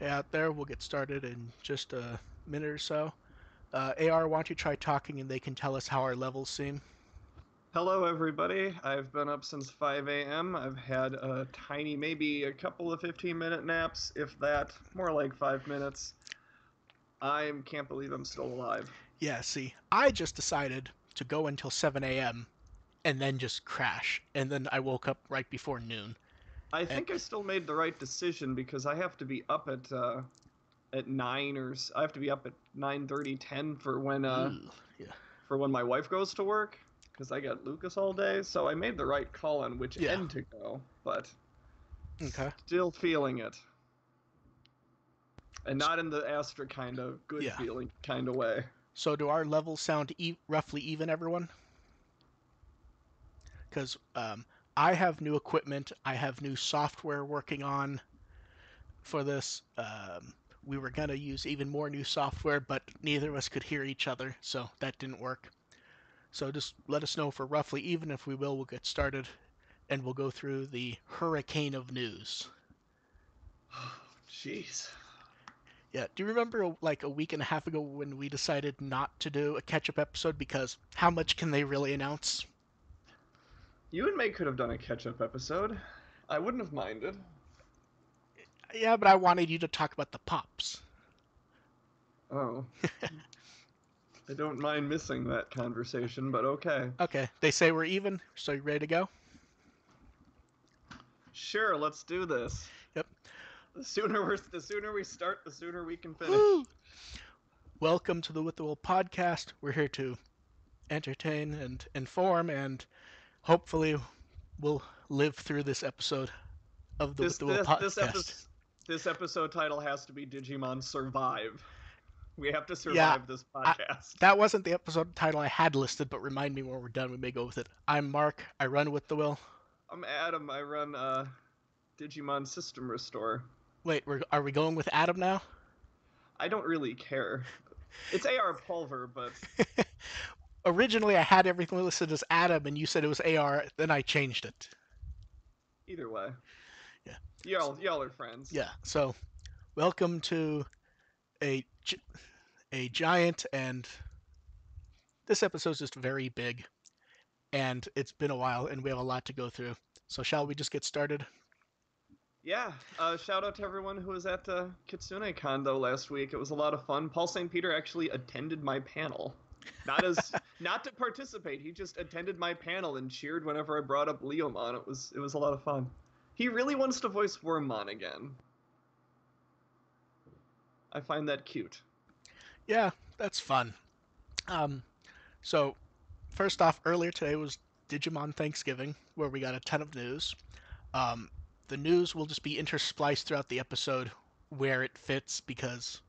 Hey out there, we'll get started in just a minute or so. AR, why don't you try talking and they can tell us how our levels seem? Hello, everybody. I've been up since 5 a.m. I've had a tiny, maybe a couple of 15-minute naps, if that, more like 5 minutes. I can't believe I'm still alive. Yeah, see, I just decided to go until 7 a.m. and then just crash, and then I woke up right before noon. I And think I still made the right decision because I have to be up at 9 I have to be up at 9:30, 10 ooh, yeah, for when my wife goes to work because I got Lucas all day. So I made the right call on which yeah, end to go, but okay, still feeling it. And not in the Astra kind of good yeah. feeling kind of way. So do our levels sound roughly even, everyone? Because I have new equipment, I have new software working on for this. We were gonna use even more new software, but neither of us could hear each other, so that didn't work. So just let us know if we're roughly even. If we will, we'll get started and we'll go through the hurricane of news. Jeez. Yeah, do you remember like a week and a half ago when we decided not to do a catch-up episode because how much can they really announce? You and May could have done a catch up episode. I wouldn't have minded. Yeah, but I wanted you to talk about the pops. Oh. I don't mind missing that conversation, but okay. Okay, they say we're even, so you ready to go? Sure, let's do this. Yep. The sooner we start, the sooner we can finish. Woo! Welcome to the With the Will podcast. We're here to entertain and inform, and hopefully we'll live through this episode of the With This the Will this this podcast. episode this episode title has to be Digimon Survive. We have to Yeah, survive this I, podcast. that wasn't the episode title I had listed, but remind me when we're done. We may go with it. I'm Mark. I run With the Will. I'm Adam. I run Digimon System Restore. Wait, are we going with Adam now? I don't really care. It's AR Pulver, but Originally, I had everything listed as Adam, and you said it was AR. Then I changed it. either way, Yeah, y'all are friends. yeah. So, welcome to a a giant, and this episode's just very big, and it's been a while, and we have a lot to go through. So, shall we just get started? Yeah, shout out to everyone who was at Kitsune Kondo last week. It was a lot of fun. Paul St. Peter actually attended my panel. Not to participate, he just attended my panel and cheered whenever I brought up Leomon. It was a lot of fun. He really wants to voice Wormmon again. I find that cute. Yeah, that's fun. Um, so first off, earlier today was Digimon Thanksgiving, where we got a ton of news. Um, the news will just be interspliced throughout the episode where it fits because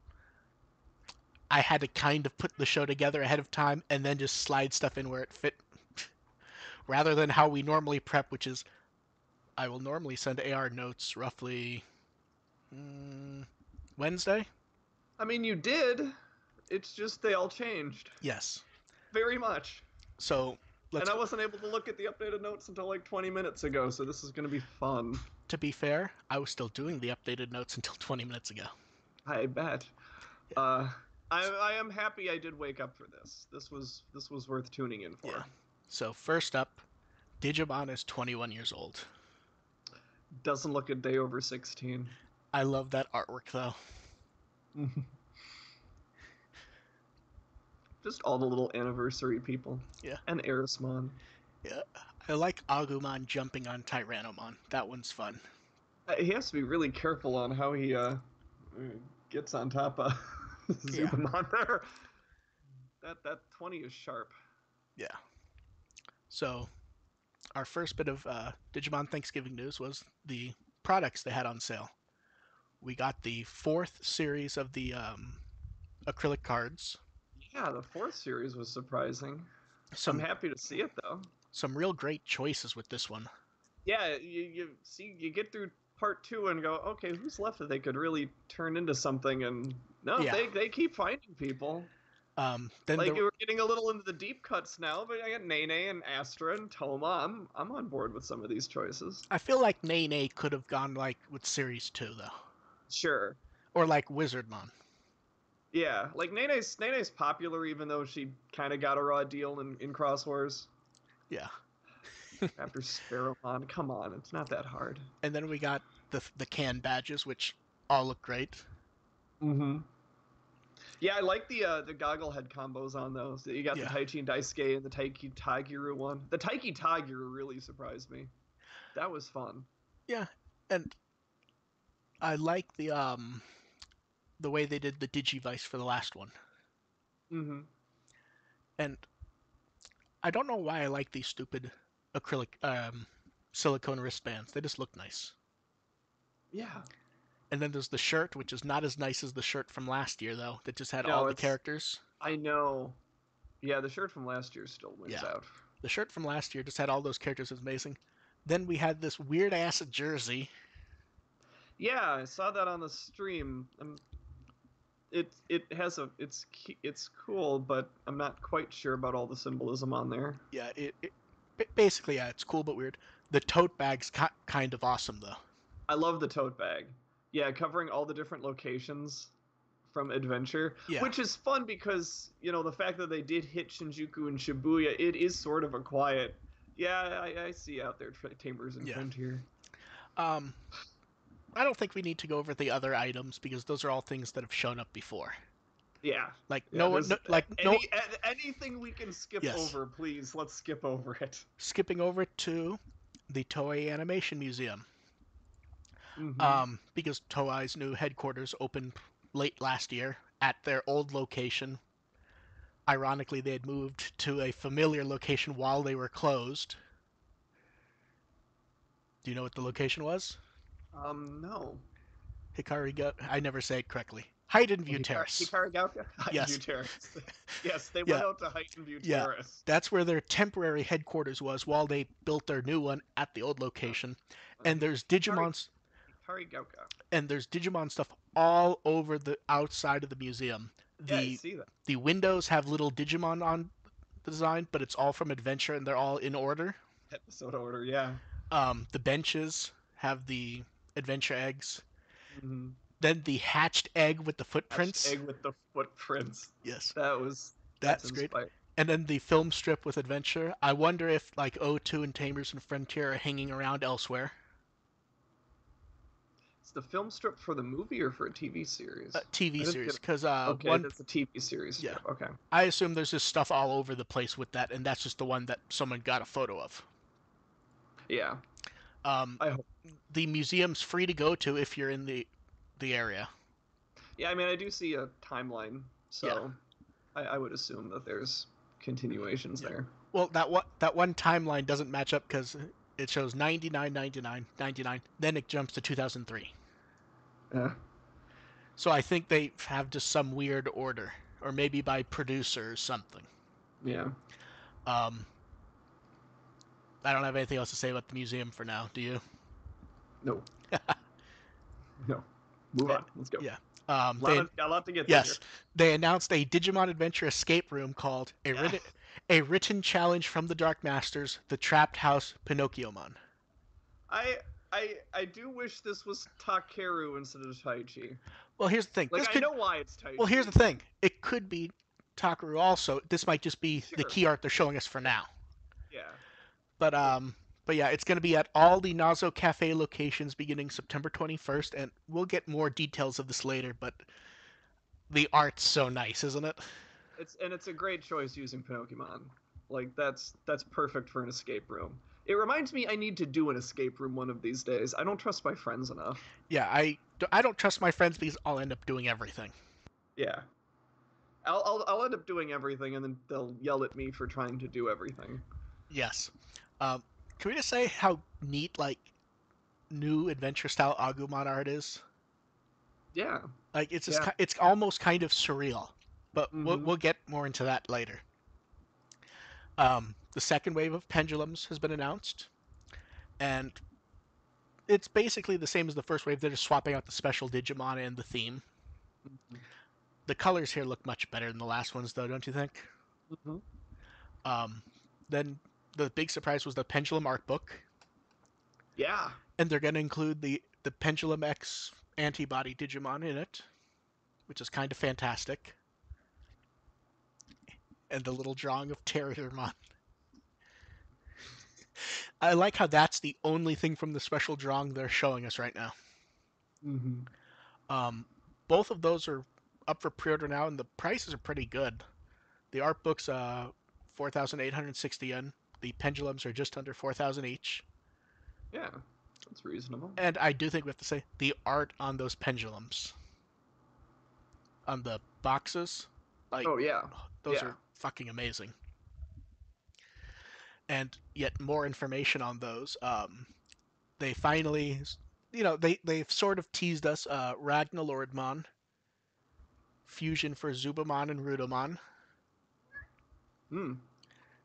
I had to kind of put the show together ahead of time and then just slide stuff in where it fit, rather than how we normally prep, which is I will normally send AR notes roughly Wednesday. I mean, you did. It's just they all changed Yes. very much. So And let's. I wasn't able to look at the updated notes until like 20 minutes ago, so this is going to be fun. To be fair, I was still doing the updated notes until 20 minutes ago. I bet. Yeah. Uh, I am happy I did wake up for this. This was worth tuning in Yeah. for. So first up, Digimon is 21 years old. Doesn't look a day over 16. I love that artwork though. Just all the little anniversary people. Yeah. And Erismon. Yeah. I like Agumon jumping on Tyrannomon. That one's fun. He has to be really careful on how he gets on top of Yeah. Zubamon there. That 20 is sharp. Yeah. So our first bit of Digimon Thanksgiving news was the products they had on sale. We got the fourth series of the acrylic cards. Yeah, the fourth series was surprising. I'm Some happy to see it though. some real great choices with this one. Yeah, you see, you get through part two and go, okay, who's left that they could really turn into something? And no, Yeah. they keep finding people. Then Like the we're getting a little into the deep cuts now, but I got Nene and Astra and Toma. I'm on board with some of these choices. I feel like Nene could have gone like with series two though. Sure. Or like Wizardmon. Yeah, like Nene's popular even though she kind of got a raw deal in Cross Wars. Yeah. After Sparrowmon, come on, it's not that hard. And then we got the can badges, which all look great. Mm-hmm. Yeah, I like the goggle head combos on those. You got the Yeah. Taichi and Daisuke and the Taiki Tagiru one. The Taiki Tagiru really surprised me. That was fun. Yeah. And I like the way they did the DigiVice for the last one. Mm-hmm. And I don't know why I like these stupid acrylic silicone wristbands. They just look nice. Yeah. And then there's the shirt, which is not as nice as the shirt from last year though, that just had all No, the it's characters. I know. Yeah, the shirt from last year still wins Yeah. out. The shirt from last year just had all those characters. It was amazing. Then we had this weird ass jersey. Yeah, I saw that on the stream. It has it's cool, but I'm not quite sure about all the symbolism on there. Yeah, basically, yeah, it's cool but weird. The tote bag's kind of awesome though. I love the tote bag. Yeah, covering all the different locations from Adventure, Yeah, which is fun because the fact that they did hit Shinjuku and Shibuya, it is sort of a quiet. Yeah, I see out there Tamers and yeah. Frontier. Um, I don't think we need to go over the other items because those are all things that have shown up before. Yeah, Like yeah. no one, There's like no. anything we can skip Yes, over, please. Let's skip over it. skipping over to the Toei Animation Museum. Mm-hmm. Because Toei's new headquarters opened late last year at their old location. Ironically, they had moved to a familiar location while they were closed. Do you know what the location was? No. Hikari. I never say it correctly. Hayden Oh, View Terrace. Hikari Gauka? Heighton View Yes. Terrace. Yes, they Yeah. went out to Heighton View Yeah. Terrace. That's where their temporary headquarters was while they built their new one at the old Uh, location. And there's Digimon's Hikari Gauka. and there's Digimon stuff all over the outside of the museum. Yeah, I The see that. the windows have little Digimon on the design, but it's all from Adventure and they're all in order. Episode order, yeah. The benches have the Adventure eggs. Mm-hmm. Then the hatched egg with the Hatched footprints. egg with the footprints. Yes, That's that's great. inspired. And then the film strip with Adventure. I wonder if like O2 and Tamers and Frontier are hanging around elsewhere. It's the film strip for the movie or for a TV series? TV I didn't series, get. because Okay, one, that's a TV series yeah, strip. Okay. I assume there's just stuff all over the place with that, and that's just the one that someone got a photo of. Yeah. Um, I hope. the museum's free to go to if you're in the area. Yeah, I mean, I do see a timeline, Yeah, so I would assume that there's continuations yeah. there. Well, that one timeline doesn't match up because it shows 99, 99, 99. Then it jumps to 2003. Yeah. So I think they have just some weird order, or maybe by producer or something. Yeah. Um, I don't have anything else to say about the museum for now. Do you? No. No. Move Eh, on. Let's go. yeah. Got a lot to get through here. Yes, they announced a Digimon Adventure escape room called Yeah. a written challenge from the Dark Masters, the Trapped House Pinocchiomon. I do wish this was Takeru instead of Taichi. Well, here's the thing. Like I know why it's Taichi. Well, here's the thing. It could be Takaru also. This might just be the Sure. key art they're showing us for now. Yeah. But yeah, it's going to be at all the Nazo Cafe locations beginning September 21st, and we'll get more details of this later. But the art's so nice, isn't it? It's a great choice using Pinocchimon. Like that's perfect for an escape room. It reminds me I need to do an escape room one of these days. I don't trust my friends enough. Yeah, I don't trust my friends because I'll end up doing everything. Yeah. I'll end up doing everything and then they'll yell at me for trying to do everything. Yes. Um, can we just say how neat like new adventure style Agumon art is? Yeah. Like it's just Yeah. it's almost kind of surreal, but Mm-hmm. we'll get more into that later. The second wave of pendulums has been announced, and it's basically the same as the first wave. They're just swapping out the special Digimon and the theme. Mm-hmm. The colors here look much better than the last ones, though, don't you think? Mm-hmm. Um, then the big surprise was the Pendulum art book, Yeah. and they're going to include the Pendulum X antibody Digimon in it, which is kind of fantastic, and the little drawing of Terriermon. I like how that's the only thing from the special drawing they're showing us right now. Mm-hmm. Um, both of those are up for pre-order now, and the prices are pretty good. The art books, 4,860 yen. The pendulums are just under 4,000 each. Yeah, that's reasonable. And I do think we have to say the art on those pendulums, on the boxes, like Oh yeah, those yeah. are fucking amazing. And yet more information on those. They finally, they've sort of teased us. Ragnar Lordmon, fusion for Zubamon and Rudamon. Hmm.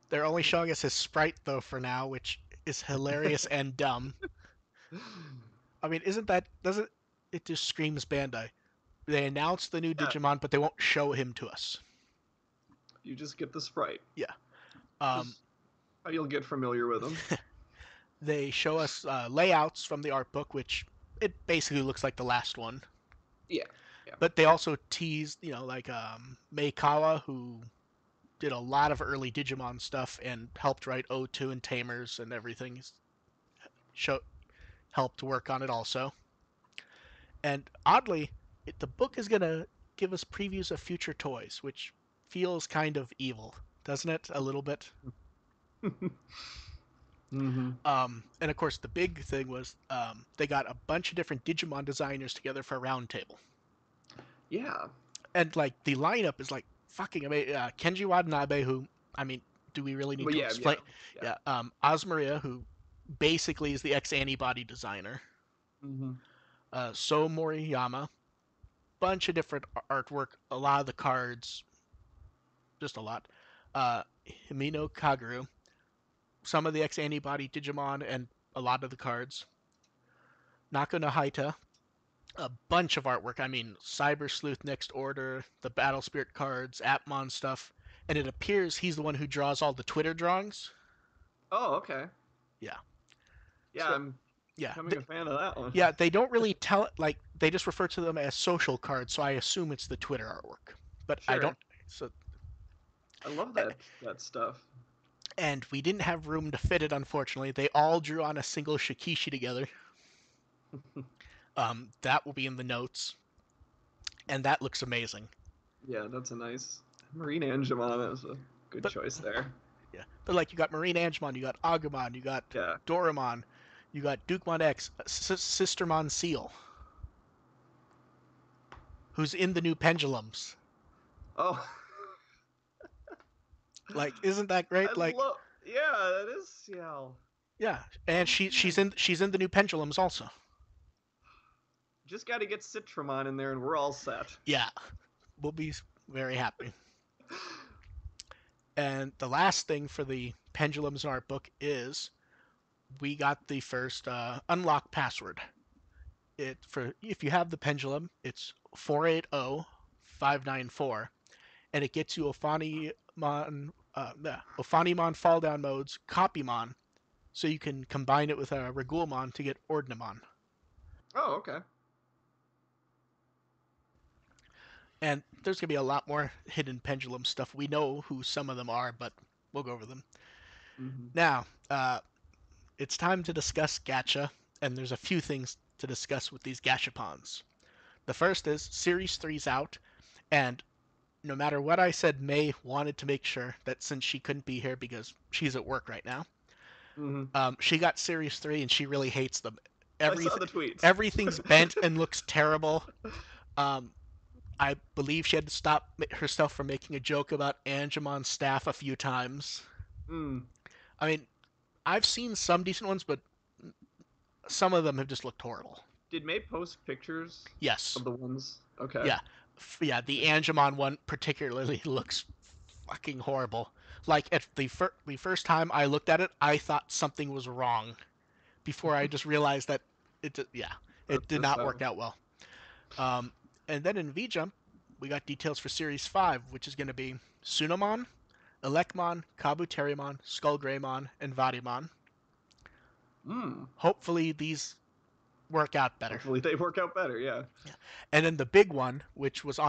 They're only showing us his sprite though for now, which is hilarious and dumb. I mean, isn't that doesn't it just screams Bandai? They announced the new Yeah, Digimon, but they won't show him to us. you just get the sprite. Yeah. Um, Just how you'll get familiar with them. they show us layouts from the art book, which it basically looks like the last one. Yeah, yeah. But they also teased, like Meikawa, who did a lot of early Digimon stuff and helped write O2 and Tamers and everything. Show, helped work on it also. And oddly, the book is going to give us previews of future toys, which feels kind of evil, doesn't it? A little bit. Mm-hmm. And of course, the big thing was they got a bunch of different Digimon designers together for a roundtable. Yeah. And like the lineup is like fucking amazing. Kenji Watanabe, who, I mean, do we really need Well, to yeah, yeah, explain? yeah. Yeah. Osmaria, who basically is the ex antibody designer. Mm-hmm. So Moriyama, bunch of different artwork, a lot of the cards, just a lot. Uh, Himino Kaguru, some of the ex antibody Digimon, and a lot of the cards. Nako no Haita, a bunch of artwork. I mean, Cyber Sleuth Next Order, the Battle Spirit cards, Atmon stuff, and it appears he's the one who draws all the Twitter drawings. Oh, okay. Yeah. Yeah, So I'm yeah, becoming a fan of that one. yeah, they don't really tell like they just refer to them as social cards, so I assume it's the Twitter artwork. But I don't. Sure. So I love that stuff. and we didn't have room to fit it, unfortunately. They all drew on a single Shikishi together. That will be in the notes, and that looks amazing. Yeah, that's a nice Marine Angemon. Is a good But choice there. yeah, but like you got Marine Angemon, you got Agumon, you got Yeah. Doramon, you got Dukemon X, Sistermon Seal, who's in the new Pendulums. Oh, Like, isn't that I great? Like, love. Yeah, that is Ciel. yeah, and Oh she's man, in the new Pendulums also. just got to get Citramon in there, and we're all set. Yeah, we'll be very happy. And the last thing for the Pendulums in our book is we got the first unlock password. It for if you have the Pendulum, it's 480594, and it gets you Ophanimon fall down modes, Copymon, so you can combine it with a Regulamon to get Ordinamon. Oh, okay. And there's gonna be a lot more hidden Pendulum stuff. We know who some of them are, but we'll go over them. Mm-hmm. Now, it's time to discuss Gacha, and there's a few things to discuss with these Gashapons. The first is Series 3's out, and no matter what I said, May wanted to make sure that since she couldn't be here because she's at work right now, Mm-hmm. she got Series 3 and she really hates them. I saw Everything, the tweets. everything's bent and looks terrible. Um, I believe she had to stop herself from making a joke about Angemon's staff a few times. Mm. I mean, I've seen some decent ones, but some of them have just looked horrible. Did May post pictures Yes. of the ones? Okay. Yeah. Yeah, the Angemon one particularly looks fucking horrible. Like at the first time I looked at it, I thought something was wrong before I just realized that yeah, it That's did just not work out well. Um, and then in V Jump, we got details for Series 5, which is going to be Sunamon, Elecmon, Kabuterimon, Skullgreymon, and Varimon. Mm. Hopefully these work out better. Hopefully they work out better. Yeah. Yeah. And then the big one, which was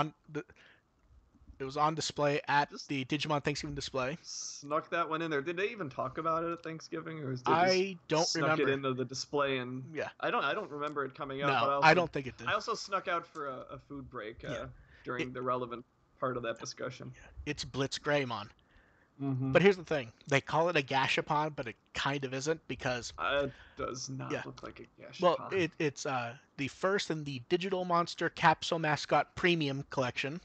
it was on display at Just the Digimon Thanksgiving display. snuck that one in there. Did they even talk about it at Thanksgiving, or is they just I don't snuck it remember. into the display? And Yeah. I don't remember it coming out. But No, I don't think it did. I also snuck out for a food break Yeah. It, during the relevant part of that discussion. it's Blitz Greymon. Mm-hmm. But here's the thing. They call it a Gashapon, but it kind of isn't because It does yeah. not look like a Well, Gashapon. it's the first in the Digital Monster Capsule Mascot Premium collection.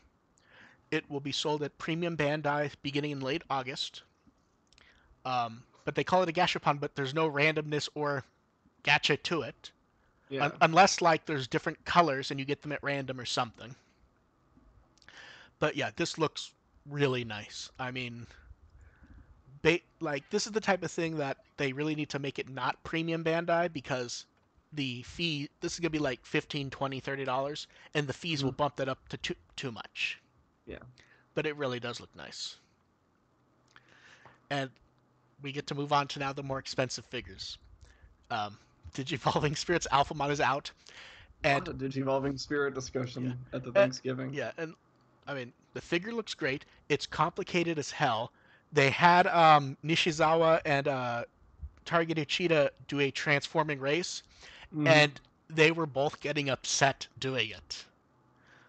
It will be sold at Premium Bandai beginning in late August. But they call it a Gashapon, but there's no randomness or gacha to it. Yeah. Unless like there's different colors and you get them at random or something. But yeah, this looks really nice. I mean, like this is the type of thing that they really need to make it not premium Bandai because the fee this is gonna be like 15, 20, $30, and the fees will Mhm. bump that up to too much. Yeah. But it really does look nice. And we get to move on to now the more expensive figures. Um, Digivolving Spirits Alphamon is out, A lot and of Digivolving Spirit yeah, discussion at the uh, Thanksgiving. yeah, and I mean the figure looks great. It's complicated as hell. They had Nishizawa and Targeted Cheetah do a transforming race, Mm-hmm. and they were both getting upset doing it.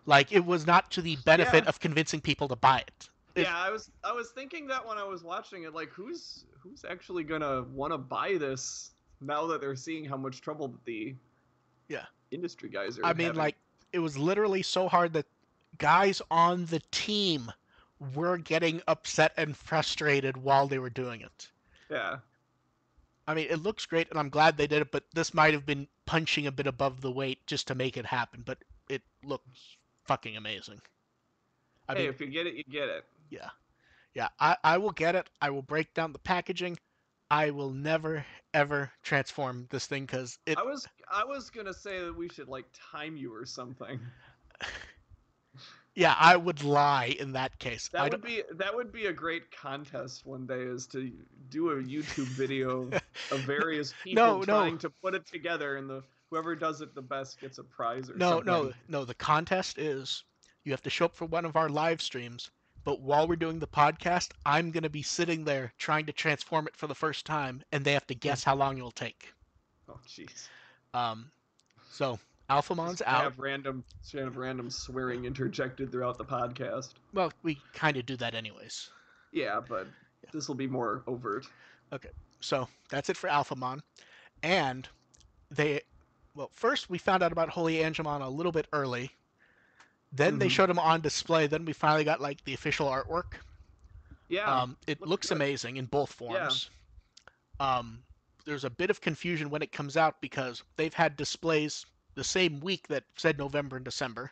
Like it was not to the benefit Yeah. of convincing people to buy it. Yeah, I was thinking that when I was watching it, like who's actually gonna want to buy this now that they're seeing how much trouble that the Yeah, industry guys I are mean, having. like it was literally so hard that guys on the team were getting upset and frustrated while they were doing it. Yeah. I mean, it looks great, and I'm glad they did it, but this might have been punching a bit above the weight just to make it happen. But it looks fucking amazing. I Hey, mean, if you get it, you get it. yeah, yeah, I will get it. I will break down the packaging. I will never ever transform this thing because it. I was gonna say that we should like time you or something. Yeah, I would lie in that case. I don't. That would be a great contest one day, is to do a YouTube video of various people No, no, trying to put it together, and the whoever does it the best gets a prize or no, something. no, no. The contest is you have to show up for one of our live streams, but while we're doing the podcast, I'm gonna be sitting there trying to transform it for the first time, and they have to guess how long it will take. Oh jeez. Um, so Alphamon's out. Just have random swearing interjected throughout the podcast. Well, we kind of do that anyways. Yeah, but Yeah. this will be more overt. Okay. So that's it for Alphamon, and they. Well, first we found out about Holy Angemon a little bit early. Then they Mm-hmm. showed him on display. Then we finally got like the official artwork. Yeah, It looks looks good. amazing in both Yeah. forms. Um, there's a bit of confusion when it comes out because they've had displays the same week that said November and December.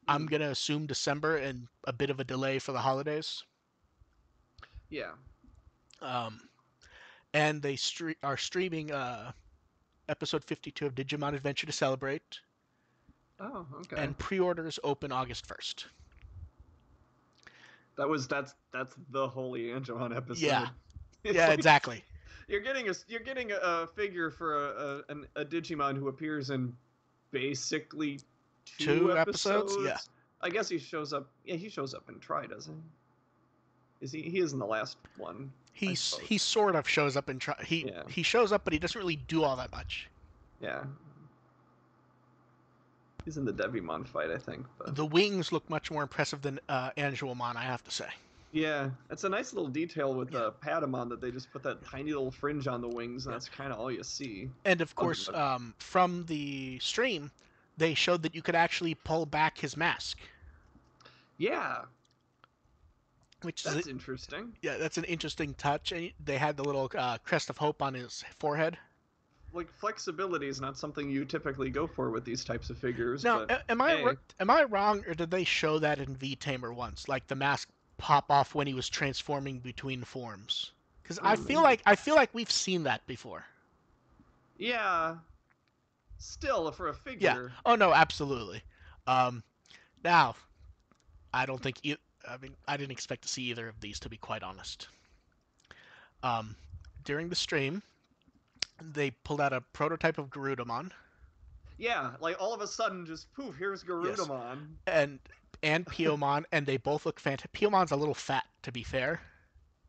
I'm Mm. gonna assume December and a bit of a delay for the holidays. Yeah. Um, and they are streaming episode 52 of Digimon Adventure to celebrate, Oh, okay. and pre-orders open August 1st. That's the Holy Angelon Yeah, episode. It's yeah, like exactly. you're getting a figure for a Digimon who appears in basically two 2 episodes. Yeah, episodes. I guess he shows up. Yeah, he shows up in Try, doesn't he? Is he? He is in the last one, I suppose. he sort of shows up and Yeah, he shows up, but he doesn't really do all that much. yeah. He's in the Devimon fight, I think. But The wings look much more impressive than Angelomon, I have to say. yeah, it's a nice little detail with Yeah, Patamon that they just put that tiny little fringe on the wings, and yeah. that's kind of all you see. And of Other course, than from the stream, they showed that you could actually pull back his mask, yeah, which is that's interesting. yeah, that's an interesting touch. And they had the little crest of hope on his forehead. Like flexibility is not something you typically go for with these types of figures, Now, but hey, am I wrong, or did they show that in V Tamer once, like the mask pop off when he was transforming between forms? Because maybe. I feel like we've seen that before. Yeah, still for a Yeah. figure. Oh no, absolutely. Um, now I don't think I mean I didn't expect to see either of these, to be quite honest. Um, during the stream, they pulled out a prototype of Garudamon. Yeah, like all of a sudden, just poof, here's Yes, Garudamon. and Piomon, and they both look fantastic. Piomon's a little fat, to be fair.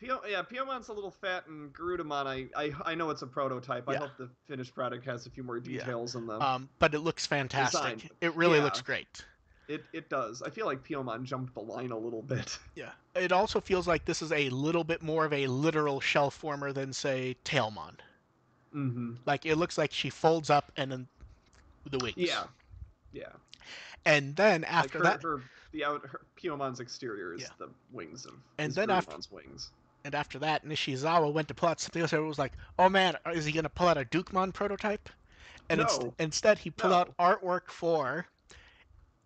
Yeah, Piomon's a little fat, and Garudamon, I know it's a prototype. I Yeah, hope the finished product has a few more yeah. details in the But it looks design. fantastic. But It really looks yeah, great. it does. I feel like Piomon jumped the line a little bit. Yeah. It also feels like this is a little bit more of a literal shell former than, say, Tailmon. Mm-hmm. Like, it looks like she folds up and then the wings. Yeah, yeah. And then Like after that, her Piomon's exterior yeah. is the wings of And is then after Garudamon's wings. and after that, Nishizawa went to pull out something else. Everyone was like, "Oh man, is he gonna pull out a Dukemon prototype?" And No, instead, he pulled out no. artwork for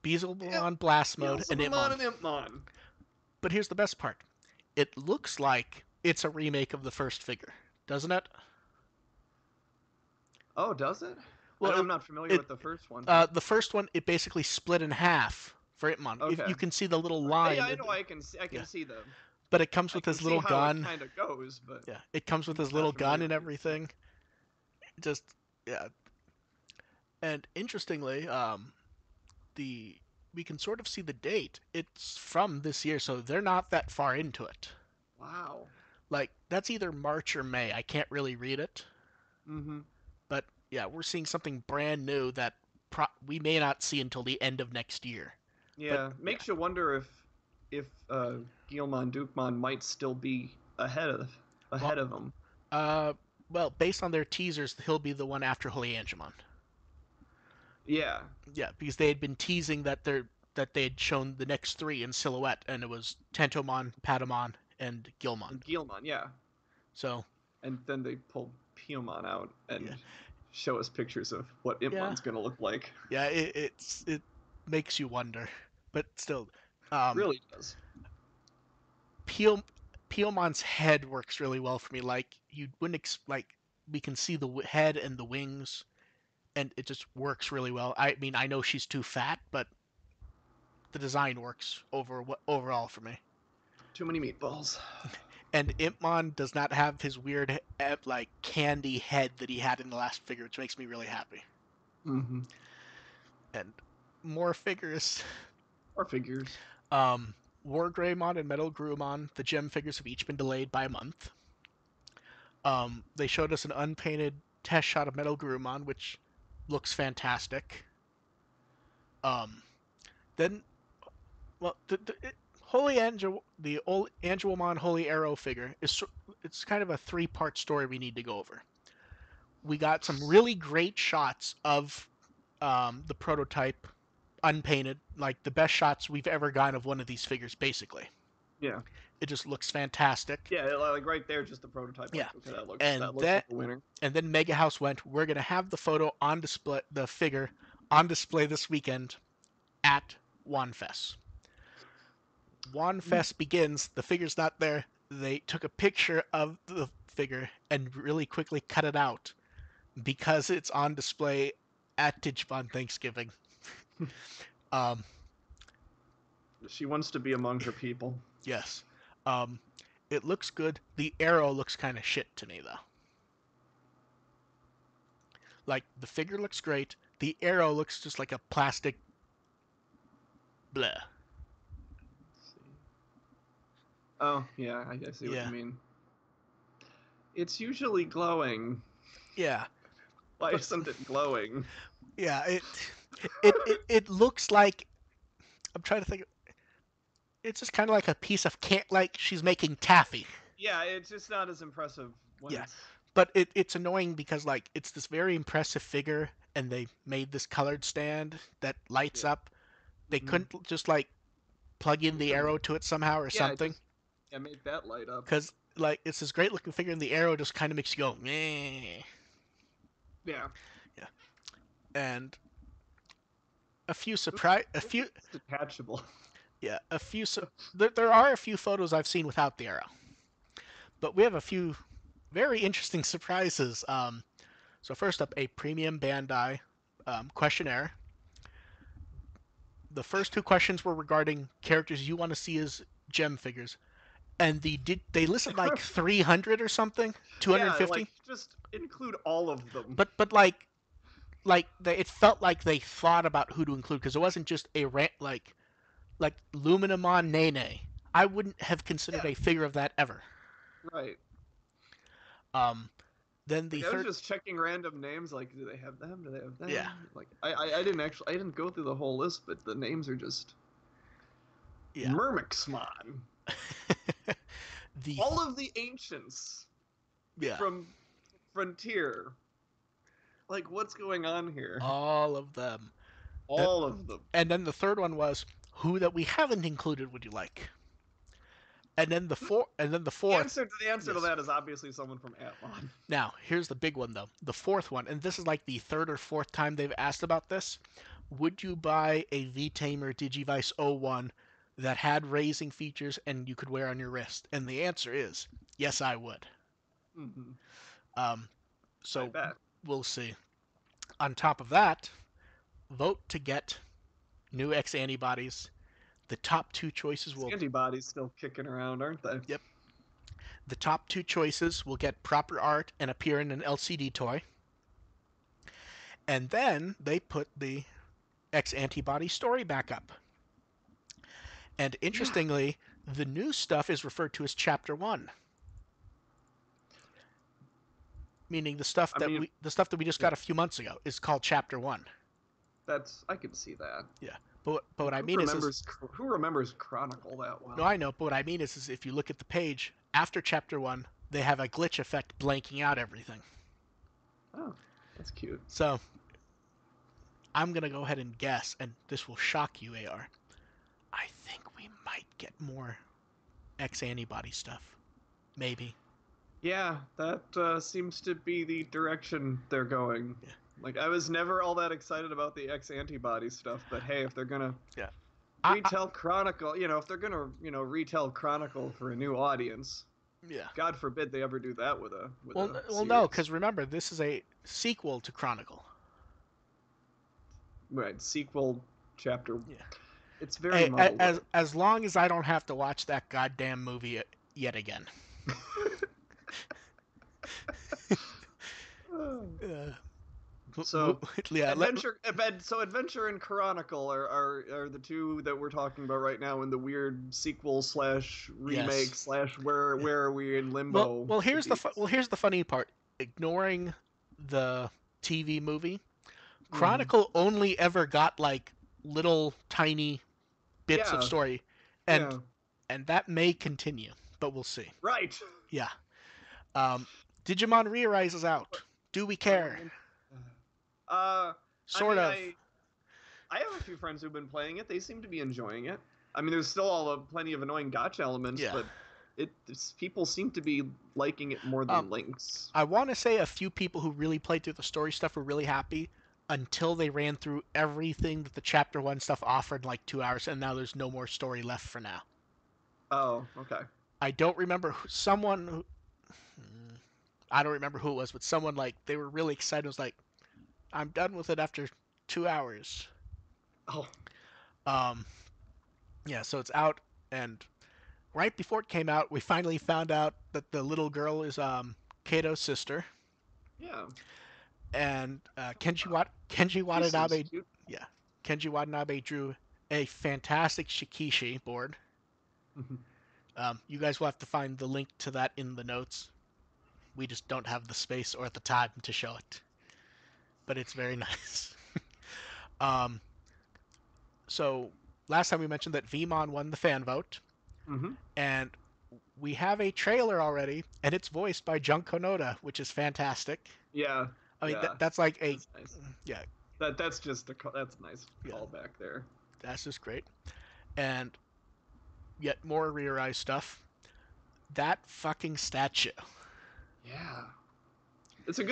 Beelzebumon Blast Mode and Beelzebumon Impmon. and Impmon. But here's the best part: it looks like it's a remake of the first figure, doesn't it? Oh, does it? Well, I'm not familiar it with the first one. But the first one it basically split in half for Impmon. If okay. you can see the little Yeah, line, I know. I yeah. can see the. But it comes I with can his see little how it gun. kind of goes, but Yeah, it comes with I'm his not little gun familiar and with the original. everything. Just yeah. And interestingly, the we can sort of see the date. It's from this year, so they're not that far into it. Wow. Like that's either March or May. I can't really read it, Mm-hmm. but yeah, we're seeing something brand new that we may not see until the end of next year. But Yeah, yeah, makes you wonder if Guilmon Dukemon might still be well, ahead of him. uh, well, based on their teasers, he'll be the one after Holy Angemon. Yeah, Yeah, because they had been teasing that they had shown the next three in silhouette, and it was Tentomon, Patamon, and Gilmon. and Guilmon, yeah, So and then they pull Piomon out yeah, and show us pictures of what yeah, Impmon's gonna look like. yeah. It makes you wonder, but still, um, Really does. Peel Peelmon's head works really well for me. Like you wouldn't like we can see the head and the wings, and it just works really well. I mean, I know she's too fat, but the design works overall for me. Too many meatballs. And Impmon does not have his weird like candy head that he had in the last figure, which makes me really happy. Mm-hmm. And more figures. Or figures. Um, Wargreymon and Metal Grumon, the gem figures have each been delayed by a month. They showed us an unpainted test shot of Metal Grumon, which looks fantastic. Um, then, well, Holy Angel, the old Angelomon Holy Arrow figure is it's kind of a three-part story we need to go over. We got some really great shots of the prototype unpainted, like the best shots we've ever gotten of one of these figures, basically. Yeah. It just looks fantastic. Yeah, like right there, just the prototype. Like, Yeah, okay, and that looks that like a winner. and then Mega House went. We're gonna have the photo on display, the figure on display this weekend at Wanfest. Wanfest begins. The figure's not there. They took a picture of the figure and really quickly cut it out because it's on display at Digimon Thanksgiving. Um, She wants to be among her people. yes. Um, it looks good. The arrow looks kind of shit to me though. Like the figure looks great. The arrow looks just like a plastic bleh. Let's see. Oh, yeah, I see what you Yeah. mean. It's usually glowing. Yeah. Why But isn't it glowing? yeah, it looks like I'm trying to think. It's just kind of like a piece of can like she's making taffy. Yeah, it's just not as impressive when Yeah. it's. But it's annoying because like it's this very impressive figure and they made this colored stand that lights Yeah. up. They Mm-hmm. couldn't just like plug in You the could. arrow to it somehow or Yeah, something make that light up. because like it's this great looking figure and the arrow just kind of makes you go meh. Yeah. Yeah. And a This few is detachable. yeah, there are a few photos I've seen without the arrow. But we have a few very interesting surprises. So first up, a premium Bandai questionnaire. The first two questions were regarding characters you want to see as gem figures, and they listed like 300 or something, Yeah, 250. like just include all of them. But like it felt like they thought about who to include because it wasn't just a like Luminamon Nene. I wouldn't have considered Yeah, a figure of that ever. right. Um, then the Like I was third, just checking random names, like, do they have them? Do they have yeah, them? Like I didn't actually I didn't go through the whole list, but the names are just yeah, Murmixmon. the All of the ancients yeah, from Frontier. Like what's going on here? all of them. Then, All of them. and then the third one was who that we haven't included would you like? And then the fourth, The answer to yes. that is obviously someone from Atmon. Now, here's the big one though. The fourth one, and this is like the third or fourth time they've asked about this. Would you buy a V-Tamer Digivice O1 that had raising features and you could wear on your wrist? And the answer is yes, I would. Mm-hmm. Um, I so bet. we'll see. On top of that, vote to get new X antibodies. The top two choices These will, antibodies still kicking around, aren't they? yep, the top two choices will get proper art and appear in an LCD toy. And then they put the X antibody story back up. And Yeah. interestingly, the new stuff is referred to as Chapter One, meaning I mean, the stuff that we just yeah, got a few months ago is called Chapter One. that's I can see that. Yeah, but what Like I mean is who remembers Chronicle that no, well? I know, but what I mean is if you look at the page after Chapter One, they have a glitch effect blanking out everything. Oh, that's cute. So I'm gonna go ahead and guess, and this will shock you, AR. I think we might get more X antibody stuff. Maybe. Yeah, that seems to be the direction they're going. Yeah. Like I was never all that excited about the X antibody stuff, but hey, if they're gonna Yeah. I retell Chronicle, if they're gonna, retell Chronicle for a new audience, yeah. God forbid they ever do that with a Well, no, series. because remember, this is a sequel to Chronicle. Right, sequel chapter. Yeah. It's very Hey, muddled as long as I don't have to watch that goddamn movie yet again. right. Uh, So yeah. adventure and Chronicle are the two that we're talking about right now in the weird sequel slash Yes. remake slash where are we in limbo Well, debates. here's the funny part. Ignoring the TV movie, Hmm. Chronicle only ever got like little tiny bits of Yeah, story, and yeah, that may continue, but we'll see. right. Yeah. Um, Digimon Re-Arise is out. Do we What are care? we in? Uh, I Sort mean, of. I have a few friends who've been playing it. They seem to be enjoying it. I mean, there's still plenty of annoying gotcha elements, Yeah. but people seem to be liking it more Um, than Links. I want to say a few people who really played through the story stuff were really happy until they ran through everything that the chapter 1 stuff offered in like 2 hours and now there's no more story left for now. Oh, okay. I don't remember I don't remember who it was, but someone like they were really excited was like I'm done with it after 2 hours. Oh, Um yeah, so it's out and right before it came out, we finally found out that the little girl is Kato's sister yeah. and Kenji She seems Watanabe, cute. yeah, Kenji Watanabe drew a fantastic Shikishi board. You guys will have to find the link to that in the notes. We just don't have the space or the time to show it, but it's very nice. um, so last time we mentioned that Vmon won the fan vote, Mm-hmm. and we have a trailer already, and it's voiced by Junko Noda, which is fantastic. Yeah, I mean, yeah. that's like a That's nice. yeah, That's just that's a nice yeah, callback there. that's just great. And yet more Rear Eye stuff. That fucking statue. Yeah. It's a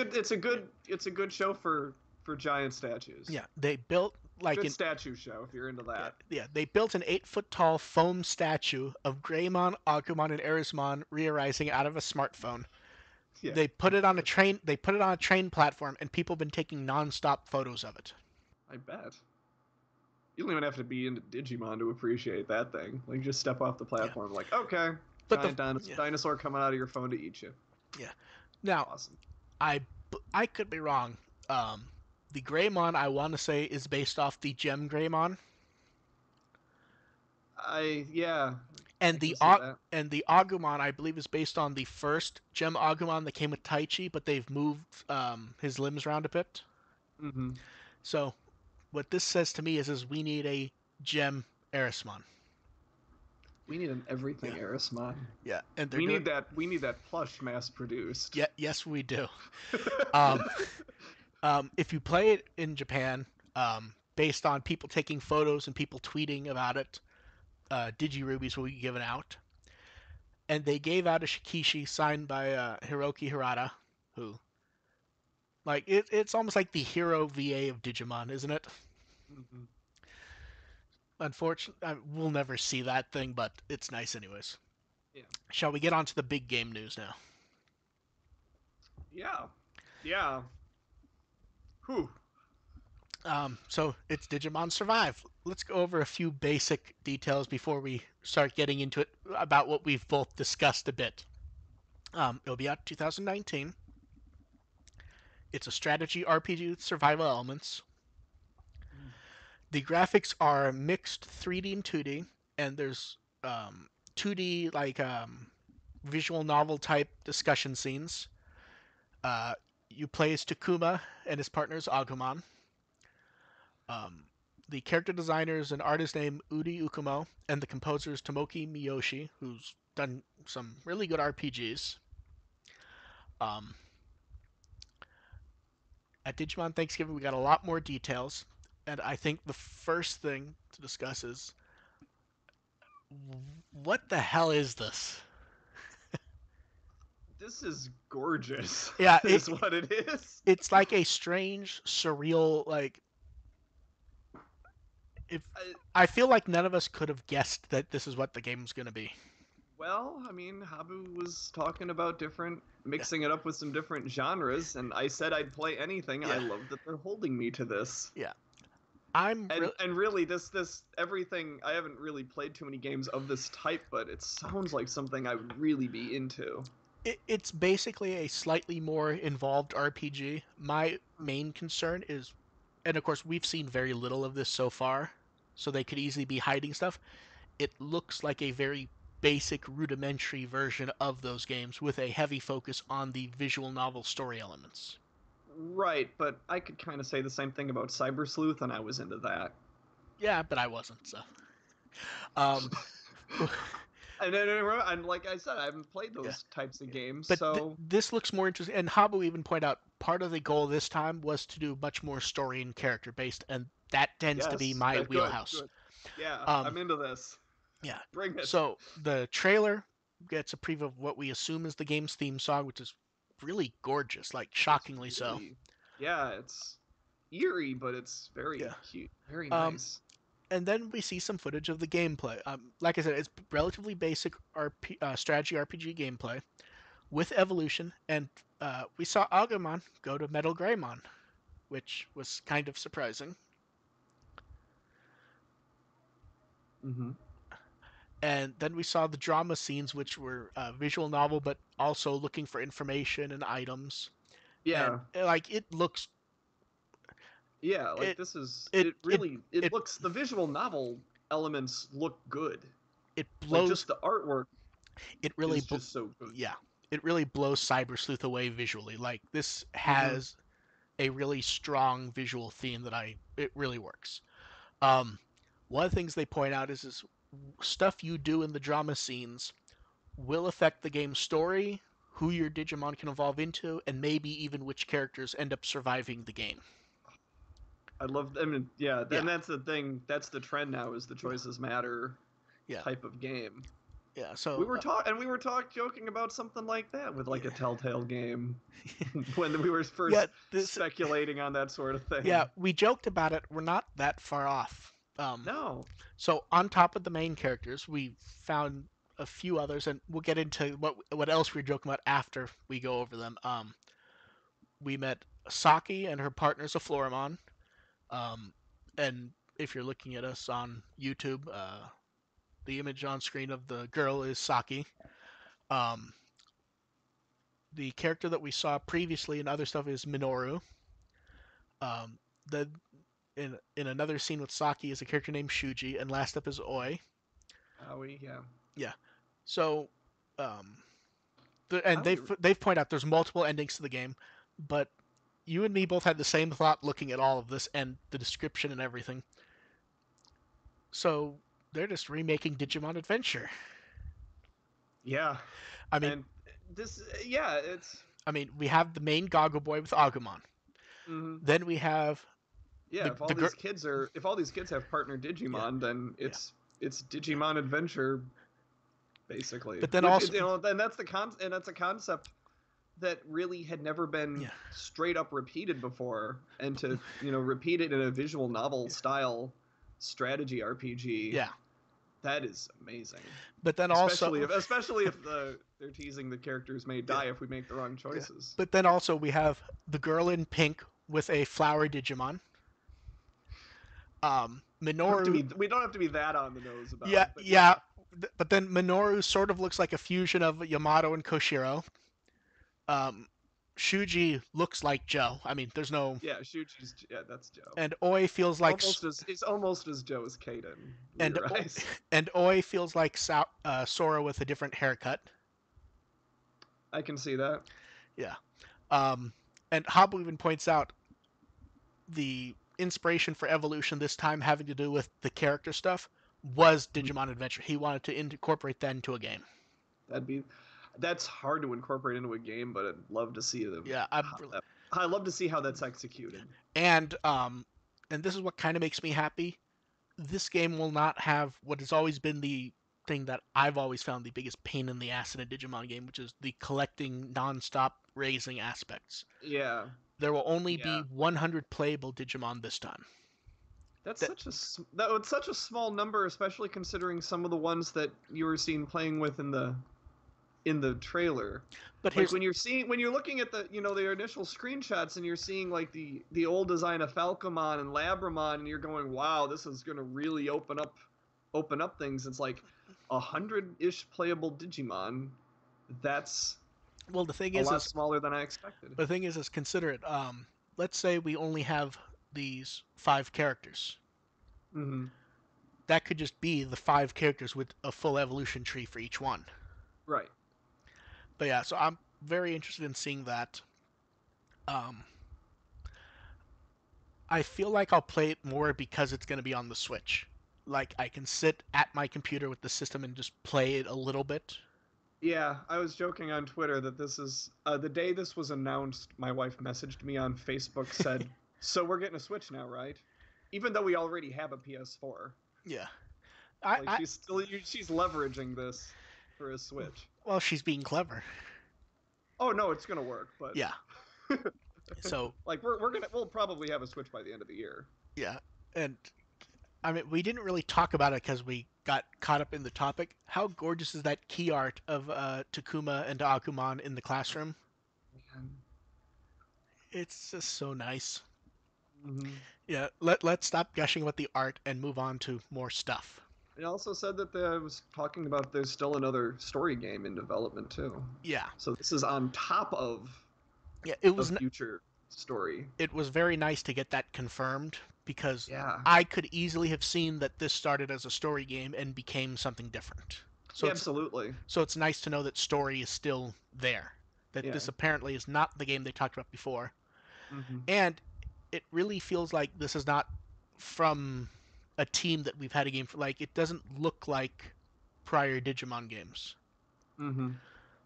good show for giant statues. Yeah, they built like Good an statue show if you're into yeah, that. yeah, they built an 8 foot tall foam statue of Greymon, Agumon, and Erismon re-arising out of a smartphone. Yeah. They put it on a train. They put it on a train platform, and people have been taking non-stop photos of it. I bet. You don't even have to be into Digimon to appreciate that thing. Like just step off the Yeah, platform like, "Okay, but the giant yeah, dinosaur coming out of your phone to eat you." yeah. Now Awesome. I I could be wrong. The Greymon, I want to say, is based off the Gem Greymon, Yeah, and I can the see that. and the Agumon, I believe, is based on the first Gem Agumon that came with Taichi, but they've moved his limbs around a bit. Hmm. So what this says to me is we need a Gem Erismon. We need an Yeah, everything Erismon. yeah, and they're We doing. need that. We need that plush mass produced. Yeah, yes, we do. Um, if you play it in Japan, based on people taking photos and people tweeting about it, Digi Rubies will be given out. And they gave out a Shikishi signed by Hiroki Hirata, who, like, it's almost like the hero VA of Digimon, isn't it? Hmm. Unfortunately, we'll never see that thing, but it's nice anyways. Yeah. Shall we get on to the big game news now? Yeah. Yeah. Whew. So it's Digimon Survive. Let's go over a few basic details before we start getting into it about what we've both discussed a bit. It'll be out 2019. It's a strategy RPG with survival elements. The graphics are mixed 3D and 2D, and there's 2D visual novel type discussion scenes. Uh, you play as Takuma and his partner is Agumon. Um, the character designer is an artist named Udi Ukumo, and the composer is Tomoki Miyoshi, who's done some really good RPGs. Um, at Digimon Thanksgiving, we got a lot more details, and I think the first thing to discuss is what the hell is this? This is gorgeous, Yeah, is what it is. it's like a strange, surreal, if I, I feel like none of us could have guessed that this is what the game was going to be. well, I mean, Habu was talking about Yeah, mixing it up with some different genres, and I said I'd play anything. I yeah, love that they're holding me to this. yeah. I'm And real. and really, this everything. I haven't really played too many games of this type, but it sounds like something I would really be into. It's basically a slightly more involved RPG. My main concern is, and of course we've seen very little of this so far, so they could easily be hiding stuff. It looks like a very basic, rudimentary version of those games with a heavy focus on the visual novel story elements. Right, but I could kind of say the same thing about Cyber Sleuth, and I was into that. Yeah, but I wasn't. So, um, And like I said, I haven't played yeah, those types of yeah. games, But so this looks more interesting. And Habu even pointed out part of the goal this time was to do much more story and character based, and that tends to be yes, my that good, wheelhouse. good. Yeah, Um, I'm into this. yeah. Bring it. So the trailer gets a preview of what we assume is the game's theme song, which is really gorgeous, like It's shockingly so. really, yeah, it's eerie, but it's Yeah. very cute, very Um, nice. and then we see some footage of the gameplay. Like I said, it's relatively basic strategy RPG gameplay with evolution, and we saw Agumon go to Metal Greymon, which was kind of surprising. Hmm. And then we saw the drama scenes, which were visual novel, but also looking for information and items. And Yeah, like it looks, yeah, like it this is it it. it Really, it it looks the visual novel elements look good. it Like blows. just the artwork It really, is just so good. yeah, it really blows Cyber Sleuth away visually. Like this Hmm. has a really strong visual theme that it really works. Um, one of the things they point out is stuff you do in the drama scenes will affect the game's story, who your Digimon can evolve into, and maybe even which characters end up surviving the game. I love. I mean, yeah, Yeah, and that's the thing. That's the trend now. Is the yeah, choices matter yeah, type of game. yeah. We So were joking about something like that with like yeah, a Telltale game when we were yeah. first This speculating on that sort of yeah. thing. We joked about it. We're not that far off. No. So on top of the main characters, we found a few others, and we'll get into what else we're joking about after we go over them. We met Saki and her partner's a Floramon. Um, and if you're looking at us on YouTube, the image on screen of the girl is Saki. Um, the character that we saw previously and other stuff is Minoru. Um, then in another scene with Saki is a character named Shuji, and last up is Oi. Aoi, yeah. Yeah. So, um, and Aoi, they've pointed out there's multiple endings to the game, but you and me both had the same thought looking at all of this and the description and everything. So they're just remaking Digimon Adventure. yeah. I mean, And this, yeah, it's, we have the main Goggle Boy with Agumon. mhm. Then we have Yeah. If all the girl. these kids are, if all these kids have partner Yeah, Digimon, then yeah, it's yeah. Digimon Adventure basically. But then Which also, and that's a concept that really had never been yeah, straight up repeated before, and to repeat it in a visual novel yeah, style strategy RPG, yeah. that is amazing. But then Especially also, if they're teasing the characters may yeah, die if we make the wrong yeah. choices. But then also we have the girl in pink with a flower Digimon. Minoru, We don't have to be that on the nose about yeah, it, but yeah. yeah. But then Minoru sort of looks like a fusion of Yamato and Koshiro. Um, Shuji looks like Joe. There's no, Yeah, Shuji's, yeah, that's Joe. and Oi feels like, It's almost as Joe as Kaden. and Realize. and Oi feels like Sora with a different haircut. I can see that. Yeah. Um, and Habu even points out the inspiration for Evolution this time having to do with the character stuff was Digimon Adventure. He wanted to incorporate that into a game. That'd be that's hard to incorporate into a game, but I'd love to see them. Yeah, I love to see how that's executed. and and this is what kind of makes me happy. This game will not have what has always been the thing that I've always found the biggest pain in the ass in a Digimon game, which is the collecting nonstop raising aspects. Yeah, There will only be yeah. 100 playable Digimon this time. That's That, that was such a small number, especially considering some of the ones that you were seen playing with in the trailer. but Like here's when you're looking at the initial screenshots and you're seeing like the old design of Falcomon and Labramon, and you're going, wow, this is gonna really open up things. It's like 100-ish playable Digimon. That's well the thing a is lot is smaller than I expected. the thing is consider it. Let's say we only have these 5 characters. Hmm. That could just be the 5 characters with a full evolution tree for each one. Right. But yeah, so I'm very interested in seeing that. Um, I feel like I'll play it more because it's going to be on the Switch. Like I can sit at my computer with the system and just play it a little bit. Yeah, I was joking on Twitter that this is the day this was announced. My wife messaged me on Facebook, said, "So we're getting a Switch now, right?" Even though we already have a PS4, Yeah, I, like I she's leveraging this for a Switch. well, she's being clever. Oh no, it's gonna work, but Yeah. So like we'll probably have a Switch by the end of the year. yeah, and we didn't really talk about it because we got caught up in the topic. How gorgeous is that key art of Takuma and Agumon in the classroom? Man. It's just so nice. Mm-hmm. Yeah, let's stop gushing about the art and move on to more stuff. It also said that I was talking about there's still another story game in development too. Yeah, So this is on top of yeah, a future story. it was very nice to get that confirmed because Yeah. I could easily have seen that this started as a story game and became something different. So Yeah, it's absolutely. so it's nice to know that story is still there. That Yeah. this apparently is not the game they talked about before. Mm-hmm. And it really feels like this is not from a team that we've had a game for. Like it doesn't look like prior Digimon games. Mm-hmm.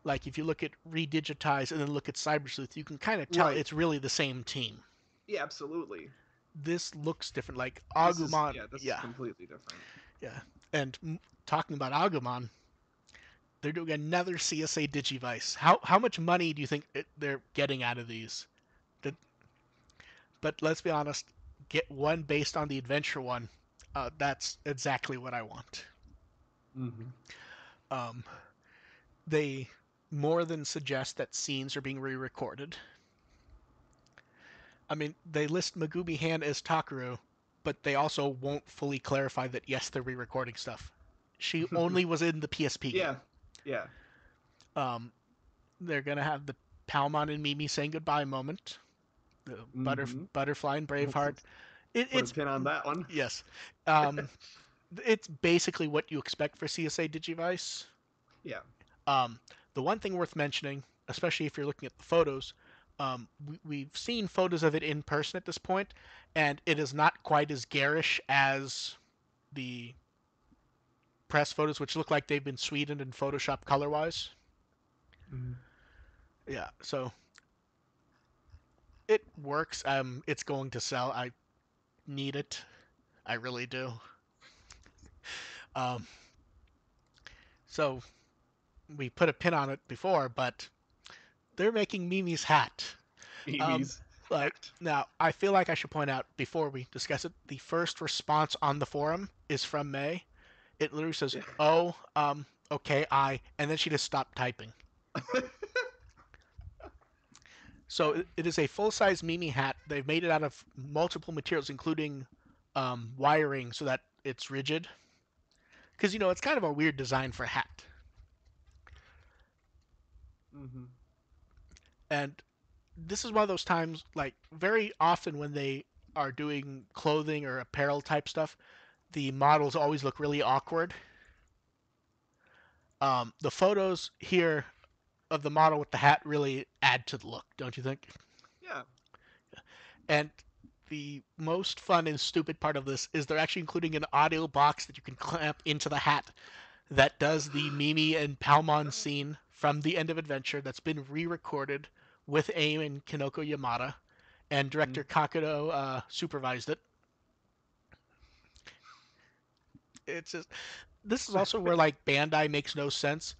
Like if you look at Redigitize and then look at Cyber Sleuth, you can kind of tell Right. it's really the same team. Yeah, absolutely. This looks different. Like Agumon, This is yeah, completely different. yeah. And talking about Agumon, they're doing another CSA Digivice. How much money do you think they're getting out of these? That, but let's be honest, get one based on the adventure one. That's exactly what I want. Mm-hmm. Um, they more than suggest that scenes are being re-recorded. They list Megumi Han as Takaru, but they also won't fully clarify that yes, they're re-recording stuff. She only was in the PSP game. Yeah. Yeah. Um, they're gonna have the Palmon and Mimi saying goodbye moment. Mm-hmm. Butterfly and Let's Braveheart. just put a It's pin on that one. yes, um, it's basically what you expect for CSA Digivice. Yeah. Um, the one thing worth mentioning, especially if you're looking at the photos, we've seen photos of it in person at this point, and it is not quite as garish as the press photos, which look like they've been sweetened and photoshopped color-wise. Mm-hmm. Yeah, so it works. It's going to sell. I need it. I really do. Um, so we put a pin on it before, but they're making Mimi's hat. Um, Mimi's like hat. now, I feel like I should point out before we discuss it, the first response on the forum is from May. It literally says, Yeah. "Oh, okay, and then she just stopped typing. So it is a full-size Mimi hat. They've made it out of multiple materials, including wiring, so that it's rigid. Because it's kind of a weird design for a hat. Mm-hmm. And this is one of those times, like very often when they are doing clothing or apparel type stuff, the models always look really awkward. The photos here of the model with the hat really add to the look, don't you think? Yeah. And the most fun and stupid part of this is they're actually including an audio box that you can clamp into the hat that does the Mimi and Palmon scene from the end of Adventure that's been re-recorded with AIM and Kinoko Yamada, and director Mm. Kakudo supervised it. It's just this is also where like Bandai makes no sense.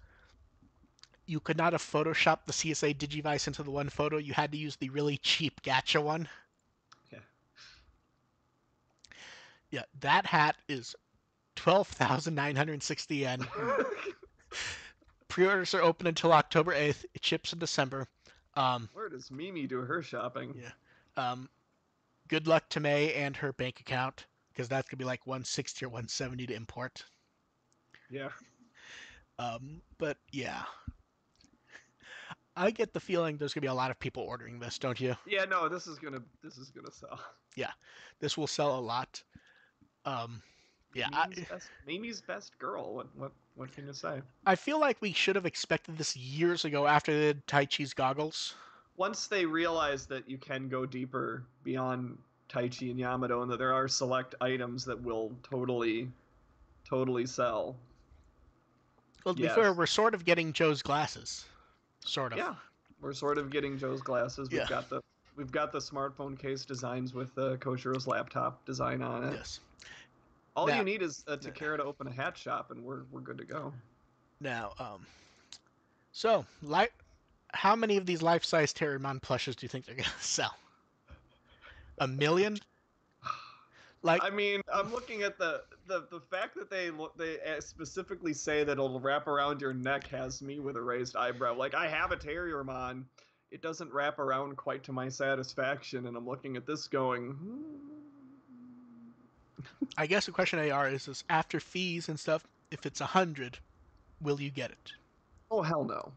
You could not have photoshopped the CSA Digivice into the one photo. You had to use the really cheap gacha one. Yeah. Yeah, that hat is 12,960 yen. Pre-orders are open until October 8th. It ships in December. Um, Where does Mimi do her shopping? yeah. Um, good luck to May and her bank account because that's gonna be like 160 or 170 to import. Yeah. But yeah, I get the feeling there's gonna be a lot of people ordering this, don't you? Yeah, no, this is gonna sell. Yeah, this will sell a lot. Um, yeah, Mimi's best girl. What can you say? I feel like we should have expected this years ago after they did Tai Chi's goggles. Once they realize that you can go deeper beyond Taichi and Yamato and that there are select items that will totally sell. Well, to be fair, Yes. we're sort of getting Joe's glasses. Sort of. Yeah. We're sort of getting Joe's glasses. Yeah. We've got the smartphone case designs with Koshiro's laptop design on it. Yes. All Now, you need is a Takara to open a hat shop, and we're good to go. now, so how many of these life-size Terramon plushes do you think they're gonna sell? A million? Like, I mean, I'm looking at the fact that they specifically say that it'll wrap around your neck has me with a raised eyebrow. Like I have a Terriermon, it doesn't wrap around quite to my satisfaction, and I'm looking at this going. I guess the question AR is after fees and stuff. If it's 100, will you get it? Oh hell no!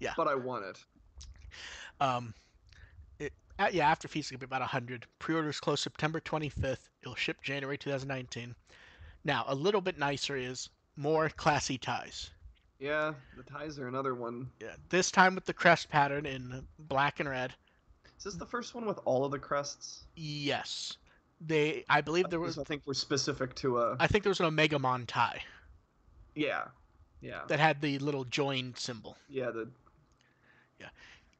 Yeah. But I want it. Um, yeah, after fees it's gonna be about 100. Pre-orders close September 25th. It'll ship January 2019. Now, a little bit nicer is more classy ties. Yeah, the ties are another one. Yeah, this time with the crest pattern in black and red. Is this the first one with all of the crests? Yes, I believe there was. I think we're specific to a. I think there was an Omegamon tie Yeah, yeah, that had the little joined symbol. yeah. The Yeah,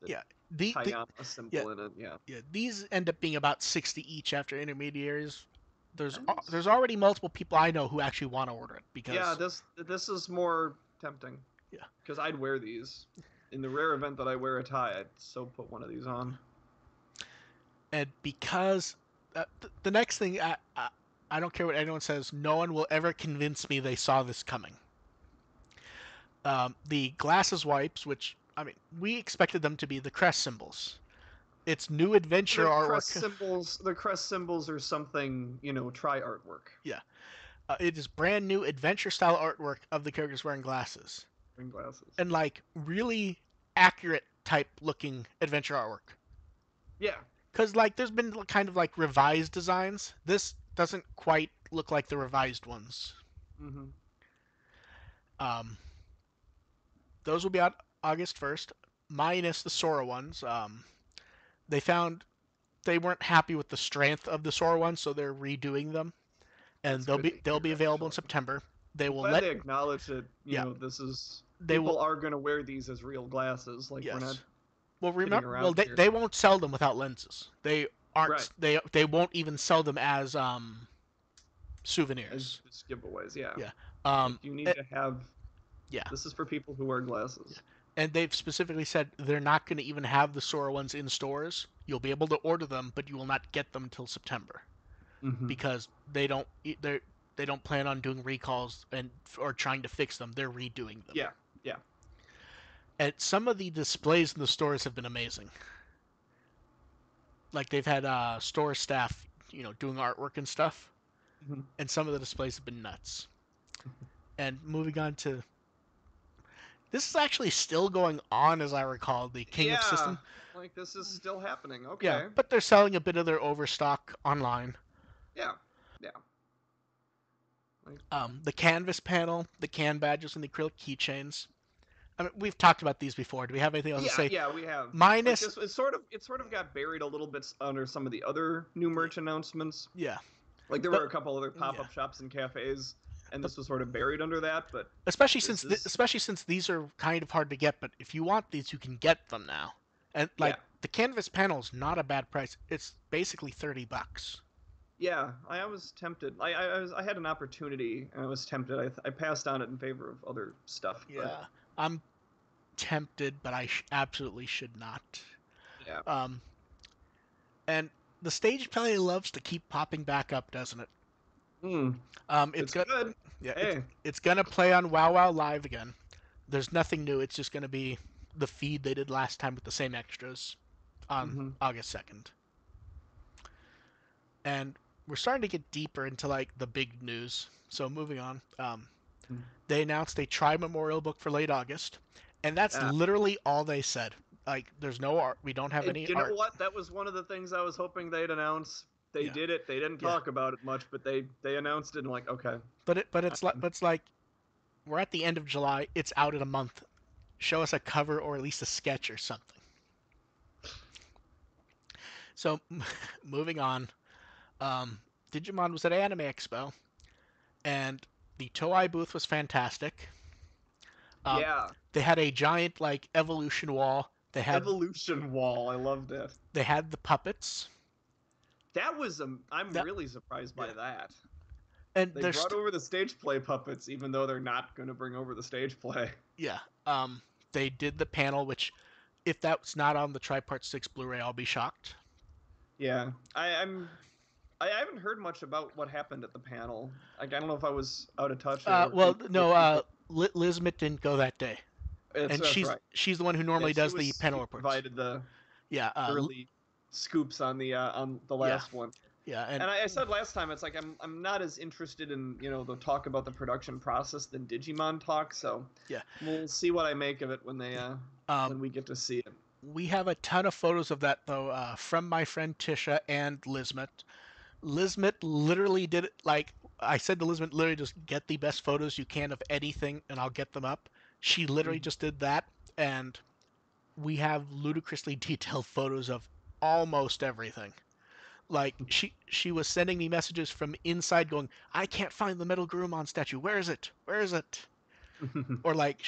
the yeah. The Tayama yeah, symbol in it. Yeah. yeah. These end up being about 60 each after intermediaries. There's Nice. already multiple people I know who actually want to order it Yeah, because this is more tempting yeah, because I'd wear these. In the rare event that I wear a tie, I'd so put one of these on. and because the next thing I don't care what anyone says, no one will ever convince me they saw this coming. The glasses wipes, which I mean, we expected them to be the crest symbols. It's new adventure artwork. The crest symbols are something, try artwork. Yeah, it is brand new adventure style artwork of the characters wearing glasses, Ring glasses. and like really accurate type looking adventure artwork. Yeah. Because like there's been kind of like revised designs. This doesn't quite look like the revised ones. Hmm. Um, those will be out August 1st, minus the Sora ones. They found they weren't happy with the strength of the Sora ones, so they're redoing them, and That's good to they'll hear, be available in actually. September. They I'm will glad let they acknowledge that, yeah this is they will people are going to wear these as real glasses. Like, we're not yes. Well, kidding remember, well around here. they won't sell them without lenses. They Right. aren't they won't even sell them as As souvenirs. just giveaways, yeah. Yeah. Like, you need It, to have, yeah. this is for people who wear Yeah. glasses. And they've specifically said they're not going to even have the Sora ones in stores. You'll be able to order them, but you will not get them until September Hmm. because they don't plan on doing recalls and or trying to fix them. They're redoing them. Yeah, yeah. And some of the displays in the stores have been amazing. Like they've had store staff, doing artwork and stuff, Hmm. and some of the displays have been nuts. And moving on to this is actually still going on, as I recall, the King of Yeah, System. like, this is still happening. Yeah, Okay. but they're selling a bit of their overstock online. Yeah, yeah. Like, The canvas panel, the can badges, and the acrylic keychains. I mean, we've talked about these before. Do we have anything else to yeah, say? yeah, we have. Like, Minus, this, it sort of got buried a little bit under some of the other new merch announcements. yeah, Like, there the were a couple other yeah, pop-up shops and cafes, and but this was sort of buried under that. But this is, especially since these are kind of hard to get. But if you want these, you can get them now. And like yeah, the canvas panel is not a bad price. It's basically $30. yeah. I was tempted. I had an opportunity, and I was tempted. I passed on it in favor of other stuff. But Yeah, I'm tempted, but I absolutely should not. yeah, Um, and the stage play loves to keep popping back up, doesn't it? mm, It's it's got good. yeah, Hey, it's gonna play on WoW WoW Live again. There's nothing new. It's just gonna be the feed they did last time with the same extras on hmm, August 2nd. And we're starting to get deeper into like the big news. So moving on, they announced a Tri Memorial book for late August, and that's yeah. literally all they said. Like, there's no art. We don't have And any you know art. what? That was one of the things I was hoping they'd announce. They Yeah, did it. They didn't yeah. talk about it much, but they announced it. And like, okay, It's like we're at the end of July. It's out in a month. Show us a cover or at least a sketch or something. So, moving on. Um, Digimon was at Anime Expo, and the Toei booth was fantastic. Um, yeah, they had a giant like evolution wall. evolution wall. I loved it. They had the puppets. That was I'm That really surprised yeah, by that. and They brought over the stage play puppets, even though they're not going to bring over the stage play. yeah. They did the panel, which if that's not on the Tripart 6 Blu-ray, I'll be shocked. Yeah, I haven't heard much about what happened at the panel. Like, I don't know if I was out of touch or Well, with no, people. Lizmit didn't go that day, and That's right. she's the one who Yeah, normally she does the was. panel She reports. provided Yeah, the really scoops on the yeah, last one. yeah, and And I said last time, it's like I'm not as interested in the talk about the production process than Digimon talk. So yeah, we'll see what I make of it yeah. Um, when we get to see it. we have a ton of photos of that though, from my friend Tisha and Lizmit. Lizmit literally did it like I said to Lizmit, literally just get the best photos you can of anything, and I'll get them up. She literally Mhm. just did that, and we have ludicrously detailed photos of almost everything. Like she was sending me messages from inside going, I can't find the Metal Gurumon statue. Where is it? Where is it? Or like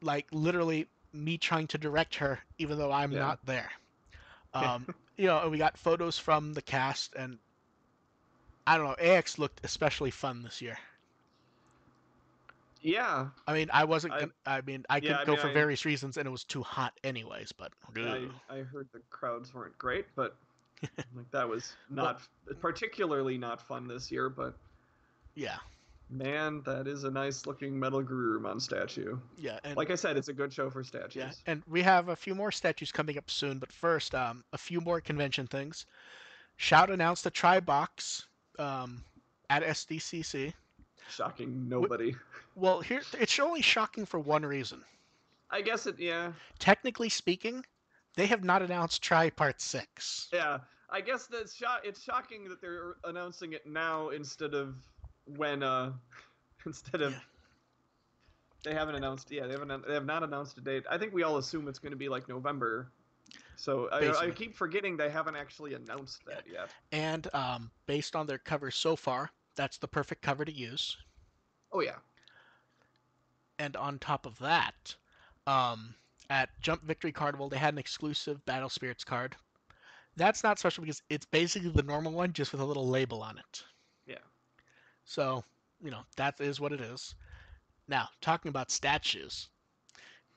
like literally me trying to direct her even though I'm Yeah. not there. Um, and we got photos from the cast, and I don't know, AX looked especially fun this year. Yeah. I mean, I wasn't I gonna. I mean, I yeah. couldn't I go mean, for various reasons, and it was too hot anyways. But I heard the crowds weren't great, but like, that was well, not particularly not fun this year. But yeah, man, that is a nice looking Metal Garurumon statue. yeah, and Like I said, it's a good show for yeah, statues. and we have a few more statues coming up soon. But first, a few more convention things. Shout announced a try box um, at SDCC. Shocking nobody. Well, here it's only shocking for one reason. I guess it. Yeah. Technically speaking, they have not announced Try Part 6. Yeah. I guess it's shocking that they're announcing it now instead of when instead of Yeah, they haven't announced. Yeah, they have not announced a date. I think we all assume it's going to be like November. So I basically. keep forgetting they haven't actually announced Yeah. that yet. And based on their cover so far, that's the perfect cover to use. Oh yeah. And on top of that, um, at Jump Victory Carnival, they had an exclusive Battle Spirits card. That's not special because it's basically the normal one, just with a little label on it. Yeah. So, that is what it is. Now, talking about statues,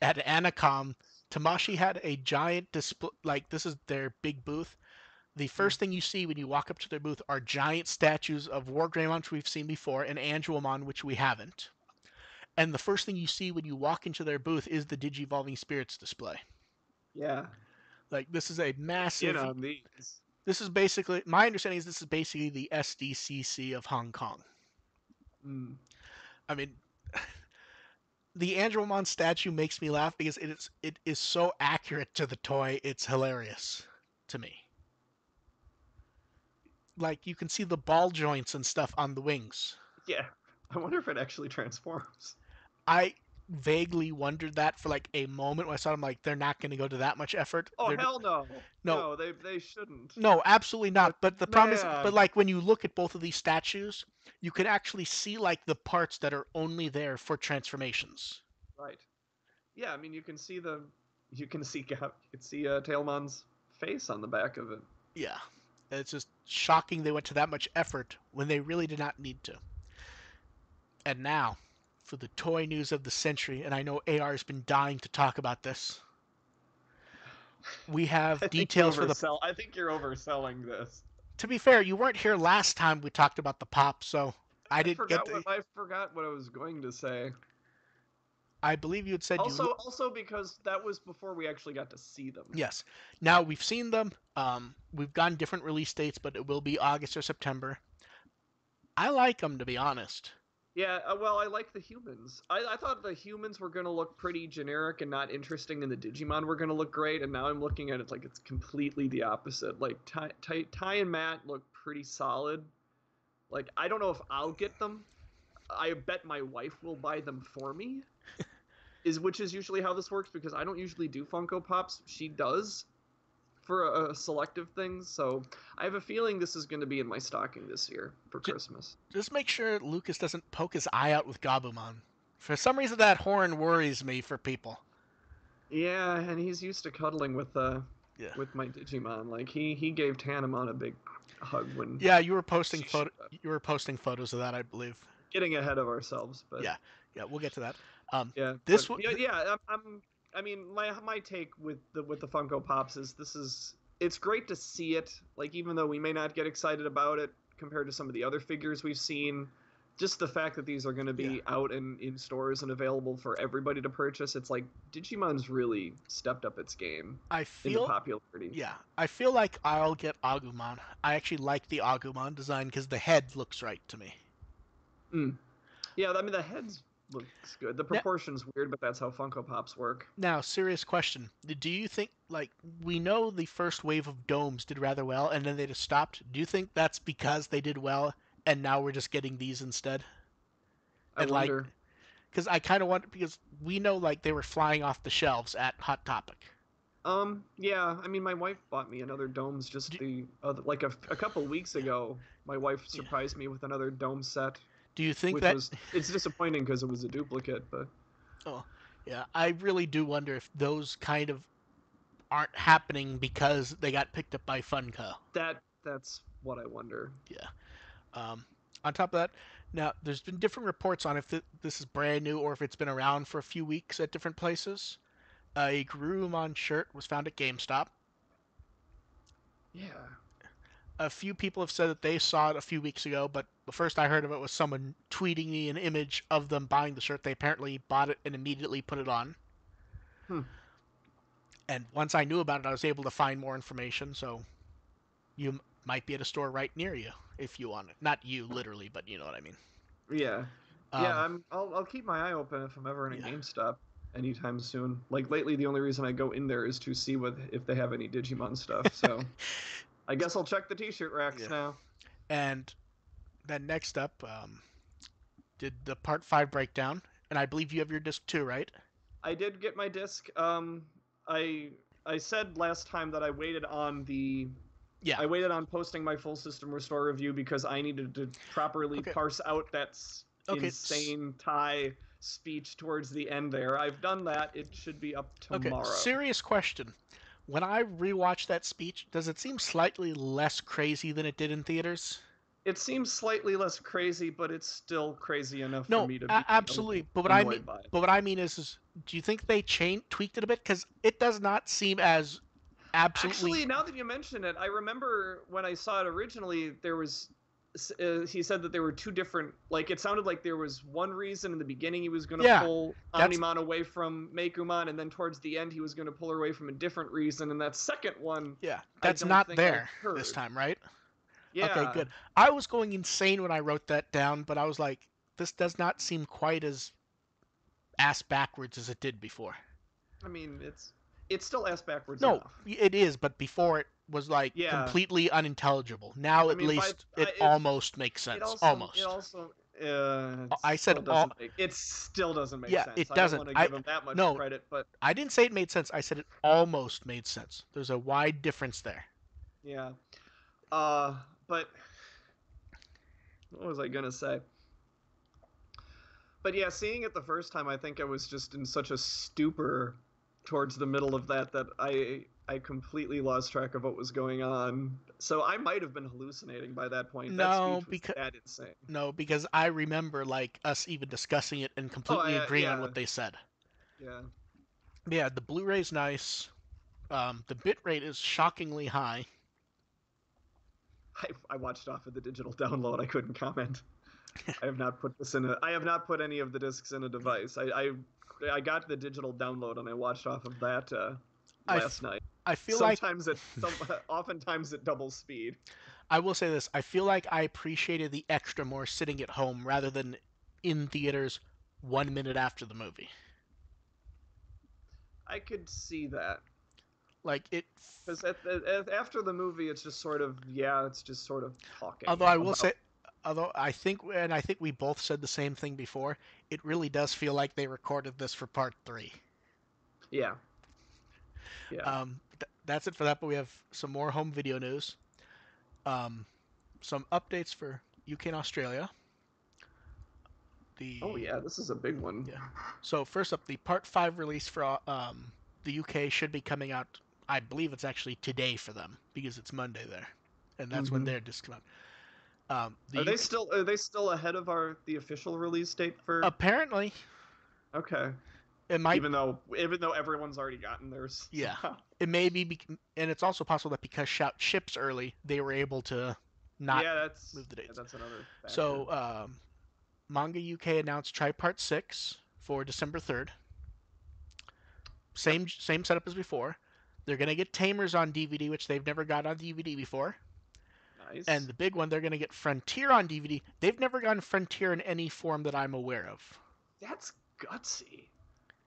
at Anacom, Tamashi had a giant display. Like, this is their big booth. The Mm. first thing you see when you walk up to their booth are giant statues of Wargreymon, which we've seen before, and Angelmon, which we haven't. And the first thing you see when you walk into their booth is the Digivolving Spirits display. Yeah. Like, this is a In massive. on these. This is basically, my understanding is this is basically the SDCC of Hong Kong. Mm. I mean, the Angelmon statue makes me laugh because it is so accurate to the toy. It's hilarious to me. Like, you can see the ball joints and stuff on the wings. Yeah. I wonder if it actually transforms. I vaguely wondered that for like a moment when I saw them. Like, they're not going to go to that much effort. Oh They're hell no. no, No, they shouldn't. no, absolutely But not. But the problem is, but man, like when you look at both of these statues, you can actually see like the parts that are only there for transformations. right. Yeah, I mean you can see Tailmon's face on the back of it. Yeah, it's just shocking they went to that much effort when they really did not need to. And now, for the toy news of the century, and I know AR has been dying to talk about this. We have details for the. I think you're overselling this. To be fair, you weren't here last time we talked about the pop, so I didn't get the. I forgot what I was going to say. I believe you had said you. Also because that was before we actually got to see them. Yes. Now we've seen them. We've gotten different release dates, but it will be August or September. I like them, to be honest. Yeah, well, I like the humans. I thought the humans were going to look pretty generic and not interesting, and the Digimon were going to look great, and now I'm looking at it like it's completely the opposite. Like, Ty and Matt look pretty solid. Like, I don't know if I'll get them. I bet my wife will buy them for me, which is usually how this works, because I don't usually do Funko Pops. She does for selective things, so I have a feeling this is going to be in my stocking this year for Christmas. Just make sure Lucas doesn't poke his eye out with Gabumon. For some reason, that horn worries me for people. Yeah, and he's used to cuddling Yeah. with my Digimon. Like he gave Tanamon a big hug when Yeah, you were posting she showed photo. up. You were posting photos of that, I believe. Getting ahead of ourselves, but Yeah, yeah, we'll get to that. yeah, This but one. yeah. I mean, my take with the Funko Pops is it's great to see it. Like even though we may not get excited about it compared to some of the other figures we've seen, just the fact that these are going to Yeah, be out and in stores and available for everybody to purchase, it's like Digimon's really stepped up its game I in the feel. popularity. Yeah, I feel like I'll get Agumon. I actually like the Agumon design because the head looks right to me. Mm. Yeah, I mean the head looks good. The Now, proportions weird, but that's how Funko Pops work. now, serious question. Do you think, like, we know the first wave of domes did rather well and then they just stopped? Do you think that's because they did well and now we're just getting these instead? I And, like, wonder. because I kind of want, because we know, like, they were flying off the shelves at Hot Topic. Yeah. I mean, my wife bought me another domes just Do, the like a couple weeks ago. My wife yeah. surprised me with another dome set, Do you think which that. was it's disappointing because it was a duplicate, but Oh, yeah, I really do wonder if those kind of aren't happening because they got picked up by Funko. that's what I wonder. Yeah. Um, on top of that, now there's been different reports on if this is brand new or if it's been around for a few weeks at different places. A Garurumon shirt was found at GameStop. Yeah. A few people have said that they saw it a few weeks ago, but the first I heard of it was someone tweeting me an image of them buying the shirt. They apparently bought it and immediately put it on. Hmm. And once I knew about it, I was able to find more information. So you might be at a store right near you if you want it. Not you literally, but you know what I mean. Yeah. Yeah. Um, I'll keep my eye open if I'm ever in a yeah. GameStop anytime soon. Like lately, the only reason I go in there is to see if they have any Digimon stuff. So I guess I'll check the t-shirt racks Yeah. now. And then next up, did the Part 5 breakdown. And I believe you have your disc too, right? I did get my disc. I I said last time that Yeah. I waited on posting my full system restore review because I needed to properly Okay. parse out that Okay. insane Thai speech towards the end there. I've done that. It should be up Okay. tomorrow. Serious question. When I rewatch that speech, does it seem slightly less crazy than it did in theaters? It seems slightly less crazy, but it's still crazy enough for No, me to be a absolutely. little annoyed by it. But what I mean is do you think they tweaked it a bit? Because it does not seem as absolutely. Actually, now that you mention it, I remember when I saw it originally, there was he said that there were two different, like, it sounded like there was one reason in the beginning he was going to Yeah, pull that's Omnimon away from Meikumon, and then towards the end he was going to pull her away from a different reason, and that second one yeah, I that's don't not think I there this heard. time, right? Okay, Yeah, good. I was going insane when I wrote that down, but I was like, this does not seem quite as ass backwards as it did before. I mean, it's still ass backwards No, enough. it is, but before it was like Yeah, completely unintelligible. Now I at mean, least it it almost makes sense. it Almost. also I said all. it still doesn't make Yeah, sense. it I don't doesn't. want to give him that much No, credit, but I didn't say it made sense. I said it almost made sense. There's a wide difference there. yeah. Uh, but what was I gonna say? But yeah, seeing it the first time, I think I was just in such a stupor towards the middle of that I completely lost track of what was going on. So I might have been hallucinating by that point. That No, speech was because that insane. no, because I remember like us even discussing it and Oh, completely agreeing on yeah, what they said. yeah. Yeah, the Blu-ray's nice. The bit rate is shockingly high. I watched off of the digital download. I couldn't comment. I have not put this in a. I have not put any of the discs in a device. I got the digital download and I watched off of that I, last night. I feel like Oftentimes at double speed. I will say this. I feel like I appreciated the extra more sitting at home rather than in theaters 1 minute after the movie. I could see that Like it. because after the movie, it's just sort of, yeah, it's just sort of Although talking I will about. say, although I think, and I think we both said the same thing before, it really does feel like they recorded this for part three. Yeah, yeah. That's it for that. But we have some more home video news. Um, some updates for UK and Australia. Oh The yeah, this is a big one. Yeah. So first up, the Part 5 release for the UK should be coming out. I believe it's actually today for them because it's Monday there, and that's when Hmm. their disc come out. The UK Are they still ahead of the official release date for? apparently Okay. it might. Even though everyone's already gotten theirs Yeah, somehow. it may be, and it's also possible that because Shout ships early, they were able to not Yeah, move the dates. that's another factor. So Manga UK announced Tri Part 6 for December 3rd. Yep. Same setup as before. They're gonna get Tamers on DVD, which they've never got on DVD before. And Nice. the big one, they're gonna get Frontier on DVD. They've never gotten Frontier in any form that I'm aware of. That's gutsy.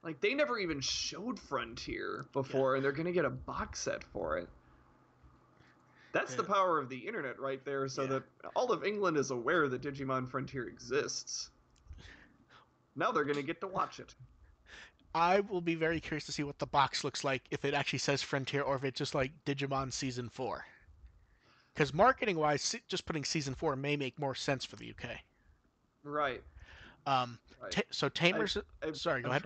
Like they never even showed Frontier Yeah. before, and they're gonna get a box set for it. That's the Yeah. power of the internet right there, so Yeah. that all of England is aware that Digimon Frontier exists. Now they're gonna get to watch it. I will be very curious to see what the box looks like if it actually says Frontier or if it's just like Digimon Season 4. Because marketing wise, just putting Season 4 may make more sense for the UK. Right. Um, Right. so I, Tamers. Sorry, go I'm ahead.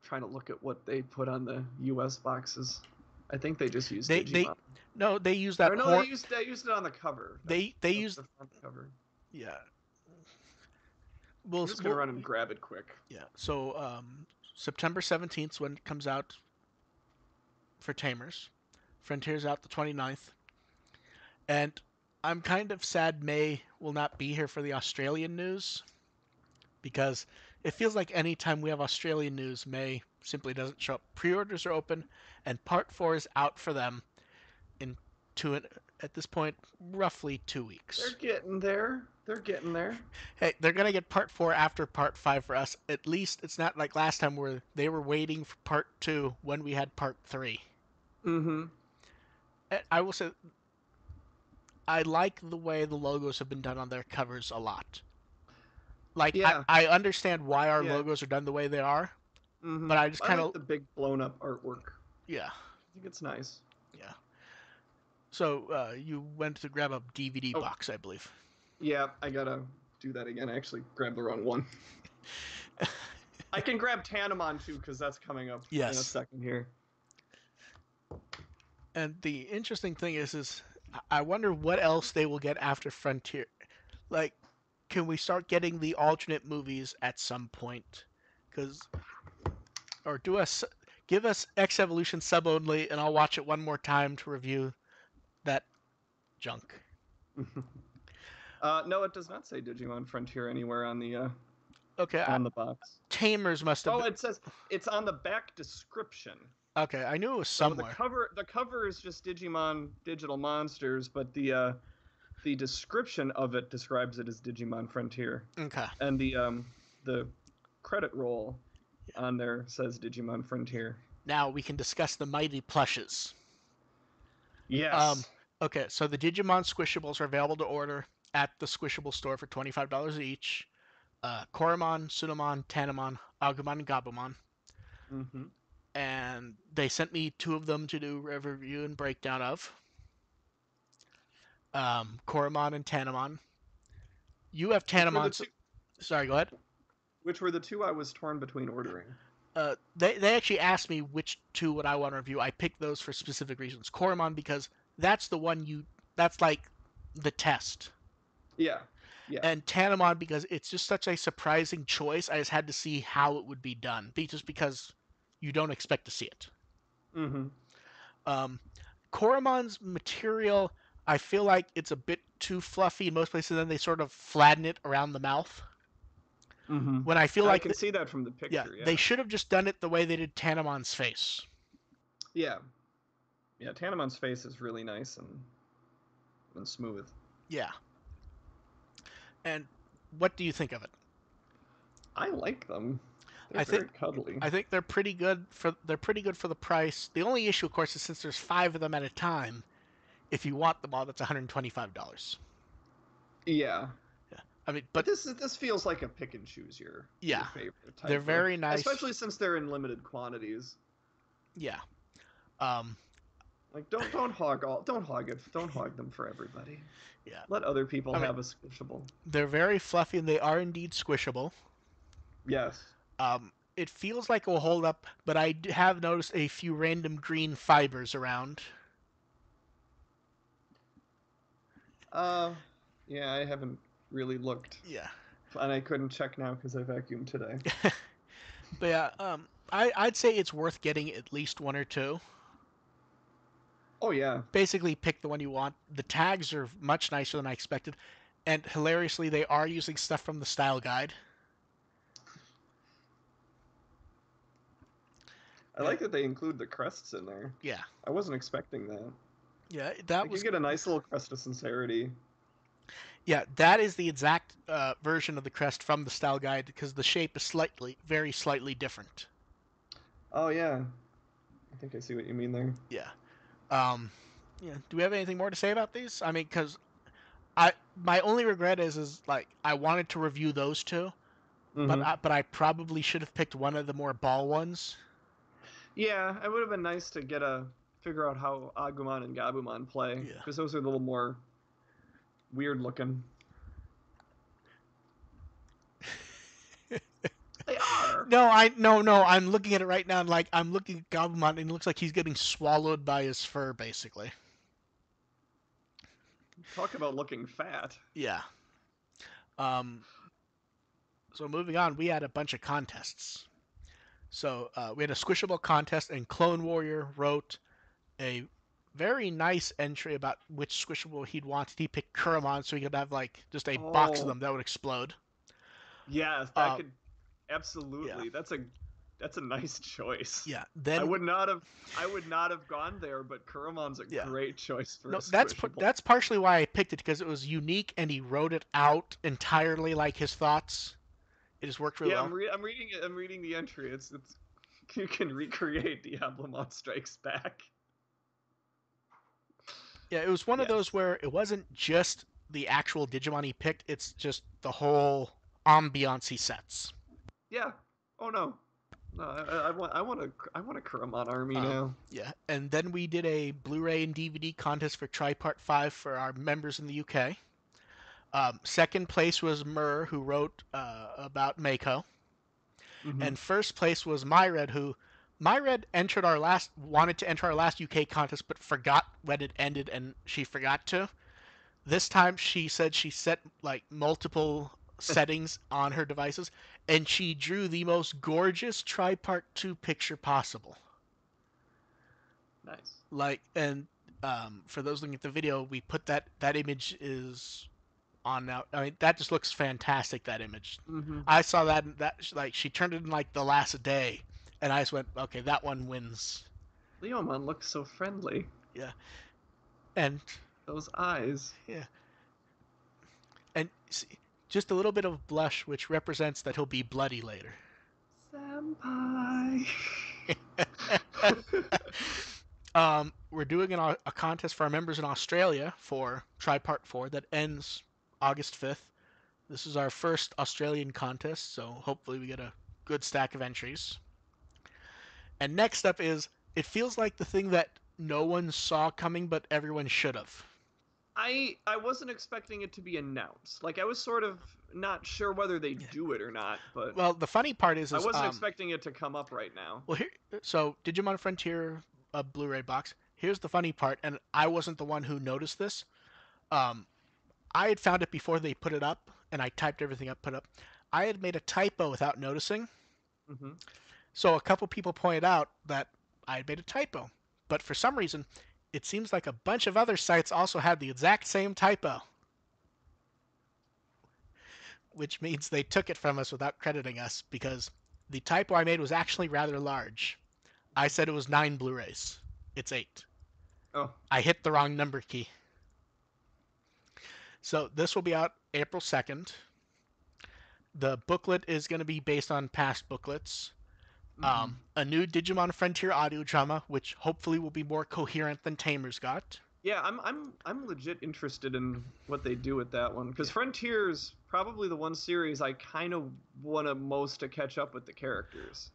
trying to look at what they put on the U.S. boxes. I think they just used They Digimon. no, they use Or that no, they used it on the cover. they That's use the front cover. yeah. I'm just gonna run and grab it quick. Yeah. So September 17th is when it comes out for Tamers. Frontier's out the 29th. And I'm kind of sad May will not be here for the Australian news because it feels like anytime we have Australian news, May simply doesn't show up. Pre-orders are open, and Part 4 is out for them in at this point, roughly 2 weeks. They're getting there. They're getting there. Hey, they're gonna get Part 4 after Part 5 for us. At least it's not like last time where they were waiting for Part 2 when we had Part 3. Mm-hmm. I will say I like the way the logos have been done on their covers a lot. Like Yeah, I understand why our yeah. logos are done the way they are, Mm-hmm. but I just I kind like of the big blown up artwork. yeah I think it's nice. yeah. So you went to grab a DVD Oh, box, I believe. yeah, I gotta do that again. I actually grabbed the wrong one. I can grab Tanamon too, because that's coming up in a Yes. second here. And the interesting thing is I wonder what else they will get after Frontier. Like, can we start getting the alternate movies at some point? Because or do us give us X Evolution sub only, and I'll watch it one more time to review that junk. No, it does not say Digimon Frontier anywhere Okay, on the box. Tamers must have Oh, been. it says it's on the back description. Okay, I knew it was So the somewhere. cover is just Digimon Digital Monsters, but the description of it describes it as Digimon Frontier, Okay. and the credit roll on there says Digimon Frontier. Now we can discuss the mighty plushes. Um, Yes. okay, so the Digimon Squishables are available to order at the Squishable store for $25 each. Koromon, Sunamon, Tanamon, Agumon, and Gabumon. Mm-hmm. And they sent me two of them to do a review and breakdown of. Koromon and Tanamon. You have Which were the Tanamon. So, two? sorry, go ahead. Which were the two I was torn between ordering? They actually asked me which two would I want to review. I picked those for specific reasons. Koromon because that's the one you. That's like the test. Yeah. Yeah. And Tanamon because it's just such a surprising choice. I just had to see how it would be done, just because you don't expect to see it. Mm-hmm. Um, Koromon's material, I feel like it's a bit too fluffy in most places. Then they sort of flatten it around the mouth. Mm-hmm. When I feel I like, can see that from the yeah, picture. they Yeah. should have just done it the way they did Tanamon's face. Yeah. Yeah. Tanamon's face is really nice and smooth. Yeah. And what do you think of it? I like them. They're I think very cuddly. I think they're pretty good for the price. The only issue, of course, is since there's five of them at a time. If you want them all, that's $125. Yeah. Yeah. I mean, But but this feels like a pick and choose your yeah, favorite they're type of, very nice. especially since they're in limited quantities. Yeah. Um, Like don't hog them for everybody. yeah. Let other people I mean, have a squishable. they're very fluffy and they are indeed squishable. Yes. It feels like it will hold up, but I have noticed a few random green fibers around. Uh, yeah, I haven't really looked, Yeah. and I couldn't check now because I vacuumed today. But yeah, I'd say it's worth getting at least one or two. Oh yeah, Basically, pick the one you want. The tags are much nicer than I expected, and hilariously, they are using stuff from the style guide. I like that they include the crests in there. Yeah, I wasn't expecting that. yeah, that Like you was get a nice little crest of sincerity. yeah, that is the exact version of the crest from the style guide because the shape is very slightly different. Oh yeah, I think I see what you mean there. Yeah. Um, yeah. Do we have anything more to say about these? I mean, because I my only regret is like I wanted to review those two, Mm-hmm. but I probably should have picked one of the more ball ones. Yeah, it would have been nice to figure out how Agumon and Gabumon play Yeah. because those are a little more weird looking. They are. No. I'm looking at it right now, and like I'm looking at Gabumon, and it looks like he's getting swallowed by his fur, basically. Talk about looking fat. Yeah. Um. So moving on, we had a bunch of contests. So we had a squishable contest, and Clone Warrior wrote a very nice entry about which squishable he'd wanted. He picked Kuramon, so he could have like just a box of Oh, them that would explode. yes, that Uh, could yeah, absolutely. That's a nice choice. yeah. I Then would not have I would not have gone there, but Kuramon's a yeah, great choice for a no, squishable. that's partially why I picked it because it was unique and he wrote it out entirely like his thoughts. It just worked really Yeah, well. I'm reading it. I'm reading the entry. It's you can recreate Diablo Strikes Back. Yeah, it was one of those Yes. where it wasn't just the actual Digimon he picked, it's just the whole ambiance he sets. Yeah. Oh no. No, I want a Kurumon army Um, now. yeah, and then we did a Blu-ray and DVD contest for Tripart 5 for our members in the UK. Second place was Mur, who wrote about Mako. Hmm. And first place was Myred, who Myred entered our last wanted to enter our last UK contest, but forgot when it ended, and she forgot to. This time she said she set like multiple settings on her devices, and she drew the most gorgeous Tripart 2 picture possible. Nice. Like, and for those looking at the video, we put that image is on now. I mean, that just looks fantastic. That image. Hmm. I saw that like she turned it in like the last day, and I just went, okay, that one wins. Leomon looks so friendly. Yeah, and Those eyes. yeah, and see, just a little bit of blush, which represents that he'll be bloody later. Senpai. We're doing a contest for our members in Australia for Tripart 4 that ends August 5th. This is our first Australian contest, so hopefully we get a good stack of entries. And next up is it feels like the thing that no one saw coming, but everyone should have. I wasn't expecting it to be announced. Like I was sort of not sure whether they Yeah. do it or not, but Well, the funny part is, I wasn't expecting it to come up right now. well here, so Digimon Frontier, a Blu-ray box. Here's the funny part, and I wasn't the one who noticed this. Um, I had found it before they put it up, and I typed everything up, put up. I had made a typo without noticing, Hmm. so a couple people pointed out that I had made a typo. But for some reason, it seems like a bunch of other sites also had the exact same typo, which means they took it from us without crediting us because the typo I made was actually rather large. I said it was 9 Blu-rays. It's 8. Oh, I hit the wrong number key. So this will be out April 2nd. The booklet is going to be based on past booklets. hmm. A new Digimon Frontier audio drama, which hopefully will be more coherent than Tamer's got. Yeah, I'm legit interested in what they do with that one because Yeah. Frontier's probably the one series I kind of want to most to catch up with the characters.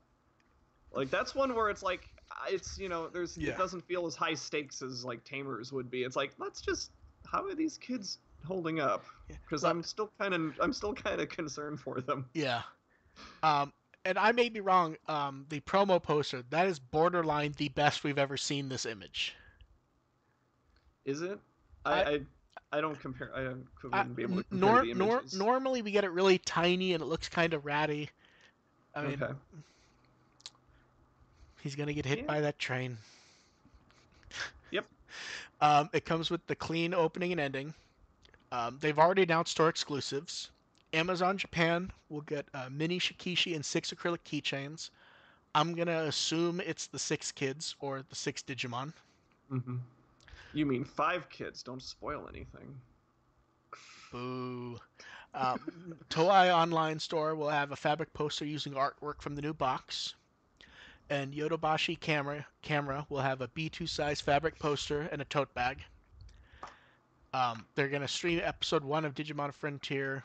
Like that's one where it's like it's there's it Yeah. doesn't feel as high stakes as like Tamers would be. It's like let's just how are these kids holding up? Yeah. Because Well, I'm still kind of concerned for them. yeah. Um, and I may be wrong. The promo poster that is borderline the best we've ever seen this image. Is it? I I, I, I don't compare. I I wouldn't be able to compare the images. normally we get it really tiny and it looks kind of ratty. I mean, Okay. he's gonna get hit Yeah. by that train. Yep. It comes with the clean opening and ending. They've already announced store exclusives. Amazon Japan will get mini Shikishi and 6 acrylic keychains. I'm gonna assume it's the 6 kids or the 6 Digimon. Hmm. You mean 5 kids? Don't spoil anything. Boo. Toei Online Store will have a fabric poster using artwork from the new box. And Yodobashi camera will have a B2 size fabric poster and a tote bag. They're gonna stream episode 1 of Digimon Frontier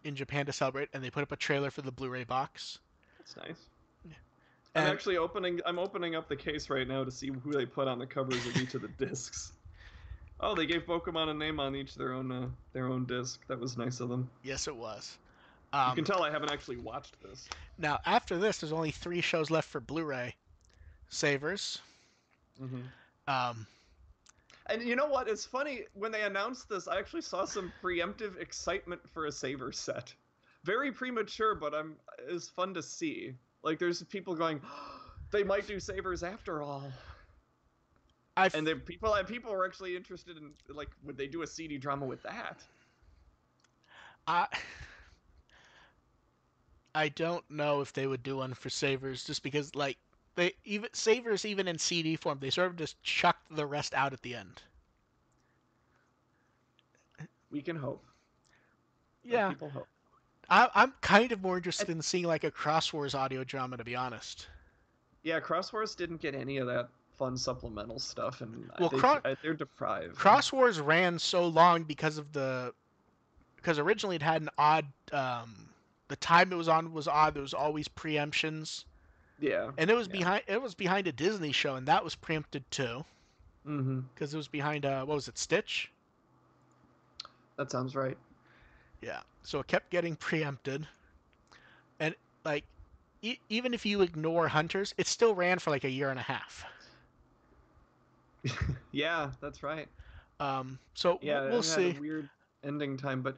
in Japan to celebrate, and they put up a trailer for the Blu-ray box. That's nice. And I'm opening up the case right now to see who they put on the covers of each of the discs. Oh, they gave Pokemon a name on each their own disc. That was nice of them. yes, it was. You can Um, tell I haven't actually watched this. Now after this, there's only 3 shows left for Blu-ray. Savers. Hmm. Um, And you know what? It's funny when they announced this. I actually saw some preemptive excitement for a Saver set. Very premature, but it's fun to see. Like there's people going, oh, they might do Savers after all. I And then people were actually interested in like, would they do a CD drama with that? I I don't know if they would do one for Savers just because like they even Savers even in CD form they sort of just chucked the rest out at the end. We can hope. Let Yeah, people hope. I'm kind of more And, interested in seeing like a Cross Wars audio drama to be honest. yeah, Crosswords didn't get any of that fun supplemental stuff, and Well, they're deprived. Cross Wars ran so long because originally it had an odd the time it was on was odd. There was always preemptions, Yeah, and yeah. it was behind a Disney show, and that was preempted too Mm-hmm. because it was behind what was it, Stitch? That sounds right. Yeah, so it kept getting preempted, and like even if you ignore Hunters, it still ran for like a year and a half. Yeah, that's right. So Yeah, we'll it had a see. weird ending time, but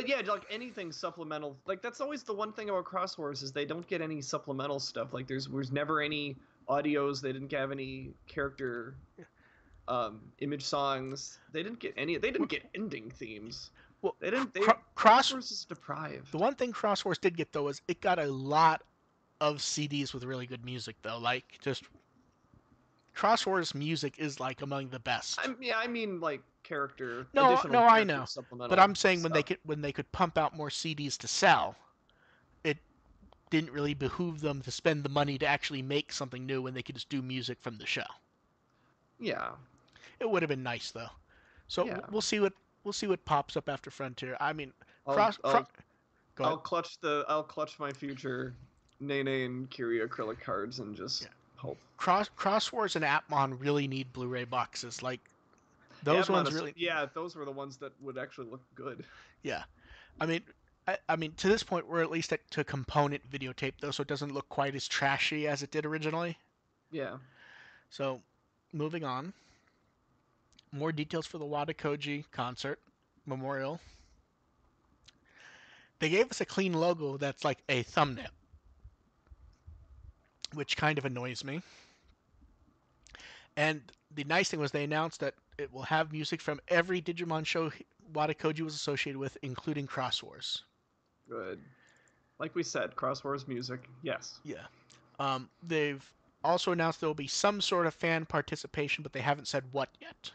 yeah, like anything supplemental, like that's always the one thing about Cross Wars is they don't get any supplemental stuff. Like there's never any audios. They didn't have any character image songs. They didn't get any. They didn't get ending themes. Well, They didn't. They Cross Wars is The deprived. one thing Cross Wars did get though is it got a lot of CDs with really good music though. Like just Cross Wars music is like among the best. I mean like character No, additional no, I character know, but supplemental I'm saying stuff. when they could pump out more CDs to sell, it didn't really behoove them to spend the money to actually make something new when they could just do music from the show. Yeah, It would have been nice though. So yeah. we'll see what pops up after Frontier. I mean, I'll cross I'll go ahead. I'll clutch my future Nene and Kiri acrylic cards and just Yeah. hope. Cross Wars and Atmon really need Blu-ray boxes. Like those Admon, ones really. yeah, those were the ones that would actually look good. Yeah. I mean, I mean, to this point, we're at least to component videotape, though, so it doesn't look quite as trashy as it did originally. Yeah. So, moving on. More details for the Wadakoji concert memorial. They gave us a clean logo that's like a thumbnail, which kind of annoys me. And the nice thing was they announced that it will have music from every Digimon show Wadakoji was associated with, including Cross Wars. Good. Like we said, Cross Wars music. Yes. Yeah. They've also announced there will be some sort of fan participation, but they haven't said what yet.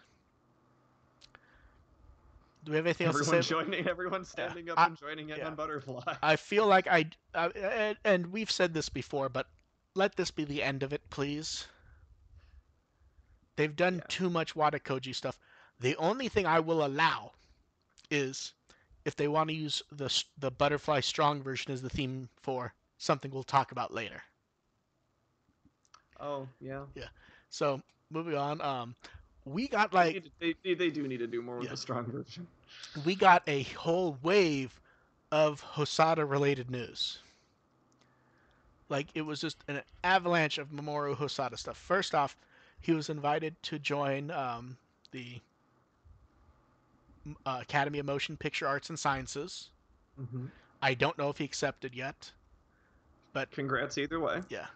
Do we have anything else to say? Everyone Yeah, standing up and joining in yeah. on Butterfly. I feel like and we've said this before, but let this be the end of it, please. They've done Yeah. too much Wadakoji stuff. The only thing I will allow is if they want to use the Butterfly Strong version as the theme for something we'll talk about later. Oh yeah. Yeah. So moving on. We got They like need to, they do need to do more with yeah, the strong version. we got a whole wave of Hosoda related news. Like it was just an avalanche of Mamoru Hosoda stuff. First off, he was invited to join the Academy of Motion Picture Arts and Sciences. Mm-hmm. I don't know if he accepted yet, but Congrats either way. yeah.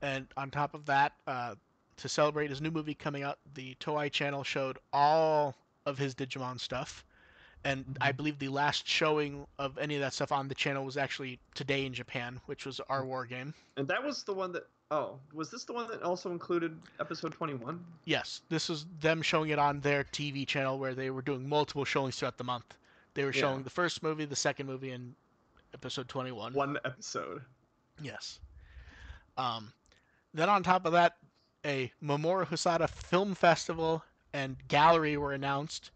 And on top of that, to celebrate his new movie coming out, the Toei Channel showed all of his Digimon stuff. And I Mm-hmm. believe the last showing of any of that stuff on the channel was actually today in Japan, which was our war game. And that was the one that. Oh, was this the one that also included episode 21? Yes, this is them showing it on their TV channel where they were doing multiple showings throughout the month. They were Yeah. showing the first movie, the second movie, and episode 21. One episode. Yes. Um, then on top of that, a Mamoru Hosoda Film Festival and Gallery were announced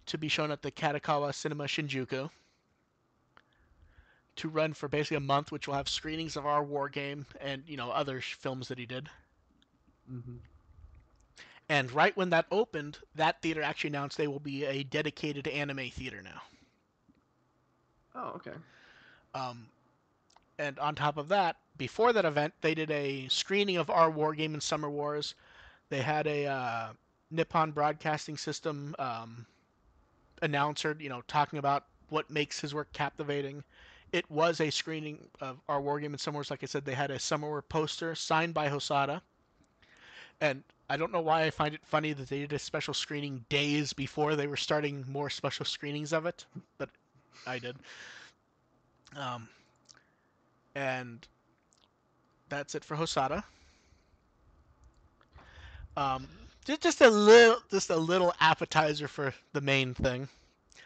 to be shown at the Katakawa Cinema Shinjuku to run for basically a month, which will have screenings of our war game and other films that he did. Mm-hmm. And right when that opened, that theater actually announced they will be a dedicated anime theater now. Oh, okay. Um, and on top of that, before that event, they did a screening of our war game in Summer Wars. They had a Nippon Broadcasting System announcer, talking about what makes his work captivating. It was a screening of our war game in Summer Wars. Like I said, they had a Summer War poster signed by Hosoda. And I don't know why I find it funny that they did a special screening days before they were starting more special screenings of it, but I did. Um, and that's it for Hosoda. Um, just a little appetizer for the main thing.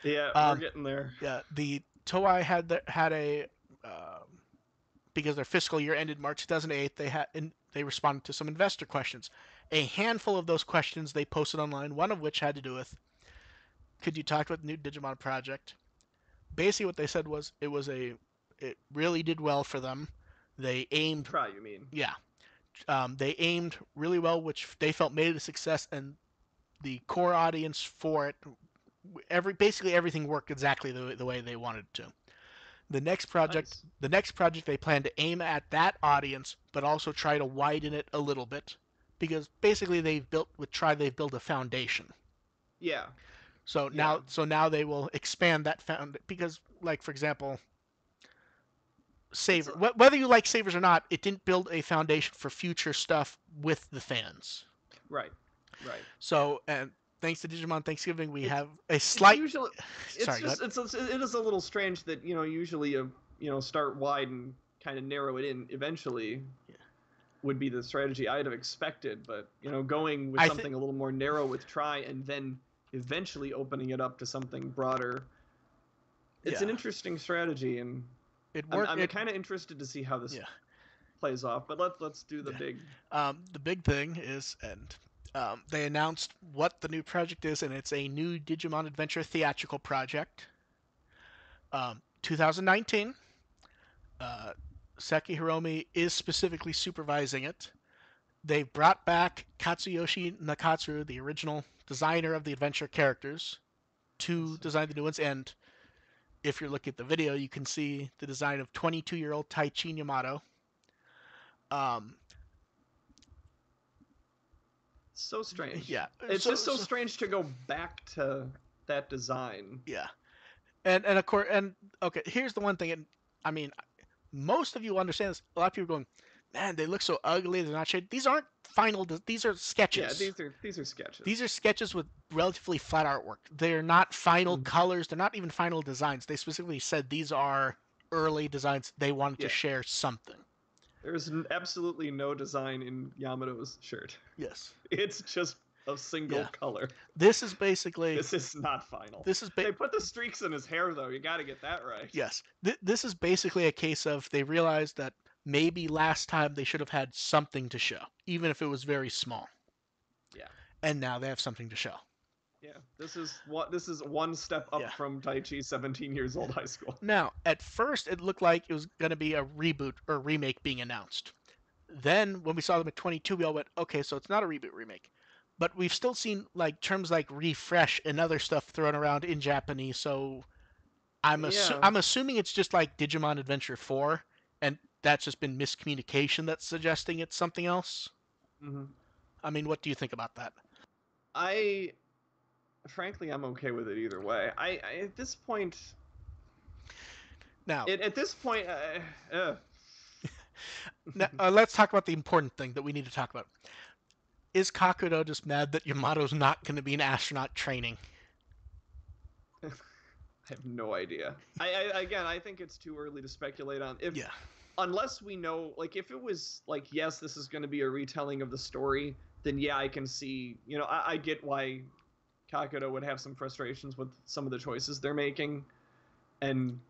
Yeah, we're Um, getting there. yeah, the Toei had a because their fiscal year ended March 2008. They had they responded to some investor questions. A handful of those questions they posted online, one of which had to do with, could you talk about the new Digimon project? Basically, what they said was it really did well for them. They aimed, Try, you mean? yeah, they aimed really well, which they felt made it a success, and the core audience for it, basically everything worked exactly the way they wanted it to. The next project, Nice. the next project, they plan to aim at that audience, but also try to widen it a little bit, because basically they've built a foundation. Yeah. So Yeah. now they will expand that because, like for example, It's Saver, whether you like Savers or not, it didn't build a foundation for future stuff with the fans. right. Right. So, and thanks to Digimon Thanksgiving, we It's have a it's slight. usually it's Sorry, go just ahead. it is a little strange that usually start wide and kind of narrow it in eventually Yeah. would be the strategy I'd have expected, but going with I think something a little more narrow with Try and then eventually opening it up to something broader. It's yeah, an interesting strategy, and it I'm worked. I'm kind of interested to see how this Yeah, plays off. But let's do the yeah. big. The big thing is, and they announced what the new project is, and it's a new Digimon Adventure theatrical project. 2019. Uh, Seki Hiromi is specifically supervising it. They brought back Katsuyoshi Nakatsu, the original designer of the adventure characters, to Awesome. design the new ones. And if you're looking at the video, you can see the design of 22-year-old Taichi Yamato. Um, So strange. yeah, It's just so strange to go back to that design. yeah, and of course, and okay, here's the one thing. And I mean, most of you understand this. A lot of people are going, man, they look so ugly. They're not shaded. These aren't final. These are Yeah, sketches. these are These sketches. are sketches with relatively flat artwork. They're not final Mhm. colors. They're not even final designs. They specifically said these are early designs. They wanted to Yeah, share something. there's absolutely no design in Yamato's shirt. Yes. It's just a single Yeah. color. This is basically This is not final. this is They put the streaks in his hair though. You got to get that right. yes. This is basically a case of they realized that maybe last time they should have had something to show, even if it was very small. Yeah. And now they have something to show. Yeah. This is one step Yeah. up from Taichi's 17 years old high school. Now, at first, it looked like it was going to be a reboot or remake being announced. Then, when we saw them at 22, we all went, okay, so it's not a reboot remake. But we've still seen like terms like refresh and other stuff thrown around in Japanese, so Yeah. I'm assuming it's just like Digimon Adventure 4, and that's just been miscommunication that's suggesting it's something else. hmm I mean, what do you think about that? I frankly I'm okay with it either way. I at this point Now, at this point let's talk about the important thing that we need to talk about. Is Kakudo just mad that Yamato's not going to be an astronaut training? I have no idea. Again, I think it's too early to speculate on if Yeah. unless we know, like, if it was like, yes, this is going to be a retelling of the story, then yeah, I can see. I get why Kakudo would have some frustrations with some of the choices they're making, and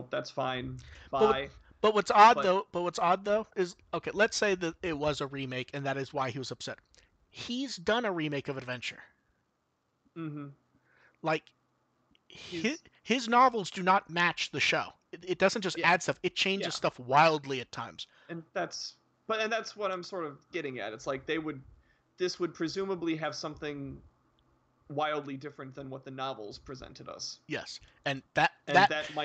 that's fine. But Bye. but what's odd But though, is okay. Let's say that it was a remake, and that is why he was upset. He's done a remake of Adventure. mm-hmm. Like He's his novels do not match the show. It doesn't just yeah, add stuff; it changes yeah, stuff wildly at times. and that's what I'm sort of getting at. It's like this would presumably have something wildly different than what the novels presented us. Yes, and that And that that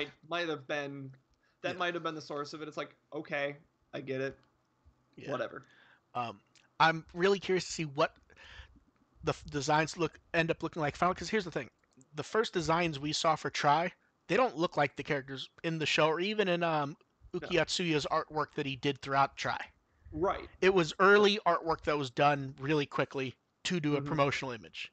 yeah might have been the source of it. It's like, okay, I get it. yeah. Whatever. Um, I'm really curious to see what the designs end up looking like final. Because here's the thing: the first designs we saw for Try, they don't look like the characters in the show or even in No. Uki Atsuya's artwork that he did throughout Try. Right. It was early artwork that was done really quickly to do a Mm-hmm. promotional image.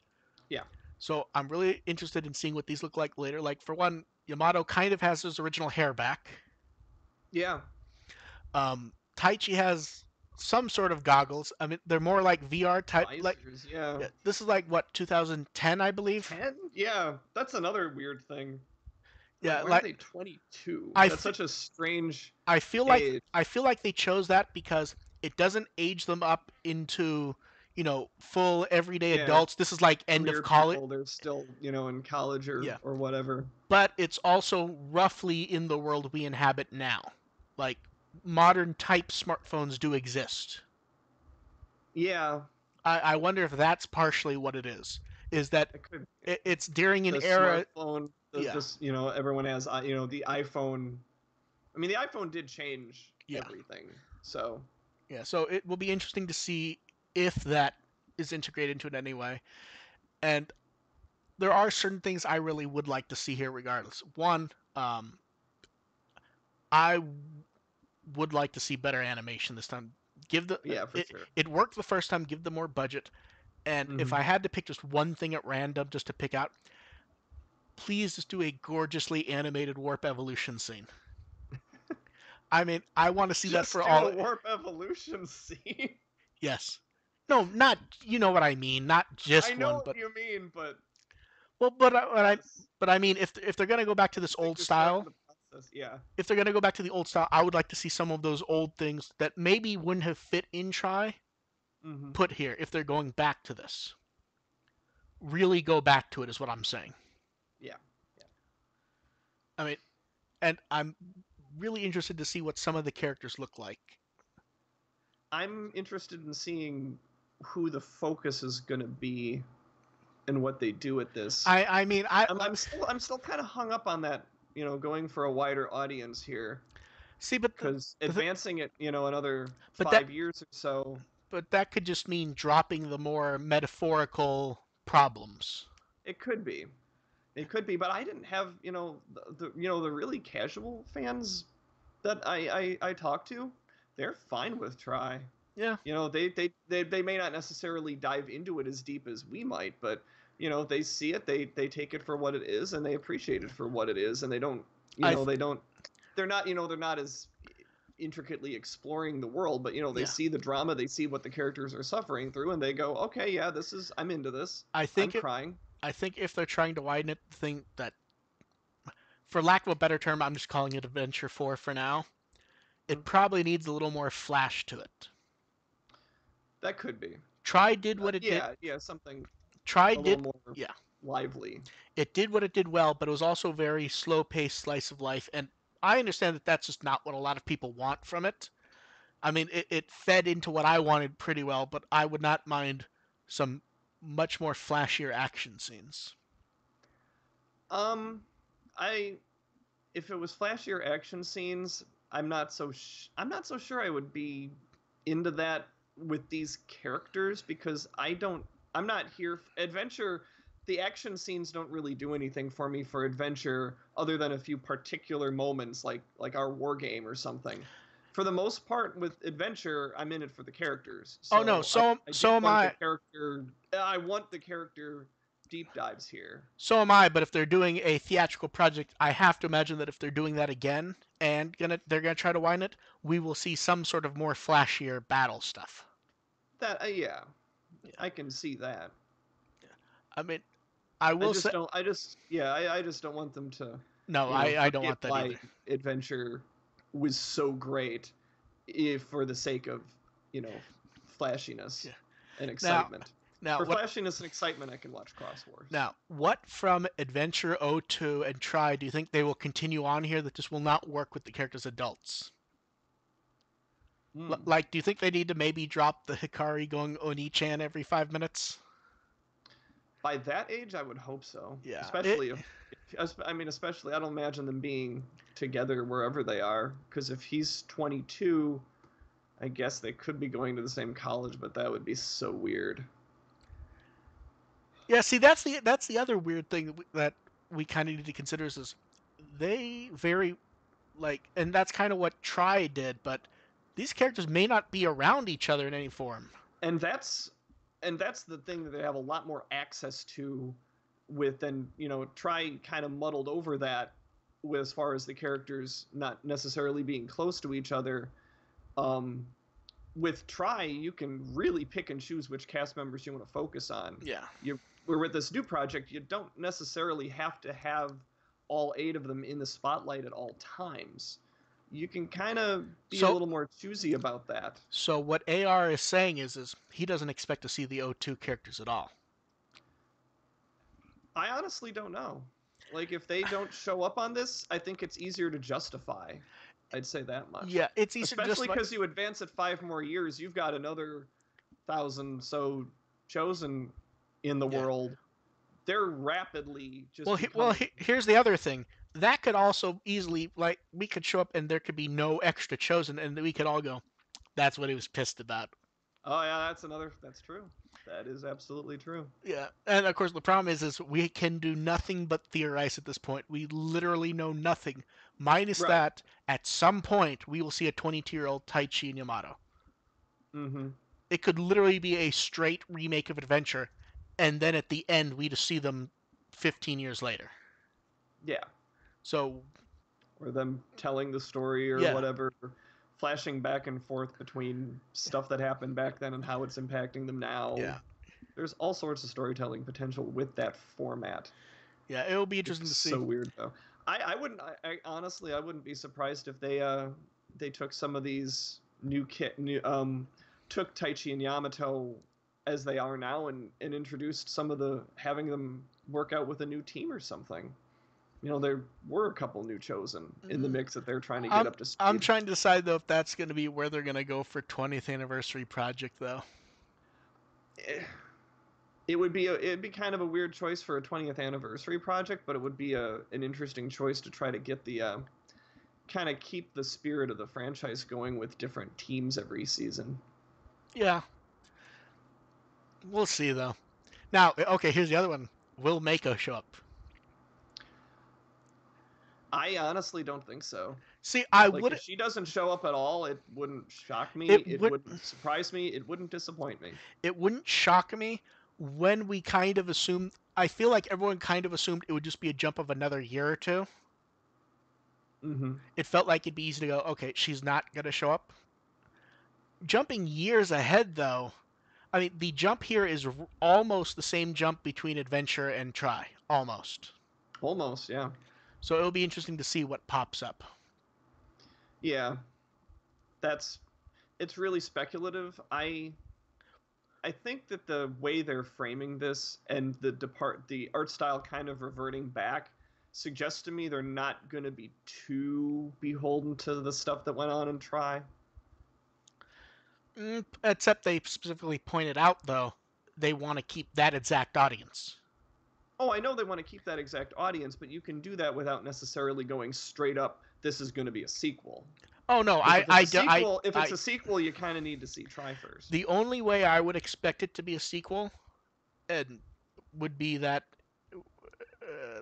Yeah. So I'm really interested in seeing what these look like later. Like for one, Yamato kind of has his original hair back. Yeah. Taichi has some sort of goggles. I mean, they're more like VR type. Like Visors. Yeah. yeah, this is like what 2010, I believe. 10? Yeah. That's another weird thing. Like, Yeah, why are like they 22? I That's fe- such a strange I feel like age. I feel like they chose that because it doesn't age them up into, full everyday Yeah, adults. This is like end of career college. people, they're still, in college Yeah, or whatever. but it's also roughly in the world we inhabit now. Like, modern type smartphones do exist. Yeah, I wonder if that's partially what it is. Is that it could it's during an the era. smartphone, Yeah, this, everyone has, the iPhone. I mean, the iPhone did change yeah, everything. So, yeah. So it will be interesting to see if that is integrated into it anyway. And there are certain things I really would like to see here, regardless. One, I would like to see better animation this time. Give the yeah, for it sure. it worked the first time. Give them more budget. And if Hmm. I had to pick just one thing at random, just to pick out, please just do a gorgeously animated warp evolution scene. I mean, I want to see that for Just do all. a warp evolution scene. Yes. No, not, you know what I mean, not I just know one, what but you mean, but well, yes, but I mean, if they're gonna go back to this I think old you're starting style, the process. Yeah. if they're gonna go back to the old style, I would like to see some of those old things that maybe wouldn't have fit in Try Hmm. put here if they're going back to this. Really go back to it is what I'm saying. Yeah. Yeah. I mean, and I'm really interested to see what some of the characters look like. I'm interested in seeing who the focus is going to be and what they do with this. I mean, I'm still kind of hung up on that, going for a wider audience here, see, because advancing it, another but that 5 years or so. but that could just mean dropping the more metaphorical problems. It could be. It could be, but I didn't have, the really casual fans that I talk to, they're fine with Try. Yeah, They may not necessarily dive into it as deep as we might, but they see it, they take it for what it is, and they appreciate it for what it is, and they don't, I they're not as intricately exploring the world, but they yeah. see the drama, they see what the characters are suffering through, and they go, okay, yeah, I'm into this. I I'm think it. crying. I think if they're trying to widen it, the thing that, for lack of a better term, I'm just calling it Adventure 4 for now. It Mm, probably needs a little more flash to it. that could be. Try did what it did. Yeah, yeah, something Try a little did, more yeah. lively. It did what it did well, but it was also very slow-paced slice of life. And I understand that that's just not what a lot of people want from it. I mean, it fed into what I wanted pretty well, but I would not mind some much more flashier action scenes. Um, I if it was flashier action scenes, I'm not so sure I would be into that with these characters, because I'm not here adventure. The action scenes don't really do anything for me for adventure, other than a few particular moments, like our war game or something. For the most part, with adventure, I'm in it for the characters. Oh no, So I do so am want the I. character. I want the character deep dives here. So am I, but if they're doing a theatrical project, I have to imagine that if they're doing that again and they're gonna try to widen it, we will see some sort of more flashier battle stuff. That yeah, Yeah. I can see that. I mean, I I will just say don't. I just yeah. I just don't want them to, no, I don't forget want that why either. adventure was so great, if for the sake of, you know, flashiness Yeah. and Now, excitement. now For what flashiness and excitement, I can watch Cross Wars. what from Adventure 02 and Try do you think they will continue on here that just will not work with the characters adults? Hmm. Like, do you think they need to maybe drop the Hikari going Oni-chan every 5 minutes? By that age, I would hope so. Yeah. Especially I mean, especially I don't imagine them being together wherever they are. Because if he's 22, I guess they could be going to the same college, but that would be so weird. Yeah, see, that's the other weird thing that we kind of need to consider is they very like, and that's kind of what Try did, but these characters may not be around each other in any form. And that's the thing that they have a lot more access to, with, and Try kind of muddled over that, with, as far as the characters not necessarily being close to each other. um with Try, you can really pick and choose which cast members you want to focus on. Yeah. We're with this new project, you don't necessarily have to have all 8 of them in the spotlight at all times. you can kind of be a So little more choosy about that. so what AR is saying is he doesn't expect to see the O2 characters at all. I honestly don't know. Like, if they don't show up on this, I think it's easier to justify. I'd say that much. Yeah, it's easier to Especially justify. because you advance it 5 more years, you've got another thousand so chosen in the Yeah. world. They're rapidly just Well, becoming. here's the other thing. That could also easily, like, we could show up and there could be no extra chosen, and we could all go, "That's what he was pissed about." Oh yeah, that's another. That's true. That is absolutely true. Yeah, and of course the problem is we can do nothing but theorize at this point. We literally know nothing. Minus Right. that, at some point we will see a 22-year-old Taichi and Yamato. Mm-hmm. It could literally be a straight remake of Adventure, and then at the end we just see them 15 years later. Yeah. So Or them telling the story or yeah, whatever, flashing back and forth between stuff that happened back then and how it's impacting them now. yeah, There's all sorts of storytelling potential with that format. yeah. It will be It's interesting to see. so weird though. I wouldn't. I honestly, I wouldn't be surprised if they took some of these took Taichi and Yamato as they are now and introduced some of the having them work out with a new team or something. There were a couple new chosen in the Mhm. mix that they're trying to get I'm up to I'm speed. trying to decide though if that's going to be where they're going to go for 20th anniversary project though. Eh, it'd be kind of a weird choice for a 20th anniversary project, but it would be an interesting choice to try to get the kind of keep the spirit of the franchise going with different teams every season. Yeah, we'll see though. Now, okay, here's the other one. Will Mako show up? I honestly don't think so. See, I Like, would. if she doesn't show up at all, it wouldn't shock me. It It would. wouldn't surprise me. It wouldn't disappoint me. It wouldn't shock me when we kind of assumed. I feel like everyone kind of assumed it would just be a jump of another year or two. Mm-hmm. It felt like it'd be easy to go, okay, she's not gonna show up. Jumping years ahead, though, I mean, the jump here is almost the same jump between Adventure and Try, almost. Almost, yeah. So it'll be interesting to see what pops up. Yeah, that's it's really speculative. I think that the way they're framing this and the art style kind of reverting back suggests to me they're not going to be too beholden to the stuff that went on in Try. Except they specifically pointed out, though, they want to keep that exact audience. Oh, I know they want to keep that exact audience, but you can do that without necessarily going straight up. This is going to be a sequel. Oh no, If it's a sequel, if it's a sequel, you kind of need to see Try first. the only way I would expect it to be a sequel, and would be that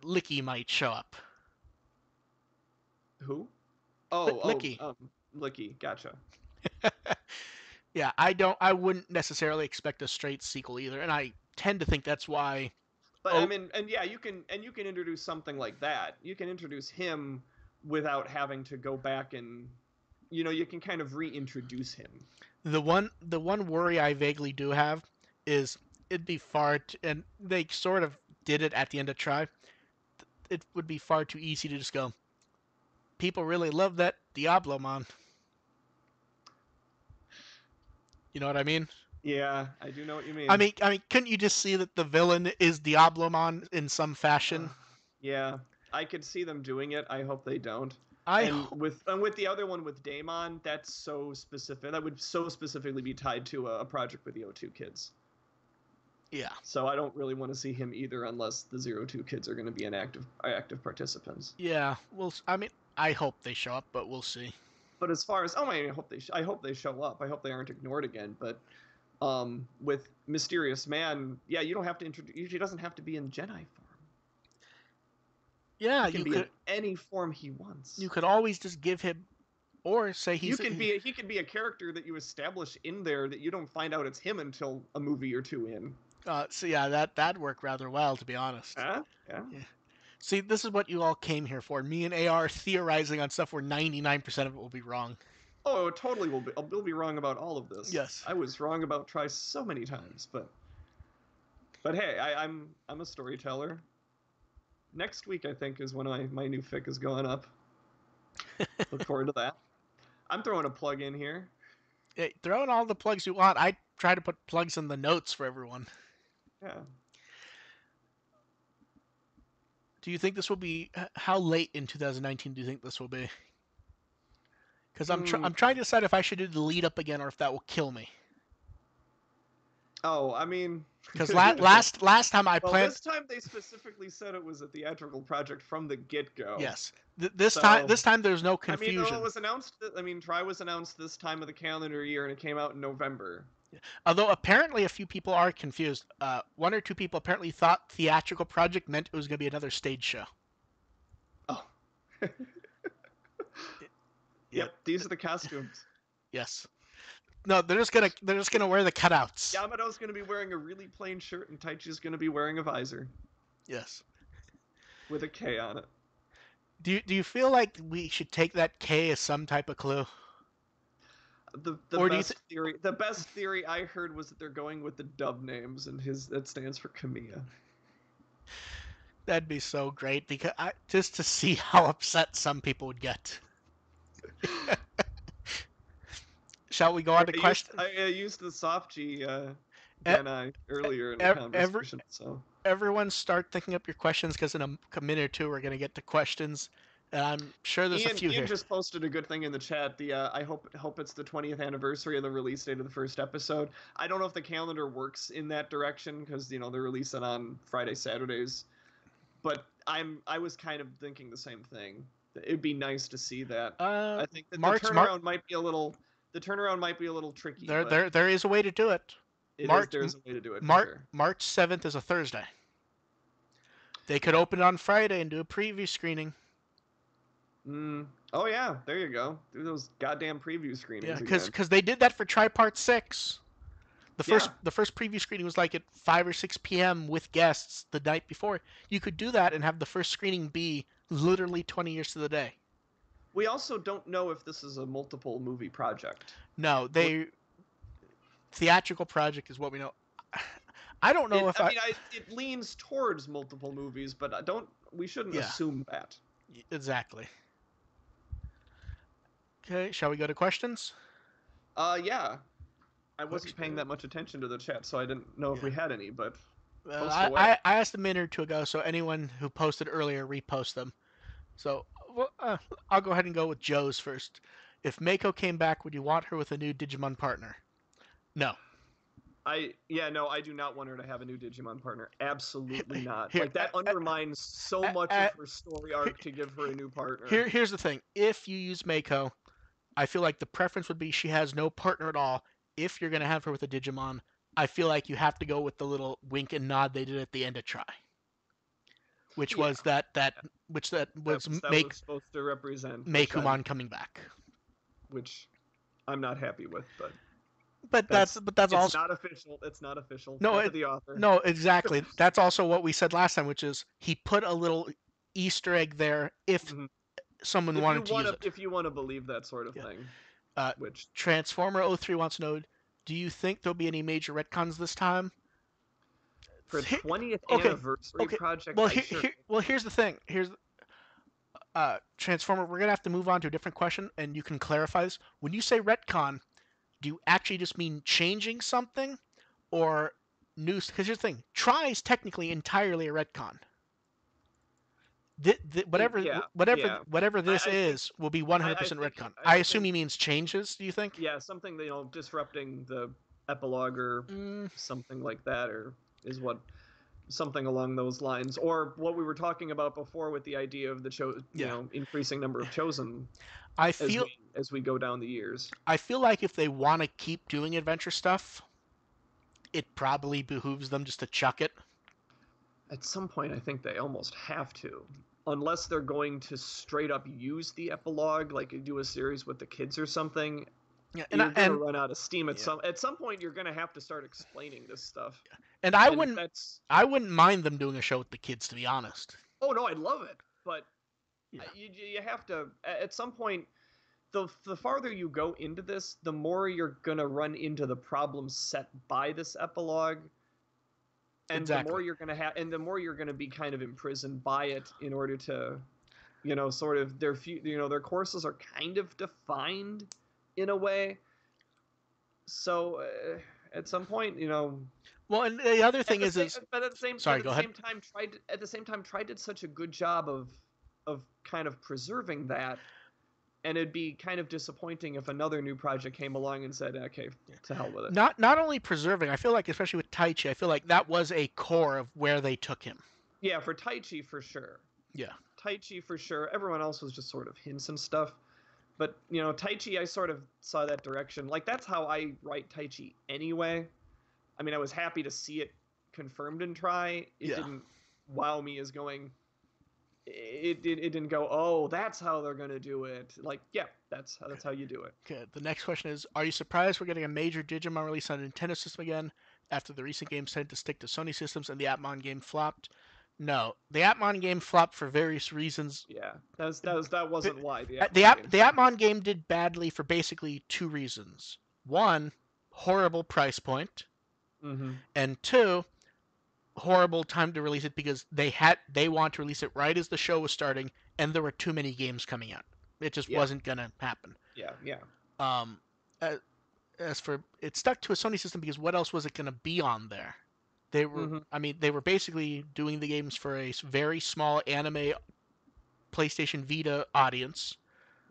Licky might show up. Who? Oh, Licky. Licky. Gotcha. Yeah, I wouldn't necessarily expect a straight sequel either, and I tend to think that's why. But I Oh, mean, and yeah, you can introduce something like that. You can introduce him without having to go back and you can kind of reintroduce him. the one worry I vaguely do have is it'd be and they sort of did it at the end of Try. It would be far too easy to just go. People really love that Diablomon. You know what I mean? Yeah, I do know what you I mean. mean, I mean, couldn't you just see that the villain is Diablomon in some fashion? Yeah, I could see them doing it. I hope they don't. I And hope. with the other one with Daemon, that's so specific. That would so specifically be tied to a project with the O2 kids. Yeah, So I don't really want to see him either, unless the 02 kids are going to be an active participants. yeah. Well, I mean, I hope they show up, but we'll see. But as far as I hope they show up. I hope they aren't ignored again. But with Mysterious Man, yeah, you don't have to introduce. He doesn't have to be in Jedi form. Yeah, He can be in any form he wants. you could always just give him, or say He can be a character that you establish in there that you don't find out it's him until a movie or two in. So yeah, that'd work rather well, to be honest. Yeah. Yeah. See, this is what you all came here for. Me and AR theorizing on stuff where 99% of it will be wrong. Oh, totally. We'll be wrong about all of this. Yes. I was wrong about Try so many times, but hey, I'm a storyteller. Next week I think is when my new fic is going up. Look forward to that. I'm throwing a plug in here. Hey, throw in all the plugs you want. I try to put plugs in the notes for everyone. Yeah. Do you think this will be how late in 2019 do you think this will be? Because Mm. I'm trying to decide if I should do the lead up again or if that will kill me. Oh, I mean, Because last time I well, planned, this time they specifically said it was a theatrical project from the get-go. yes, So, this time there's no I mean, though it confusion. was announced. I mean, Try was announced this time of the calendar year, and it came out in November. Although apparently a few people are confused. One or two people apparently thought theatrical project meant it was going to be another stage show. Oh. Yeah. Yep, these are the costumes. Yes. No, they're just gonna wear the cutouts. Yamato's going to be wearing a really plain shirt, and Taichi's going to be wearing a visor Yes. with a K on it. Do you feel like we should take that K as some type of clue, The or do you? best theory I heard was that they're going with the dub names, and his that stands for Kamiya. That'd be so great because just to see how upset some people would get. Shall we go on to question? I used the soft G E- Genai earlier in the Every conversation, so everyone start thinking up your questions because in a minute or two we're gonna get to questions, and I'm sure there's a few Ian here. just posted a good thing in the chat. The I hope it's the 20th anniversary of the release date of the first episode. I don't know if the calendar works in that direction because they're releasing on Friday, Saturdays. But I was kind of thinking the same thing. It'd be nice to see that. I think that March Mar the turnaround might be a little tricky, there but there is a way to do it. March there's a way to do it for sure. March 7th is a Thursday. They could open it on Friday and do a preview screening. Oh yeah, there you go. Do those goddamn preview Yeah, screenings again. because they did that for Tripart 6. Yeah. The first preview screening was like at 5 or 6 p.m. with guests the night before. You could do that and have the first screening be literally 20 years to the day. We also don't know if this is a multiple movie project. No, theatrical project is what we know. I don't know if I mean, it leans towards multiple movies, but we shouldn't assume that. Exactly. Okay, shall we go to questions? Yeah. I wasn't paying that much attention to the chat, so I didn't know if we had any, but post away. I asked a minute or two ago, so anyone who posted earlier, repost them. So I'll go ahead and go with Joe's first. If Mako came back, would you want her with a new Digimon partner? No. No, I do not want her to have a new Digimon partner. Absolutely not. Here, Like that undermines so much of her story arc to give her a new partner. Here's the thing. If you use Mako, I feel like the preference would be she has no partner at all. If you're gonna have her with a Digimon, I feel like you have to go with the little wink and nod they did at the end of Try, which was that was that was supposed to represent Mekumon coming back, which I'm not happy with, but that's also it's not official. It's not official. No, the author. No, exactly. That's also what we said last time, which is he put a little Easter egg there if someone wanted to use it. If you want to believe that sort of thing. Which Transformer 03 wants to know, do you think there'll be any major retcons this time? For 20th anniversary project. Well, here's the thing. Here's Transformer. We're gonna have to move on to a different question, and you can clarify this. When you say retcon, do you actually just mean changing something, or new? Because here's the thing: Try is technically entirely a retcon. Whatever this is will be 100% retcon. I assume he means changes. Do you think? Yeah, something disrupting the epilogue or something like that, or is what something along those lines, or what we were talking about before with the idea of the increasing number of chosen. As we go down the years, I feel like if they want to keep doing adventure stuff, it probably behooves them just to chuck it. At some point, I think they almost have to, unless they're going to straight up use the epilogue, like do a series with the kids or something. Yeah, you're gonna run out of steam at some point. You're gonna have to start explaining this stuff. And I wouldn't mind them doing a show with the kids, to be honest. Oh no, I'd love it, but you have to at some point. The farther you go into this, the more you're gonna run into the problems set by this epilogue, and the more you're gonna be kind of imprisoned by it in order to Sort of their courses are kind of defined in a way. So at some point, Well, and the other at thing the is, same but at the same but sorry, at go the ahead. same time Tri did such a good job of kind of preserving that, and it'd be kind of disappointing if another new project came along and said, okay, to hell with it. Not only preserving, I feel like, especially with Taichi, I feel like that was a core of where they took him. Yeah, for Taichi for sure. Yeah. Taichi for sure. Everyone else was just sort of hints and stuff. But Taichi, I sort of saw that direction. Like that's how I write Taichi anyway. I mean, I was happy to see it confirmed in Try. It Yeah. didn't wow me as going. It didn't go. Oh, that's how they're gonna do it. Like, yeah, that's how you do it. Okay. The next question is: are you surprised we're getting a major Digimon release on a Nintendo system again after the recent games tended to stick to Sony systems and the Atmon game flopped? No, the Atmon game flopped for various reasons. Yeah, that wasn't why the The Atmon game the flopped. Atmon game did badly for basically two reasons. One, horrible price point, Mm-hmm. and two, horrible time to release it because they want to release it right as the show was starting, and there were too many games coming out. It just Yeah, wasn't gonna happen. yeah, yeah. Um, as for it stuck to a Sony system because what else was it gonna be on there? Mm-hmm. They were basically doing the games for a very small anime PlayStation Vita audience.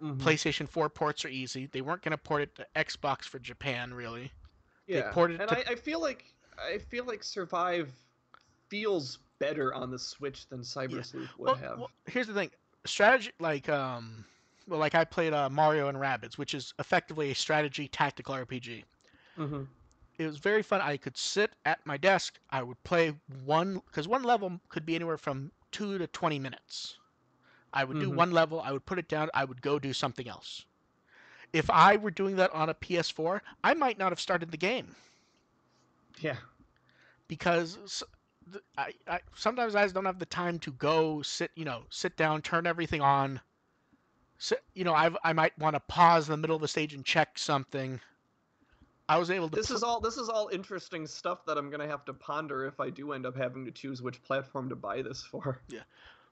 Mm-hmm. PlayStation 4 ports are easy. They weren't going to port it to Xbox for Japan, really. They Yeah, ported it and to I feel like Survive feels better on the Switch than yeah. Cyber Sleuth would Well, have. here's the thing. Strategy like I played Mario and Rabbids, which is effectively a strategy tactical RPG. Mm-hmm. It was very fun. I could sit at my desk. I would play one level could be anywhere from 2 to 20 minutes. I would do Mm-hmm. one level, I would put it down, I would go do something else. If I were doing that on a PS4, I might not have started the game Yeah. because sometimes I just don't have the time to go sit down, turn everything on. I might want to pause in the middle of the stage and check something. I was able to. This is all interesting stuff that I'm gonna have to ponder if I do end up having to choose which platform to buy this for. Yeah.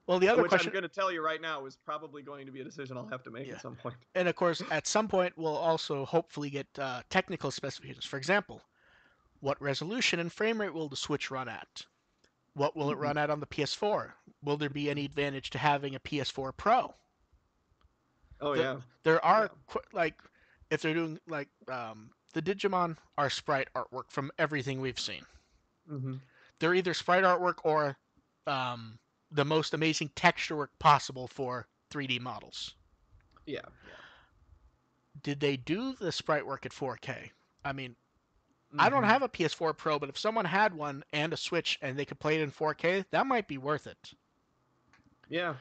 Well, the other Which I'm question. gonna tell you right now is probably going to be a decision I'll have to make Yeah. at some point. And of course, at some point, we'll also hopefully get technical specifications. For example, what resolution and frame rate will the Switch run at? What will it Mm-hmm. run at on the PS4? Will there be any advantage to having a PS4 Pro? Oh The, yeah, there yeah. are like if they're doing the Digimon are sprite artwork from everything we've seen. Mm-hmm. They're either sprite artwork or um, the most amazing texture work possible for 3D models. Yeah, yeah. Did they do the sprite work at 4K? I mean, I don't Mm-hmm. have a PS4 Pro, but if someone had one and a Switch and they could play it in 4K, that might be worth it. Yeah.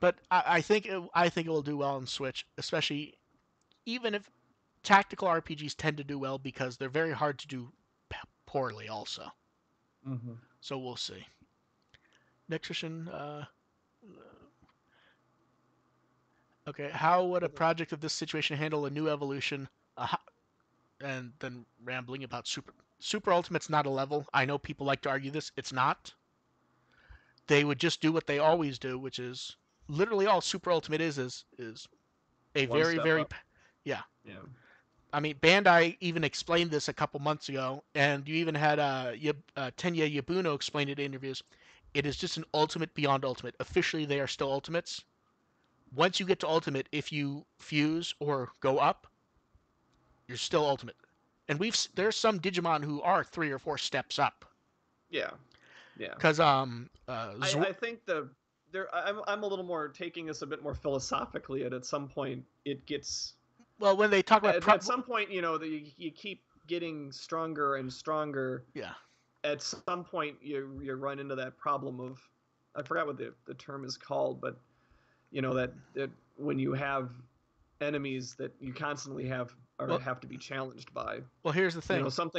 But I think it will do well on Switch, especially even if tactical RPGs tend to do well because they're very hard to do poorly also. Mm-hmm. So we'll see. Next question. Okay, how would a project of this situation handle a new evolution? And then rambling about Super Ultimate's not a level. I know people like to argue this. It's not. They would just do what they always do, which is literally all Super Ultimate is a One very step very up. yeah. Yeah. I mean, Bandai even explained this a couple months ago, and you even had Tenya Yabuno explain it in interviews. It is just an ultimate beyond ultimate. Officially, they are still ultimates. Once you get to ultimate, if you fuse or go up, you're still ultimate. And there's some Digimon who are 3 or 4 steps up. Yeah. Yeah. Because I think I'm a little more taking this a bit more philosophically, and at some point it gets well, when they talk about at some point you keep getting stronger and stronger. yeah, At some point you run into that problem of, I forgot what the term is called, but that when you have enemies that you constantly have or well, have to be challenged by. here's the thing. Some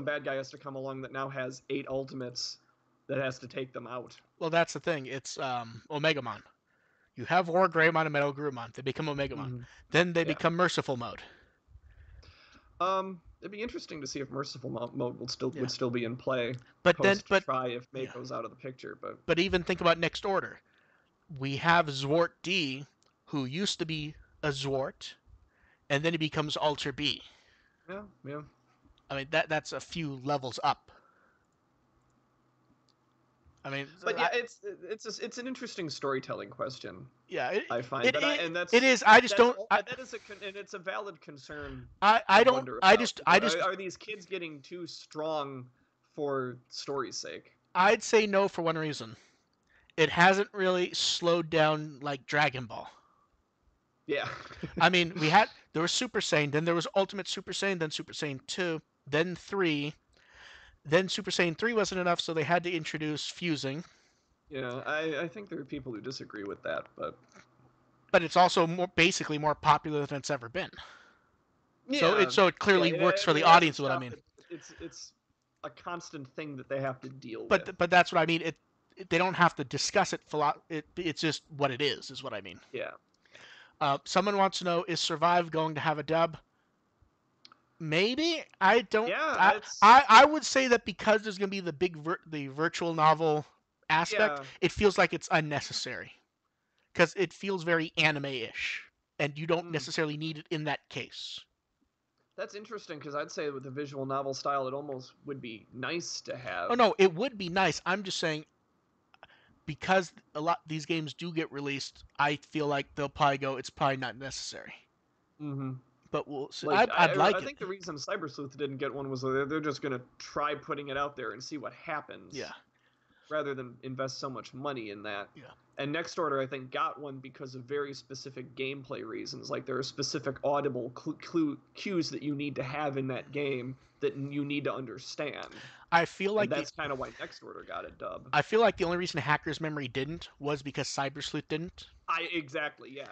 bad guy has to come along that now has 8 ultimates that has to take them out. Well, that's the thing. It's Omegamon. You have War Greymon and Metal Grumon. They become Omegamon. Mm-hmm. Then they Yeah. become Merciful Mode. It'd be interesting to see if Merciful Mode Yeah. would still be in play But then, post but try if yeah. Mako's out of the picture. But But even think about Next Order. we have Zwart D, who used to be a Zwart, and then he becomes Ultra B. Yeah, yeah. I mean, that's a few levels up. I mean, But yeah, it's an interesting storytelling question. yeah, I find it, that it, it is. that is and it's a valid concern I to don't. wonder I about. just. Is that, are these kids getting too strong for story's sake? I'd say no for one reason. It hasn't really slowed down like Dragon Ball. Yeah. I mean, there was Super Saiyan, then there was Ultimate Super Saiyan, then Super Saiyan 2, then 3, then Super Saiyan 3 wasn't enough, so they had to introduce fusing. Yeah, I think there are people who disagree with that, but But it's also basically more popular than it's ever been. So yeah, it yeah, clearly works for the it hasn't audience. What I stopped mean. it. It's a constant thing that they have to deal with. But that's what I mean. They don't have to discuss it. It's just what it is what I mean. Yeah. Someone wants to know, is Survive going to have a dub? Maybe. I don't. Yeah, it's I would say that because there's going to be the virtual novel aspect, yeah. it feels like it's unnecessary because it feels very anime-ish, and you don't Mm. necessarily need it in that case. That's interesting because I'd say with the visual novel style, it almost would be nice to Oh have. no, it would be nice. I'm just saying because a lot these games do get released, I feel like they'll probably go. It's probably not necessary. Hmm. But we'll see. Like I'd I like it. think the reason Cyber Sleuth didn't get one was they're just gonna try putting it out there and see what happens, Yeah. rather than invest so much money in that. Yeah. And Next Order, I think, got one because of very specific gameplay reasons. Like there are specific audible cues that you need to have in that game that you need to understand, I feel and like the that's kind of why Next Order got a dub. I feel like the only reason Hacker's Memory didn't was because Cyber Sleuth didn't. I exactly yeah.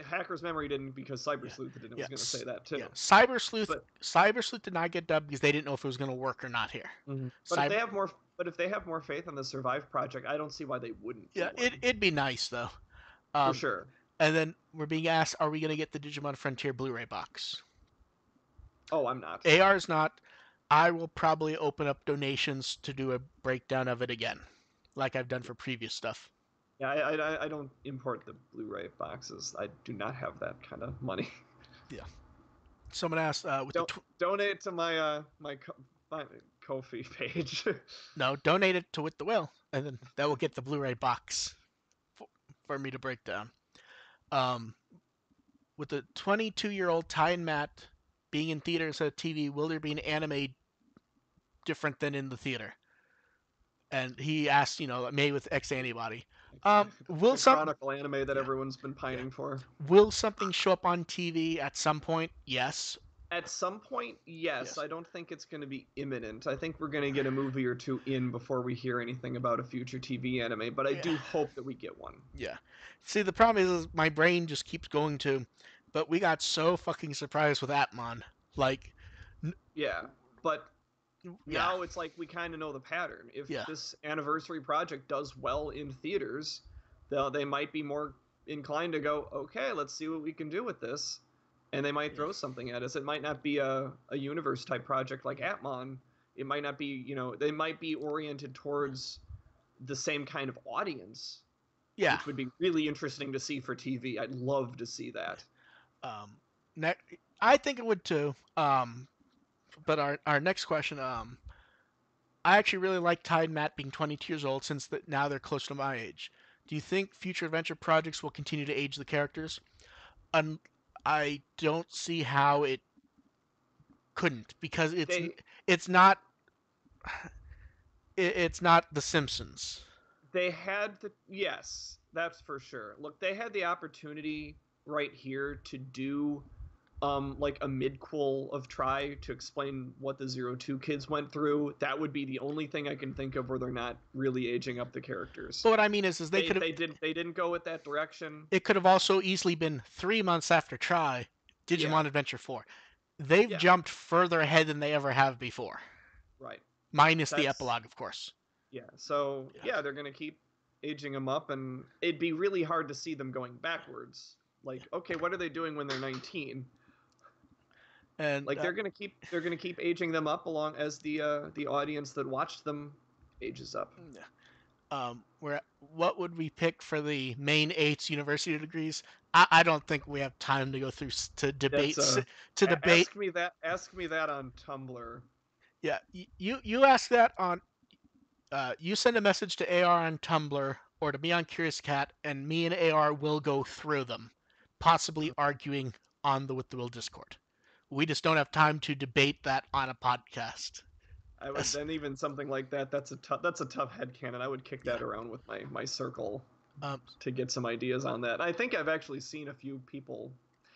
Hacker's Memory didn't because Cyber Yeah. Sleuth didn't. I Yeah. was gonna say that too. Yeah. Cyber Sleuth. But Cyber Sleuth did not get dubbed because they didn't know if it was going to work or not here. but if they Cyber. have more faith in the Survive project, I don't see why they wouldn't do Yeah. one It'd be nice though. for Um, sure. and then we're being asked, are we going to get the Digimon Frontier Blu-ray box? Oh, I'm not. AR's not. I will probably open up donations to do a breakdown of it again, like I've done for previous stuff. Yeah, I don't import the Blu-ray boxes. I do not have that kind of money. Yeah. Someone asked with the Don't donate to my Ko-fi page. no, donate it to With the Will, and then that will get the Blu-ray box for, for me to break down. Um, with the 22-year-old Ty and Matt being in theater instead of TV, will there be an anime different than in the theater? And he asked, maybe with X antibody. Will The some Chronicle anime that Yeah, everyone's been yeah. pining for. Will something show up on TV at some point? Yes. At some point, yes. Yes. I don't think it's going to be imminent. I think we're going to get a movie or two in before we hear anything about a future TV anime, but I Yeah. do hope that we get one. Yeah. See, the problem is my brain just keeps going to, but we got so fucking surprised with Atmon. Like, Yeah, but yeah, now it's like we kind of know the pattern. If yeah, this anniversary project does well in theaters, they might be more inclined to go, okay, let's see what we can do with this. And they might yeah, throw something at us. It might not be a universe type project like Atmon. It might not be, they might be oriented towards the same kind of audience, yeah. which would be really interesting to see for TV. I'd love to see that. Um, I think it would too. But our next question, I actually really like Ty and Matt being 22 years old since now they're close to my age. Do you think future adventure projects will continue to age the characters? Um, I don't see how it couldn't because They it's not it's not The Simpsons. they had the yes, that's for sure. Look, they had the opportunity right here to do like a midquel of Try to explain what the 02 kids went through. That would be the only thing I can think of where they're not really aging up the characters. But what I mean is they They could have they didn't they didn't go with that direction. it could have also easily been 3 months after Try, Yeah. Digimon Adventure 4. They've Yeah. jumped further ahead than they ever have before, Right. minus the That's epilogue, of course. yeah. So, Yeah. yeah, they're going to keep aging them up and it'd be really hard to see them going backwards. Like, okay, what are they doing when they're 19? And Like they're gonna keep aging them up along as the audience that watched them ages up. yeah. What would we pick for the main 8 university degrees? I don't think we have time to go through to That's debate to debate. ask me that. Ask me that on Tumblr. Yeah, you ask that on you send a message to AR on Tumblr or to me on Curious Cat, and me and AR will go through them, possibly arguing on the With the Will Discord. We just don't have time to debate that on a podcast. I would That's, then even something like that. That's a tough headcanon. I would kick yeah. that around with my circle Um, to get some ideas on that. I think I've actually seen a few people.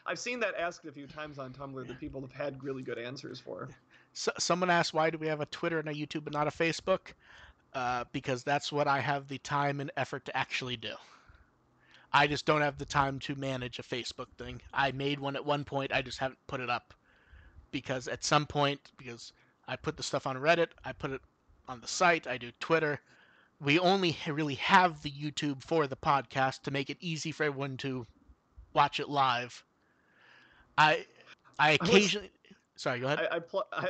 I've seen that asked a few times on Tumblr yeah. that people have had really good answers for. Someone asked why do we have a Twitter and a YouTube but not a Facebook? Because that's what I have the time and effort to actually do. I just don't have the time to manage a Facebook thing. I made one at one point. I just haven't put it up because at some point, because I put the stuff on Reddit, I put it on the site, I do Twitter. We only really have the YouTube for the podcast to make it easy for everyone to watch it live. I I I was occasionally. Sorry, go ahead. I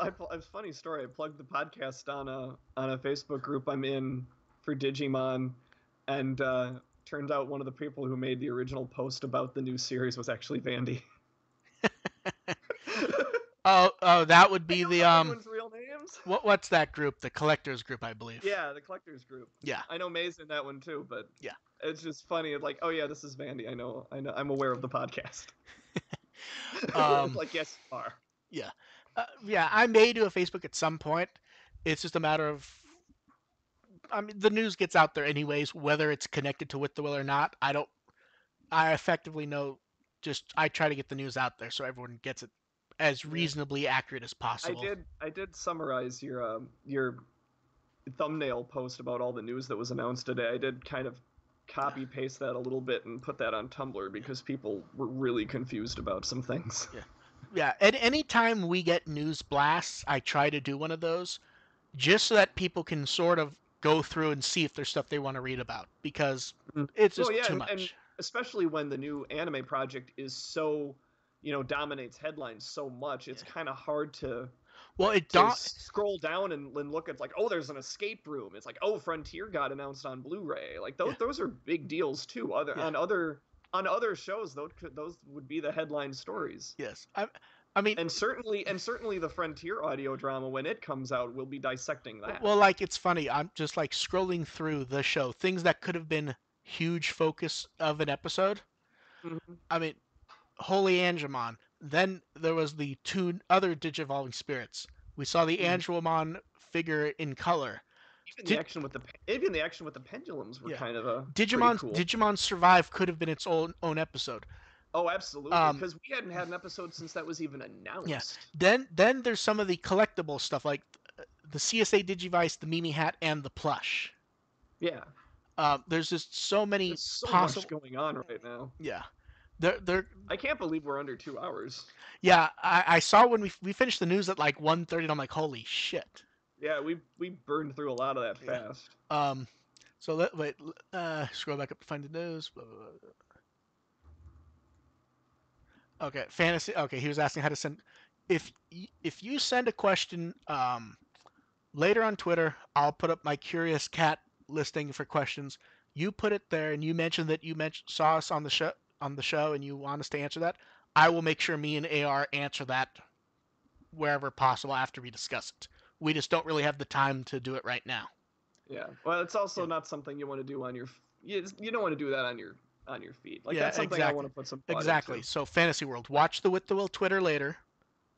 have a funny story. I plugged the podcast on a Facebook group I'm in for Digimon, and turns out one of the people who made the original post about the new series was actually Vandy. Oh, that would I be don't the know anyone's real names. what's that group? The collectors group, I believe. Yeah, the collectors group. Yeah, I know May's in that one too, but yeah. it's just funny. Like, oh yeah, this is Vandy. I know. I'm aware of the podcast. Um, Like, yes, you are. yeah, yeah. I may do a Facebook at some point. It's just a matter of. I mean, the news gets out there anyways, whether it's connected to With the Will or not. I don't. I effectively know. Just I try to get the news out there so everyone gets it as Yeah. reasonably accurate as possible. I did summarize your thumbnail post about all the news that was announced today. I did kind of Yeah, copy paste that a little bit and put that on Tumblr because people were really confused about some things. yeah, yeah. And anytime we get news blasts, I try to do one of those just so that people can sort of go through and see if there's stuff they want to read about because Mhm. it's Well, just yeah, too and much. especially when the new anime project is so, dominates headlines so much, it's Yeah. kind of hard Well, it to don't. scroll down and look at like, oh, there's an escape room. It's like, oh, Frontier got announced on Blu-ray. Like Yeah, those are big deals too. Other yeah, on other shows, those would be the headline stories. yes. I mean, And certainly the Frontier audio drama when it comes out will be dissecting that. well, like it's funny. I'm just like scrolling through the show, things that could have been huge focus of an episode. Mhm. I mean, Holy Angemon. Then there was the two other Digivolving Spirits. We saw the Mhm. Angemon figure in color. Did Even the action with the pendulums were yeah, kind of a pretty Digimon cool. Digimon Survive could have been its own episode. Oh, absolutely, Um, because we hadn't had an episode since that was even yeah. announced. Then there's some of the collectible stuff like the CSA Digivice, the Mimi hat, and the plush. Yeah, There's just so many there's so much possible. going on right now. Yeah. They're I can't believe we're under 2 hours. yeah. I saw when we finished the news at like 1:30, and I'm like, holy shit. Yeah, we burned through a lot of that Yeah. fast. So wait. Scroll back up to find the news. Blah, blah, blah. Okay, fantasy. Okay, he was asking how to send. If you send a question later on Twitter, I'll put up my Curious Cat listing for questions. You put it there, and you mentioned that you saw us on the show, and you want us to answer that. I will make sure me and AR answer that wherever possible after we discuss it. We just don't really have the time to do it right now. Yeah. Well, it's Yeah, also not something you want to do on your. You don't want to do that on your feed. Like yeah, that's something I want exactly, to put some thought exactly. into. So Fantasy World, watch the With the Will Twitter later.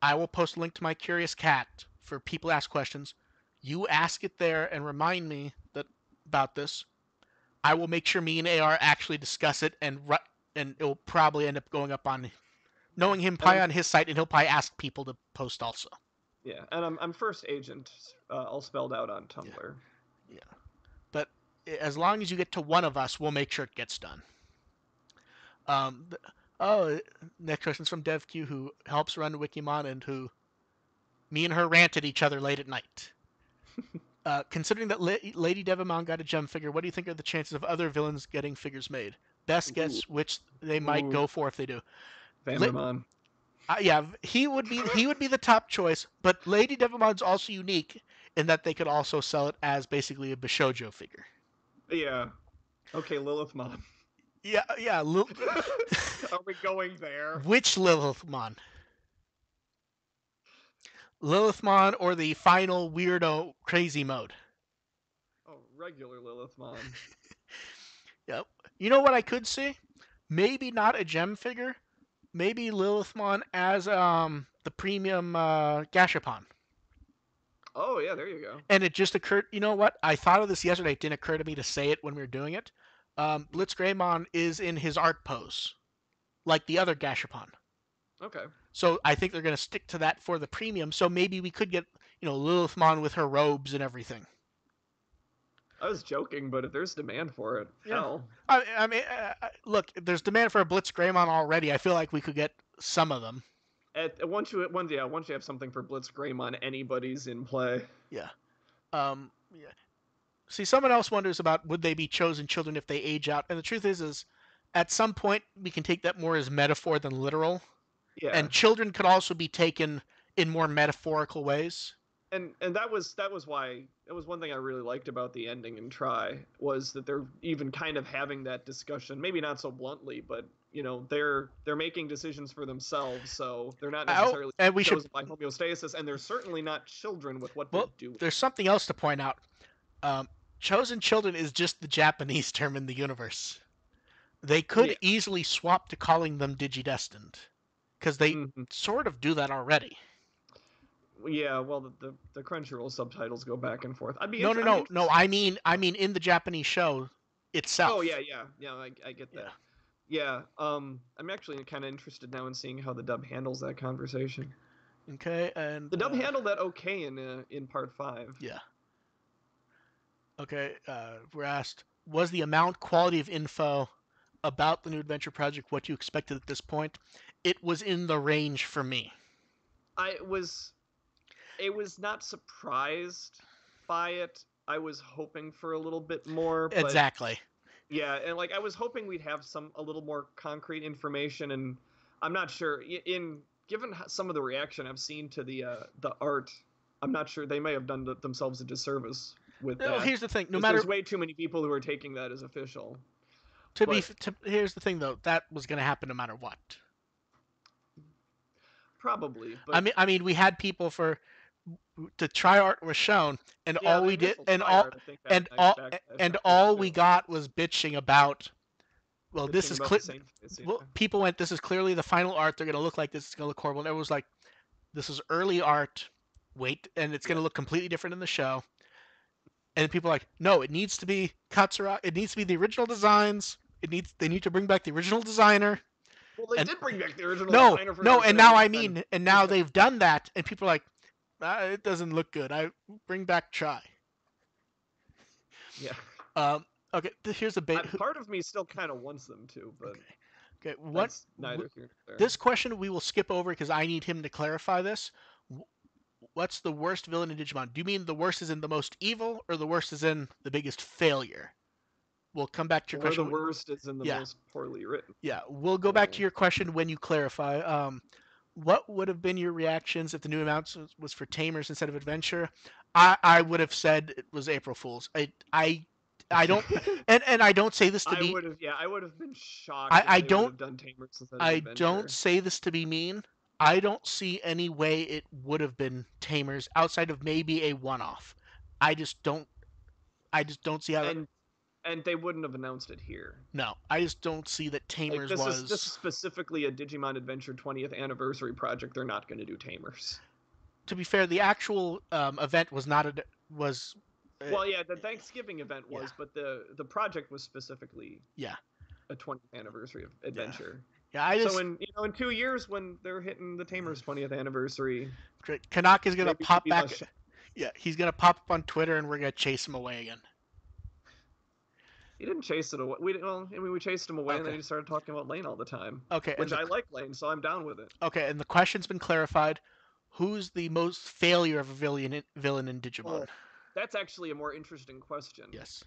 I will post a link to my Curious Cat for people to ask questions. You ask it there and remind me that about this. I will make sure me and AR actually discuss it, and it will probably end up going up on Yeah. knowing him And probably on his site, and he'll probably ask people to post also. I'm first agent, all spelled out on Yeah, Tumblr. yeah. But as long as you get to one of us, we'll make sure it gets done. Um, oh, next question's from DevQ, who helps run Wikimon and who me and her rant at each other late at night. Considering that Lady Devimon got a gem figure, what do you think are the chances of other villains getting figures made? Best Ooh, guess which they might ooh, go for if they do. La- Vandermon. yeah, he would be the top choice, but Lady Devimon's also unique in that they could also sell it as basically a Bishojo figure. Yeah. Okay, Lilithmon. Yeah, yeah. Are we going there? Which Lilithmon? Lilithmon or the final weirdo crazy mode? Oh, regular Lilithmon. Yep. You know what I could see? Maybe not a gem figure. Maybe Lilithmon as the premium Gashapon. Oh yeah, there you go. And it just occurred. You know what? I thought of this yesterday. It didn't occur to me to say it when we were doing it. Mm, Blitzgreymon is in his art pose, like the other Gashapon. okay. So I think they're going to stick to that for the premium. So maybe we could get, Lilithmon with her robes and everything. I was joking, but if there's demand for it, Yeah. hell. I mean, look, there's demand for a Blitzgreymon already. I feel like we could get some of them. Once you have something for Blitz Greymon, anybody's in play. Yeah. Yeah. See, someone else wonders about would they be chosen children if they age out, and the truth is at some point we can take that more as metaphor than literal, Yeah. and children could also be taken in more metaphorical ways. And that was why it was one thing I really liked about the ending in Try was that they're even kind of having that discussion, maybe not so bluntly, but they're making decisions for themselves, so they're not Oh, necessarily and we should. chosen by homeostasis, and they're certainly not children with what they're Well, doing. there's something else to point out. Um, chosen children is just the Japanese term in the universe. They Yeah. could easily swap to calling them digidestined, because they Hmm. sort of do that already. Yeah, well, the Crunchyroll subtitles go back and forth. No, no, I'm no, no. interested. I mean in the Japanese show Oh itself. yeah. I get Yeah. that. Yeah. I'm actually kind of interested now in seeing how the dub handles that conversation. Okay, and The dub handled that okay in part five. yeah. Okay, we're asked, was the amount quality of info about the new adventure project what you expected at this point? It was in the range for me. I was it was not surprised by it. I was hoping for a little bit more, but Exactly. yeah, and like I was hoping we'd have some a little more concrete information, and I'm not sure in given some of the reaction I've seen to the art, I'm not sure they may have done themselves a disservice with Well, that here's the thing. No because matter there's way too many people who are taking that as official. to be But here's the thing though. That was going to happen no matter what. probably, I but mean, we had people for the try art was shown, and yeah, all the we did, initial try art, I think had and a nice all and backdrop all we too. got was bitching about. Well, this Bitching is about clear. the same face, Well, yeah. people went, this is clearly the final art. They're going to look like this. It's going to look horrible. And everyone was like, this is early art. Wait, and it's going Yeah. to look completely different in the show. And people are like, no, it needs to be Katsura. It needs to be the original designs. They need to bring back the original designer. Well, they And did bring back the original no, designer for no, this, and and it now looks I kind of mean, and now they've done that, and people are like, it doesn't look good. I bring back Chai. yeah. Um, okay, here's a bait. Part of me still kind of wants them to, but Okay, okay. that's neither here nor there. This question we will skip over because I need him to clarify this. What's the worst villain in Digimon? Do you mean the worst is in the most evil, or the worst is in the biggest failure? We'll come back to your Or the question. worst is in the Yeah, most poorly written. yeah. We'll go back to Oh. your question when you clarify. What would have been your reactions if the new announcement was for Tamers instead of Adventure? I would have said it was April Fools. I don't, and I don't say this to be. I would have been shocked if I they would don't have done Tamers instead of I don't Adventure. say this to be mean. I don't see any way it would have been Tamers outside of maybe a one-off. I just don't. I just don't see how that. And they wouldn't have announced it here. No, I just don't see that Like Tamers this is was. specifically a Digimon Adventure 20th anniversary project. They're not going to do Tamers. To be fair, the actual event was not a was. Well, yeah, the Thanksgiving event Yeah, was, but the project was specifically yeah, a 20th anniversary of yeah, Adventure. yeah. I So just in 2 years when they're hitting the Tamers 20th anniversary, Kanaka's gonna maybe we'll pop be back. less. Yeah, he's gonna pop up on Twitter and we're gonna chase him away again. He didn't chase it away. We chased him away, and then Okay, he started talking about Lane all the time, okay, which I like Lane, so I'm down with it. and the question's been clarified. Who's the most failure of a villain in Digimon? Oh, that's actually a more interesting question. Yes.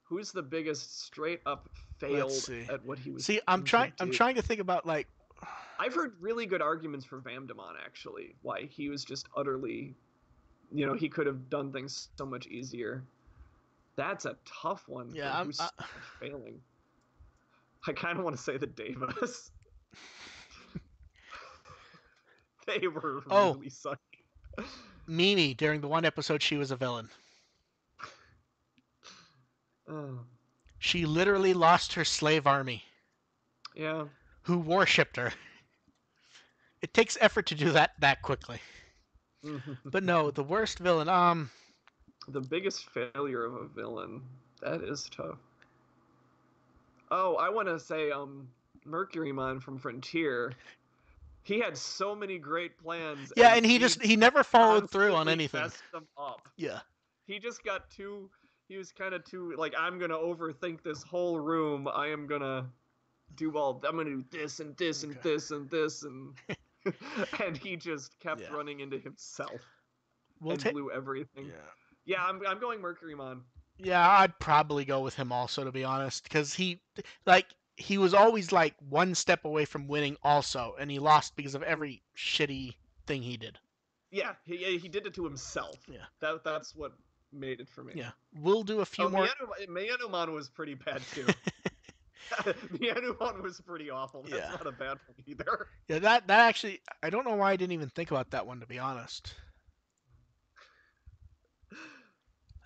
Who's the biggest straight up Let's failed see. at what he was See, trying to I'm do? trying to think about like. I've heard really good arguments for Vamdemon actually, why he was just utterly, he could have done things so much easier. That's a tough one for Yeah, who's so much failing. I kind of want to say the Davis. They were oh, really sucky. Mimi, during the one episode she was a villain. Oh, She literally lost her slave army, yeah. who worshipped her. It takes effort to do that quickly. But no, the worst villain. The biggest failure of a villain. That is tough. Oh, I want to say Mercurymon from Frontier. He had so many great plans, Yeah, and and he never followed through on constantly anything. messed them up. Yeah. He just got too. He was kind of too like, I'm gonna overthink this whole room. I'm gonna do this and this and this and this and and he just kept Yeah. running into himself We'll and take. blew everything. Yeah. Yeah, I'm going Mercurymon. Yeah, I'd probably go with him also, to be honest, because he was always like one step away from winning also, and he lost because of every shitty thing he did. Yeah, he did it to himself. Yeah. That's what made it for me. Yeah. We'll do a few Oh, more. Mianumon was pretty bad too. Mianumon was pretty awful. That's Yeah. not a bad one either. Yeah, that actually, I don't know why I didn't even think about that one, to be honest.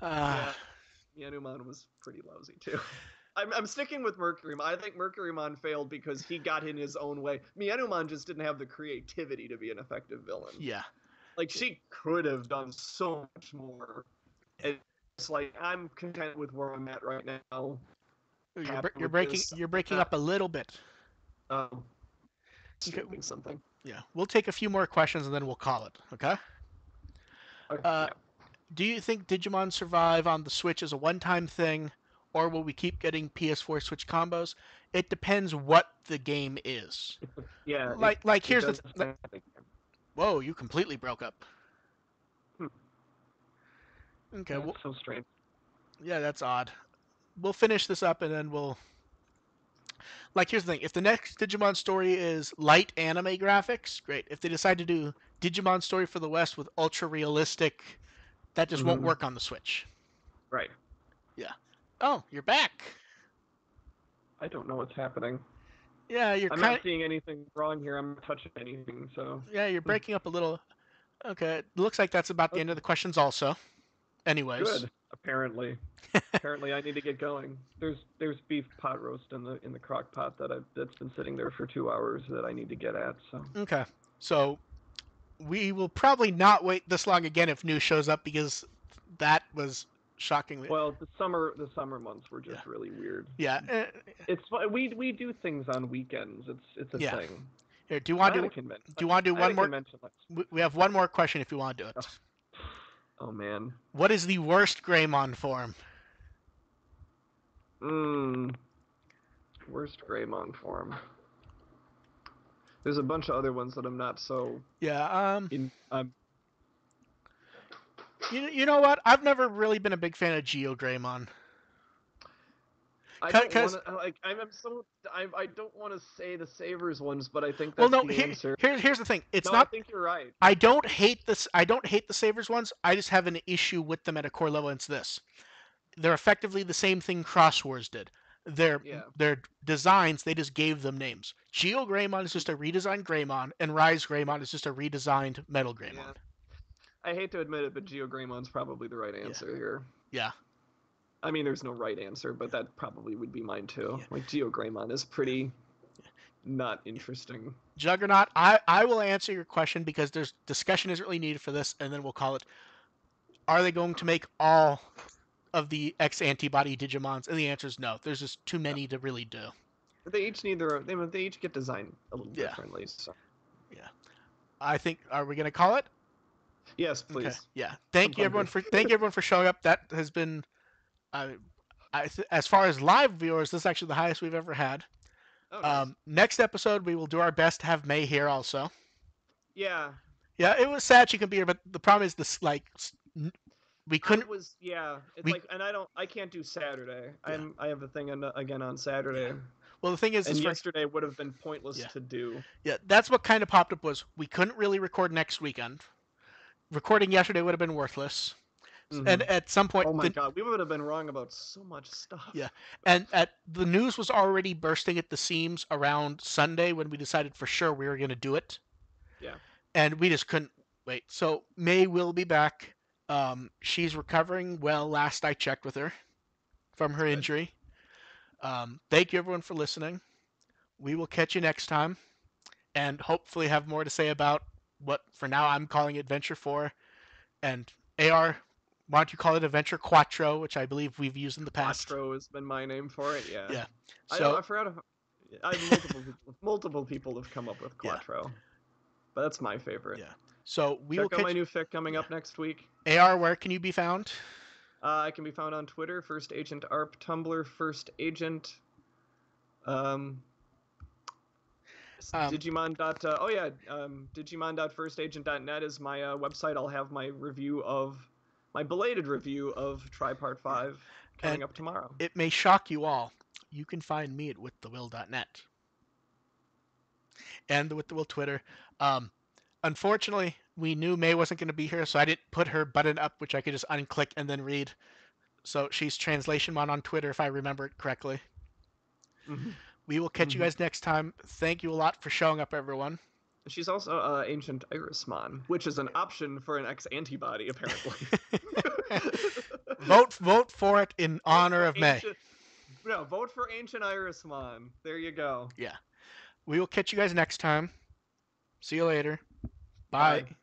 Uh, Yeah, Mianumon was pretty lousy too. I'm sticking with Mercurymon. I think Mercurymon failed because he got in his own way. Mianumon just didn't have the creativity to be an effective villain. yeah. Like, she could have done so much more. It's like, I'm content with where I'm at right now. Happy You're with this. breaking up a little bit. Um, Okay. doing something. Yeah. We'll take a few more questions and then we'll call it. Okay. Okay, Uh, yeah. do you think Digimon Survive on the Switch is a one-time thing, or will we keep getting PS4 Switch combos? It depends what the game is. Yeah, Like it here's does. whoa, you completely broke up. Hmm. Okay, well, That's so strange. yeah, that's odd. We'll finish this up and then we'll. Like, here's the thing: if the next Digimon story is light anime graphics, great. If they decide to do Digimon Story for the West with ultra realistic, that just won't Mm-hmm. work on the Switch. Right. Yeah. Oh, you're back. I don't know what's happening. Yeah, you're I'm kind not of. seeing anything wrong here. I'm not touching anything, so. Yeah, you're breaking up a little. Okay, it looks like that's about the end of Okay. the questions, also. Anyways. Good. Apparently. Apparently, I need to get going. There's beef pot roast in the crock pot that's been sitting there for 2 hours that I need to get at. So. Okay. So we will probably not wait this long again if news shows up because that was shockingly. Well, the summer months were Yeah. just really weird. Yeah. It's we do things on weekends. It's a Yeah. thing. Here, do you I want to had do? a convention. Do you want to do I had one a more? convention last. We have one more question if you want to do it. Oh man. What is the worst Greymon form? Worst Greymon form. There's a bunch of other ones that I'm not so Yeah. in. You know what? I've never really been a big fan of Geo Greymon. I don't want Cause to like. I don't want to say the Savers ones, but I think well, that's no. the answer. Here's the thing. It's No, I not. think you're right. I don't hate this. I don't hate the Savers ones. I just have an issue with them at a core level. It's this: they're effectively the same thing Cross Wars did. Yeah. Their designs, they just gave them names. Geo Greymon is just a redesigned Greymon, and Rise Greymon is just a redesigned Metal Greymon. Yeah. I hate to admit it, but Geo Greymon's probably the right answer here. Yeah. I mean, there's no right answer, but that probably would be mine too. Yeah. Like, Geo Greymon is pretty not interesting. Juggernaut, I will answer your question because there's discussion isn't really needed for this, and then we'll call it. Are they going to make all of the X antibody Digimons? And the answer is no. There's just too many to really do. They each need they each get designed a little differently. So. Yeah. I think. Are we gonna call it? Yes, please. Okay. Yeah. Thank you everyone for showing up. That has been, as far as live viewers, this is actually the highest we've ever had. Oh, nice. Next episode, we will do our best to have May here also. Yeah. Yeah, it was sad she couldn't be here, but the problem is this, like, we couldn't. It's like, and I can't do Saturday. Yeah. I have a thing again on Saturday. Yeah. Well, the thing is, and yesterday would have been pointless to do. Yeah, that's what kind of popped up was we couldn't really record next weekend. Recording yesterday would have been worthless. And Hmm. at some point, Oh my god, we would have been wrong about so much yeah, stuff. and at the news was already bursting at the seams around Sunday when we decided for sure we were going to do it, Yeah, and we just couldn't wait. So May will be back. She's recovering well. Last I checked with her from that's her good. injury. Thank you everyone for listening. We will catch you next time, and hopefully have more to say about what for now I'm calling Adventure 4, and AR. Why don't you call it Adventure Quattro, which I believe we've used in the past? Quattro has been my name for it. Yeah, Yeah. I don't. So I forgot if I multiple people have come up with yeah, Quattro, but that's my favorite. yeah. So we will Check out my catch. new fic coming Yeah. up next week. AR, where can you be found? I can be found on Twitter, First Agent ARP, Tumblr, First Agent. Um, Um, Digimon. Digimon.firstagent.net is my website. I'll have my belated review of Tripart yeah. 5 And coming up tomorrow. it may shock you all. You can find me at withthewill.net and the With the Will Twitter. Um, unfortunately, we knew May wasn't going to be here, so I didn't put her button up, which I could just unclick and then read. So she's Translationmon on Twitter, if I remember it correctly. Hmm. We will catch you Hmm. guys next time. Thank you a lot for showing up, everyone. She's also Ancient Irismon, which is an option for an X antibody, apparently. Vote for it in vote honor for of May. ancient. No, vote for Ancient Irismon. There you go. Yeah. We will catch you guys next time. See you later. Bye. Bye.